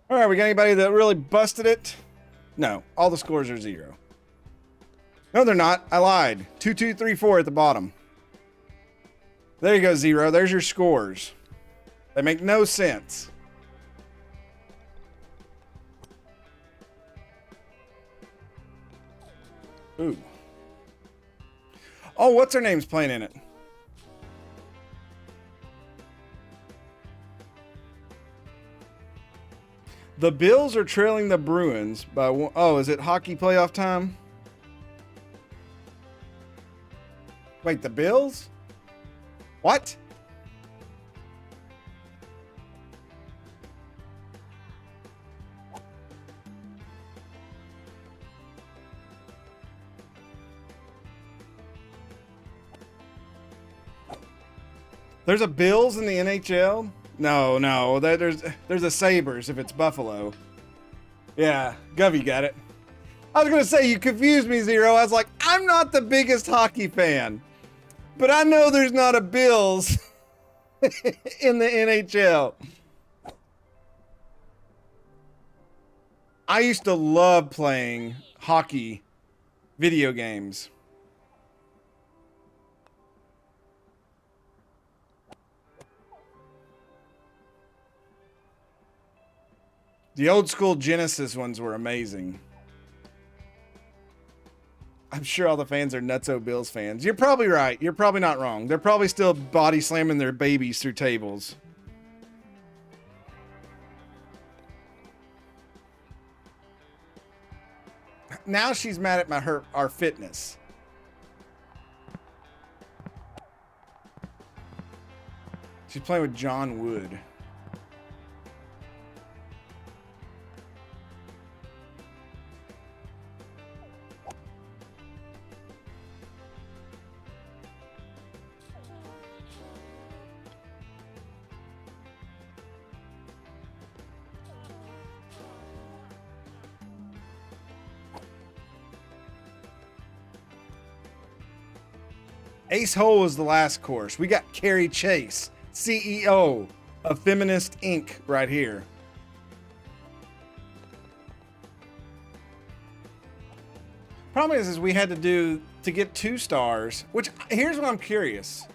All right, we got anybody that really busted it? No, all the scores are 0. No, they're not. I lied. 2, 2, 3, 4 at the bottom. There you go, 0. There's your scores. They make no sense. Ooh. Oh, what's her name's playing in it? The Bills are trailing the Bruins by one. Oh, is it hockey playoff time? Wait, the Bills? What? There's a Bills in the NHL? No, there's a Sabres if it's Buffalo. Yeah, Govey got it. I was gonna say, you confused me, Zero. I was like, I'm not the biggest hockey fan, but I know there's not a Bills in the NHL. I used to love playing hockey video games. The old school Genesis ones were amazing. I'm sure all the fans are nutso Bills fans. You're probably right. You're probably not wrong. They're probably still body slamming their babies through tables. Now she's mad at our fitness. She's playing with John Wood. Ace Hole was the last course. We got Carrie Chase, CEO of Feminist Inc. right here. Problem is we had to get 2 stars, which here's what I'm curious.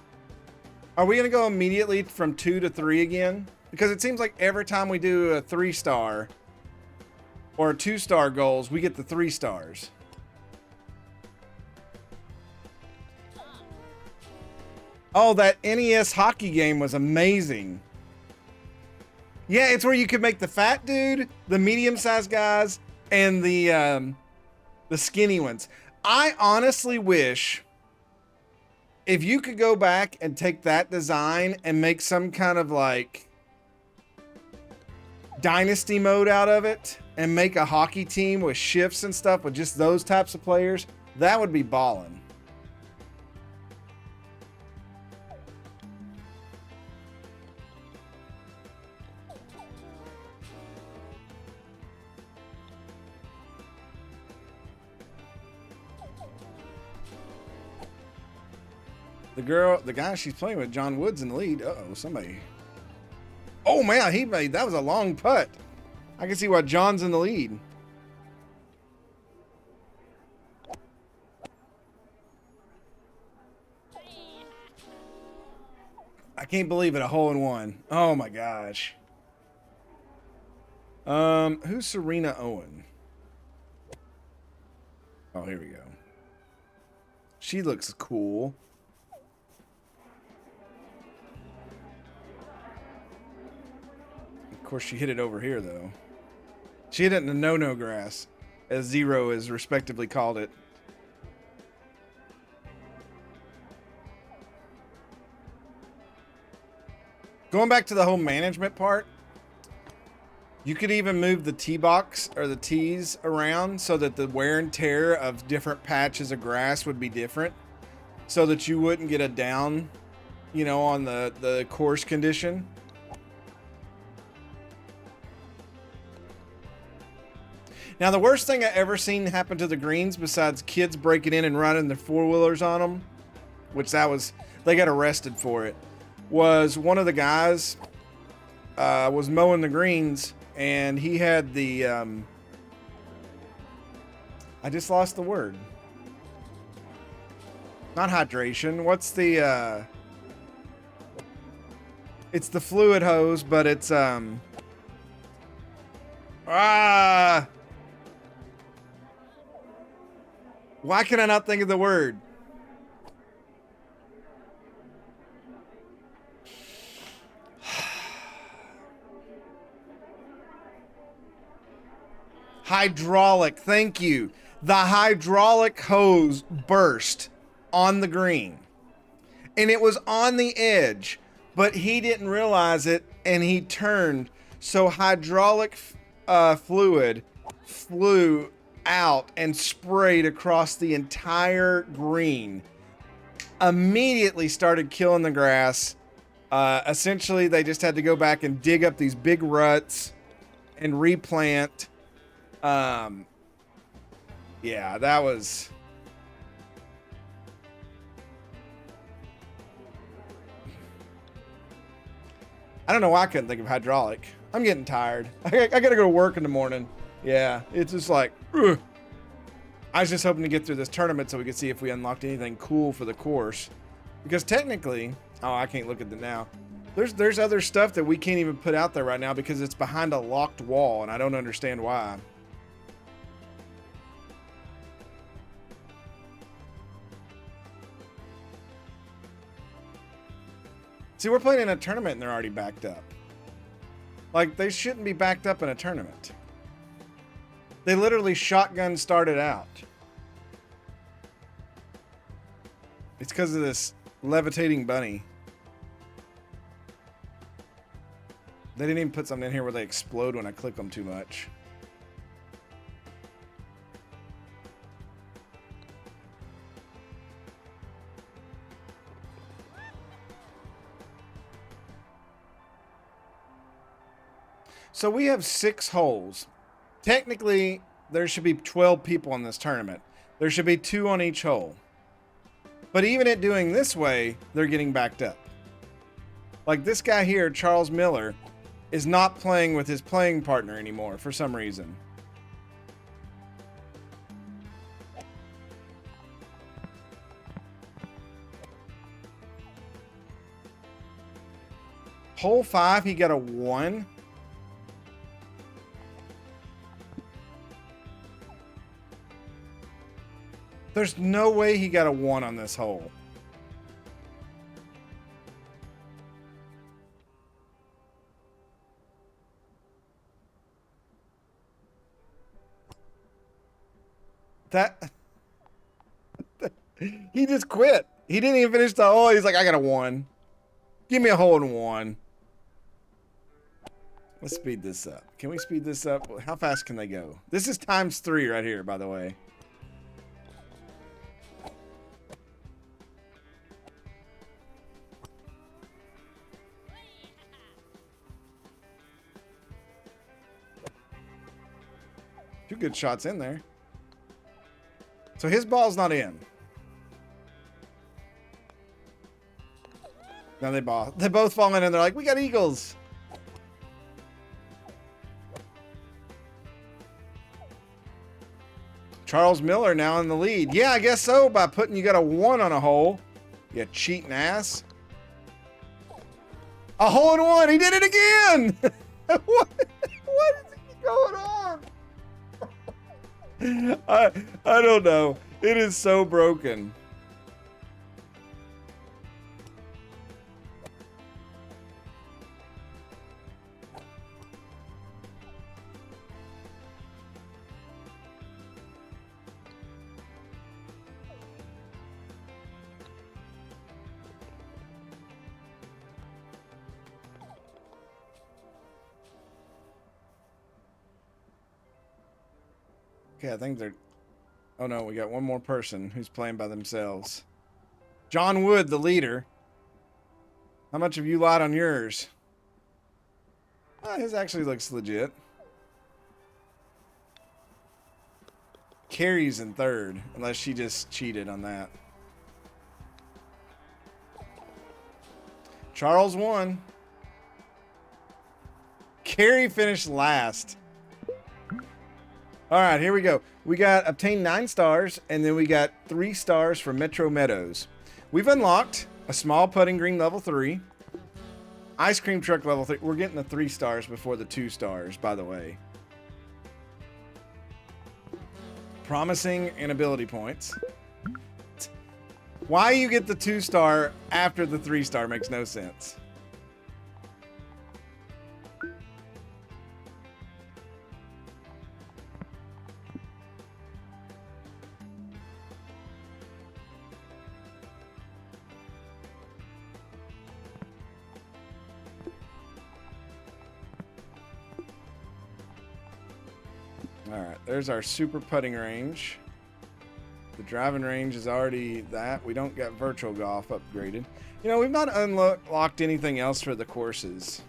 Are we going to go immediately from 2 to 3 again? Because it seems like every time we do a 3-star or 2-star goals, we get the 3 stars. Oh, that NES hockey game was amazing. Yeah, it's where you could make the fat dude, the medium-sized guys, and the skinny ones. I honestly wish if you could go back and take that design and make some kind of like dynasty mode out of it and make a hockey team with shifts and stuff with just those types of players, that would be ballin'. The guy she's playing with, John Wood's in the lead. Uh-oh, somebody. Oh, man, that was a long putt. I can see why John's in the lead. I can't believe it, a hole-in-one. Oh, my gosh. Who's Serena Owen? Oh, here we go. She looks cool. Of course, she hit it over here, though. She hit it in the no-no grass, as Zero has respectively called it. Going back to the whole management part, you could even move the tee box or the tees around so that the wear and tear of different patches of grass would be different, so that you wouldn't get a down, you know, on the course condition. Now, the worst thing I ever seen happen to the greens, besides kids breaking in and running their 4-wheelers on them, which they got arrested for it, was one of the guys was mowing the greens, and he had the, I just lost the word. Not hydration. What's the, it's the fluid hose, but it's, Why can I not think of the word? Hydraulic. Thank you. The hydraulic hose burst on the green. And it was on the edge, but he didn't realize it, and he turned. So hydraulic fluid flew out and sprayed across the entire green. Immediately started killing the grass. Essentially, they just had to go back and dig up these big ruts and replant. Yeah, that was... I don't know why I couldn't think of hydraulic. I'm getting tired. I gotta go to work in the morning. Yeah, it's just like, ugh. I was just hoping to get through this tournament so we could see if we unlocked anything cool for the course. Because technically, oh, I can't look at it now. There's other stuff that we can't even put out there right now because it's behind a locked wall, and I don't understand why. See, we're playing in a tournament and they're already backed up. Like, they shouldn't be backed up in a tournament. They literally shotgun started out. It's because of this levitating bunny. They didn't even put something in here where they explode when I click them too much. So we have 6 holes. Technically, there should be 12 people in this tournament. There should be 2 on each hole. But even at doing this way, they're getting backed up. Like this guy here, Charles Miller, is not playing with his playing partner anymore for some reason. Hole 5, he got a 1. There's no way he got a 1 on this hole. That... he just quit. He didn't even finish the hole. He's like, I got a 1. Give me a hole in 1. Let's speed this up. Can we speed this up? How fast can they go? This is ×3 right here, by the way. Two good shots in there. So his ball's not in. Now they both fall in and they're like, we got eagles. Charles Miller now in the lead. Yeah, I guess so, by putting you got a 1 on a hole. You cheating ass. A hole in 1. He did it again. What is going on? I don't know. It is so broken. Okay, I think they're... Oh no, we got one more person who's playing by themselves. John Wood, the leader. How much have you lied on yours? His actually looks legit. Carrie's in 3rd, unless she just cheated on that. Charles won. Carrie finished last. All right, here we go. We got obtained 9 stars, and then we got 3 stars for Metro Meadows. We've unlocked a small putting green level 3, ice cream truck level 3. We're getting the 3 stars before the 2 stars, by the way. Promising and ability points. Why you get the 2-star after the 3-star makes no sense. All right, there's our super putting range. The driving range is already that. We don't get virtual golf upgraded. You know, we've not unlocked anything else for the courses.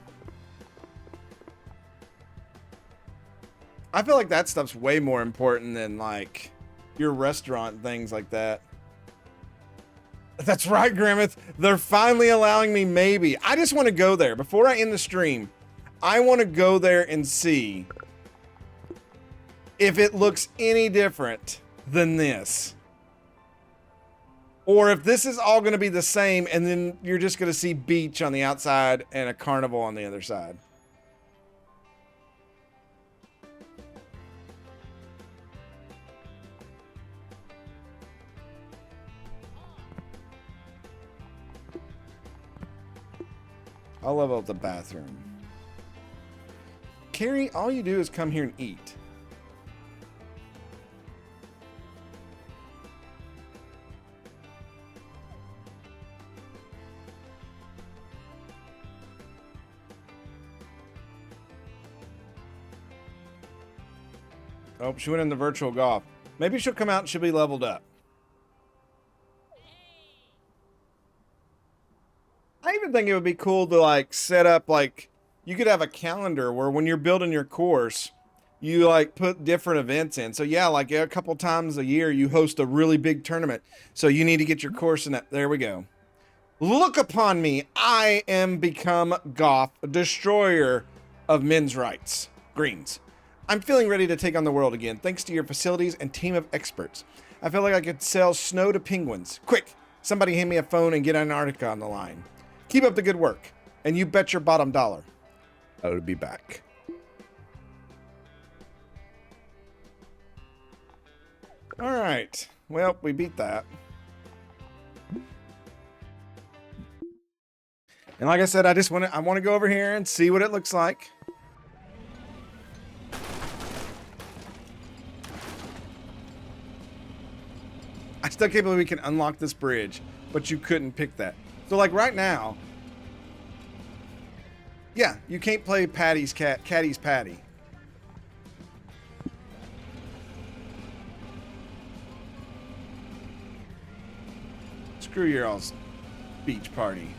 I feel like that stuff's way more important than, like, your restaurant things like that. That's right, Grimmeth. They're finally allowing me maybe. I just want to go there. Before I end the stream, I want to go there and see if it looks any different than this. Or if this is all going to be the same and then you're just going to see beach on the outside and a carnival on the other side. I'll level up the bathroom. Carrie, all you do is come here and eat. Oh, she went in the virtual golf. Maybe she'll come out and she'll be leveled up. I even think it would be cool to, like, set up, like, you could have a calendar where when you're building your course, you, like, put different events in. So, yeah, like, a couple times a year, you host a really big tournament. So you need to get your course in that. There we go. Look upon me. I am become Goth, a destroyer of men's rights. Greens. I'm feeling ready to take on the world again, thanks to your facilities and team of experts. I feel like I could sell snow to penguins. Quick, somebody hand me a phone and get Antarctica on the line. Keep up the good work, and you bet your bottom dollar I'll be back. All right. Well, we beat that. And like I said, I want to go over here and see what it looks like. I still can't believe we can unlock this bridge, but you couldn't pick that. So, like, right now, yeah, you can't play Caddy's Patty. Screw your all's beach party.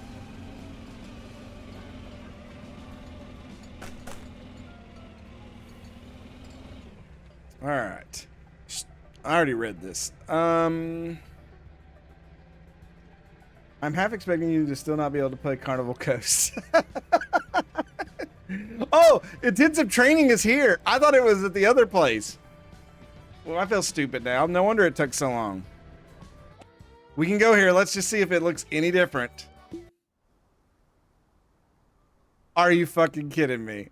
All right. I already read this. I'm half expecting you to still not be able to play Carnival Coast. Oh, intensive training is here. I thought it was at the other place. Well, I feel stupid now. No wonder it took so long. We can go here. Let's just see if it looks any different. Are you fucking kidding me?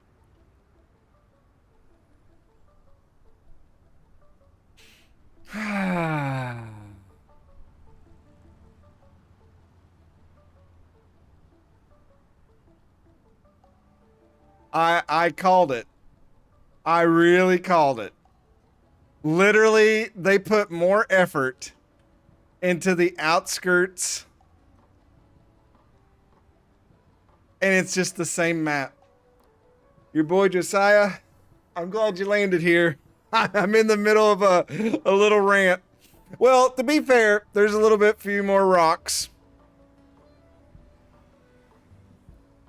I called it. I really called it. Literally, they put more effort into the outskirts. And it's just the same map. Your boy Josiah, I'm glad you landed here. I'm in the middle of a little rant. Well, to be fair, there's a little bit few more rocks.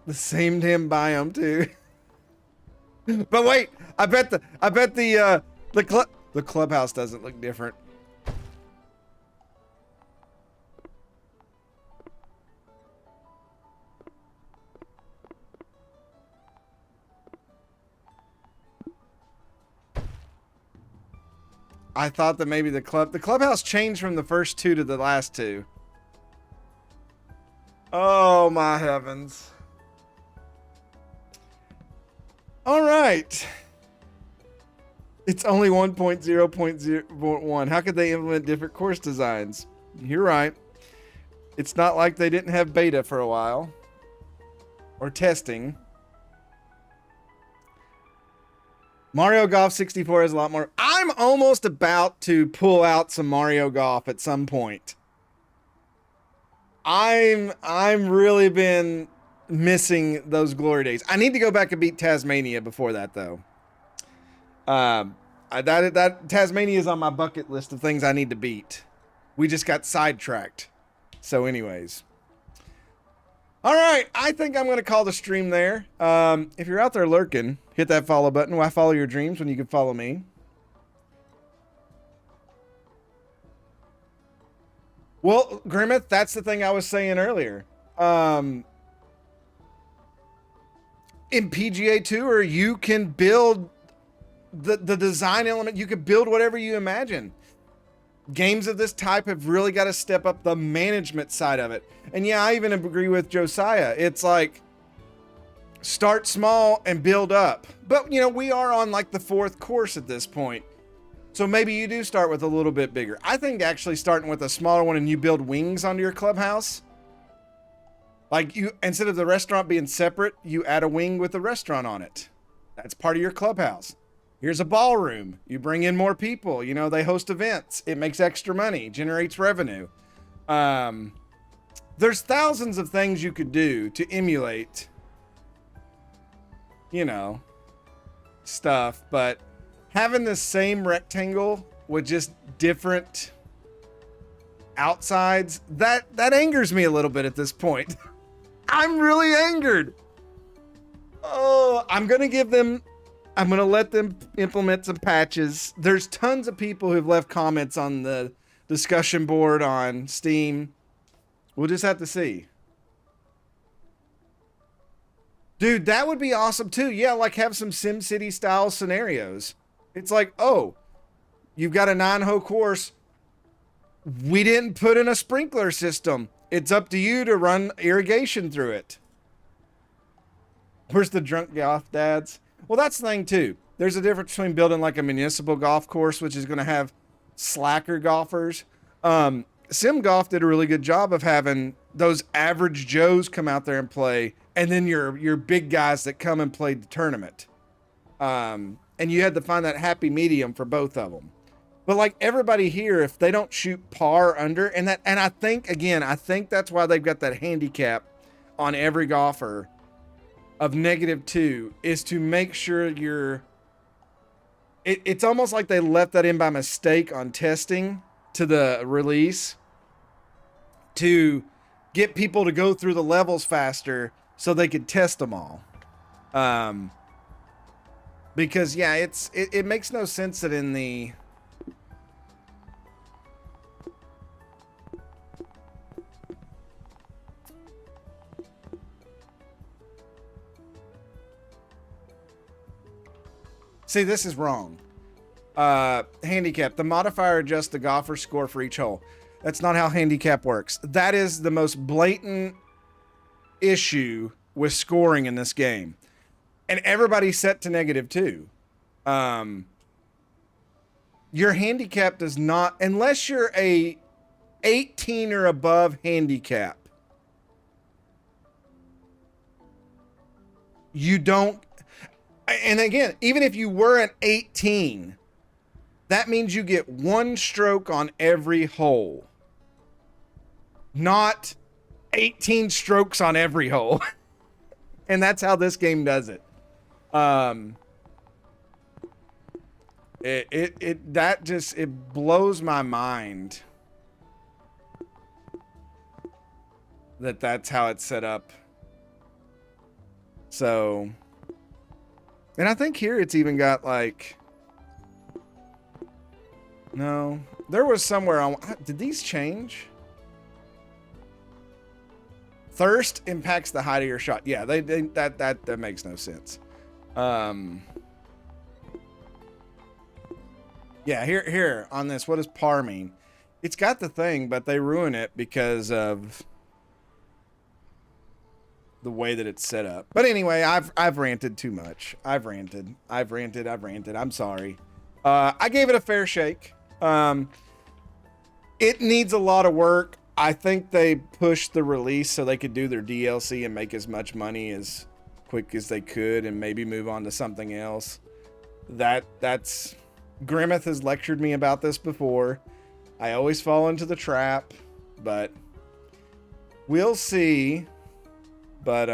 The same damn biome too. But wait, I bet the clubhouse doesn't look different. I thought that maybe the clubhouse changed from the first two to the last two. Oh my heavens. All right. It's only 1.0.0.1. How could they implement different course designs? You're right. It's not like they didn't have beta for a while. Or testing. Mario Golf 64 has a lot more. I'm almost about to pull out some Mario Golf at some point. I'm really been missing those glory days. I need to go back and beat Tasmania before that though. That Tasmania is on my bucket list of things I need to beat. We just got sidetracked. So anyways. All right, I think I'm going to call the stream there. If you're out there lurking, hit that follow button. Why follow your dreams when you can follow me? Well, Grimmeth, that's the thing I was saying earlier. In PGA Tour, you can build the design element. You can build whatever you imagine. Games of this type have really got to step up the management side of it. And yeah, I even agree with Josiah. It's like, start small and build up. But, you know, we are on like the 4th course at this point. So maybe you do start with a little bit bigger. I think actually starting with a smaller one and you build wings onto your clubhouse. Like you, instead of the restaurant being separate, you add a wing with the restaurant on it. That's part of your clubhouse. Here's a ballroom. You bring in more people. You know, they host events. It makes extra money, generates revenue. There's thousands of things you could do to emulate, you know, stuff. But having the same rectangle with just different outsides, that angers me a little bit at this point. I'm really angered. Oh, I'm going to let them implement some patches. There's tons of people who've left comments on the discussion board on Steam. We'll just have to see. Dude, that would be awesome too. Yeah, like have some SimCity style scenarios. It's like, oh, you've got a 9-hole course. We didn't put in a sprinkler system. It's up to you to run irrigation through it. Where's the drunk golf dads? Well, that's the thing too. There's a difference between building like a municipal golf course, which is going to have slacker golfers. Sim Golf did a really good job of having those average Joes come out there and play, and then your big guys that come and play the tournament. And you had to find that happy medium for both of them. But like everybody here, if they don't shoot par under, and I think that's why they've got that handicap on every golfer of -2, is to make sure it's almost like they left that in by mistake on testing to the release to get people to go through the levels faster so they could test them all. Because yeah, it makes no sense that in the See, this is wrong. Handicap. The modifier adjusts the golfer's score for each hole. That's not how handicap works. That is the most blatant issue with scoring in this game. And everybody's set to -2. Your handicap does not, unless you're a 18 or above handicap, you don't. And again, even if you were an 18, that means you get 1 stroke on every hole. Not 18 strokes on every hole. And that's how this game does it. It blows my mind that that's how it's set up. So, and I think here it's even got like, no, there was somewhere on, did these change? Thirst impacts the height of your shot. Yeah, that makes no sense. Yeah, here on this, what does par mean? It's got the thing, but they ruin it because of the way that it's set up. But anyway, I've ranted too much. I've ranted. I'm sorry. I gave it a fair shake. It needs a lot of work. I think they pushed the release so they could do their DLC and make as much money as quick as they could and maybe move on to something else. That's Grimmeth has lectured me about this before. I always fall into the trap, but we'll see. But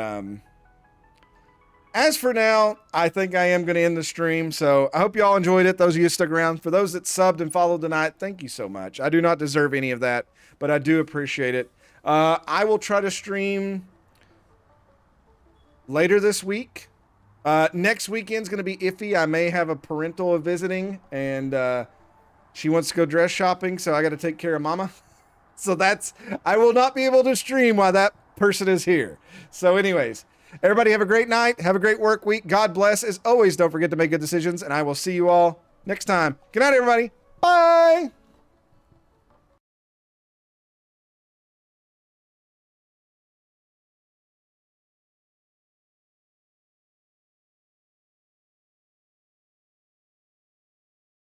as for now, I think I am going to end the stream. So I hope you all enjoyed it. Those of you who stuck around. For those that subbed and followed tonight, thank you so much. I do not deserve any of that, but I do appreciate it. I will try to stream later this week. Next weekend's going to be iffy. I may have a parental visiting, and she wants to go dress shopping, so I got to take care of mama. So I will not be able to stream while that person is here. So anyways, everybody have a great night. Have a great work week. God bless. As always, don't forget to make good decisions, and I will see you all next time. Good night, everybody. Bye.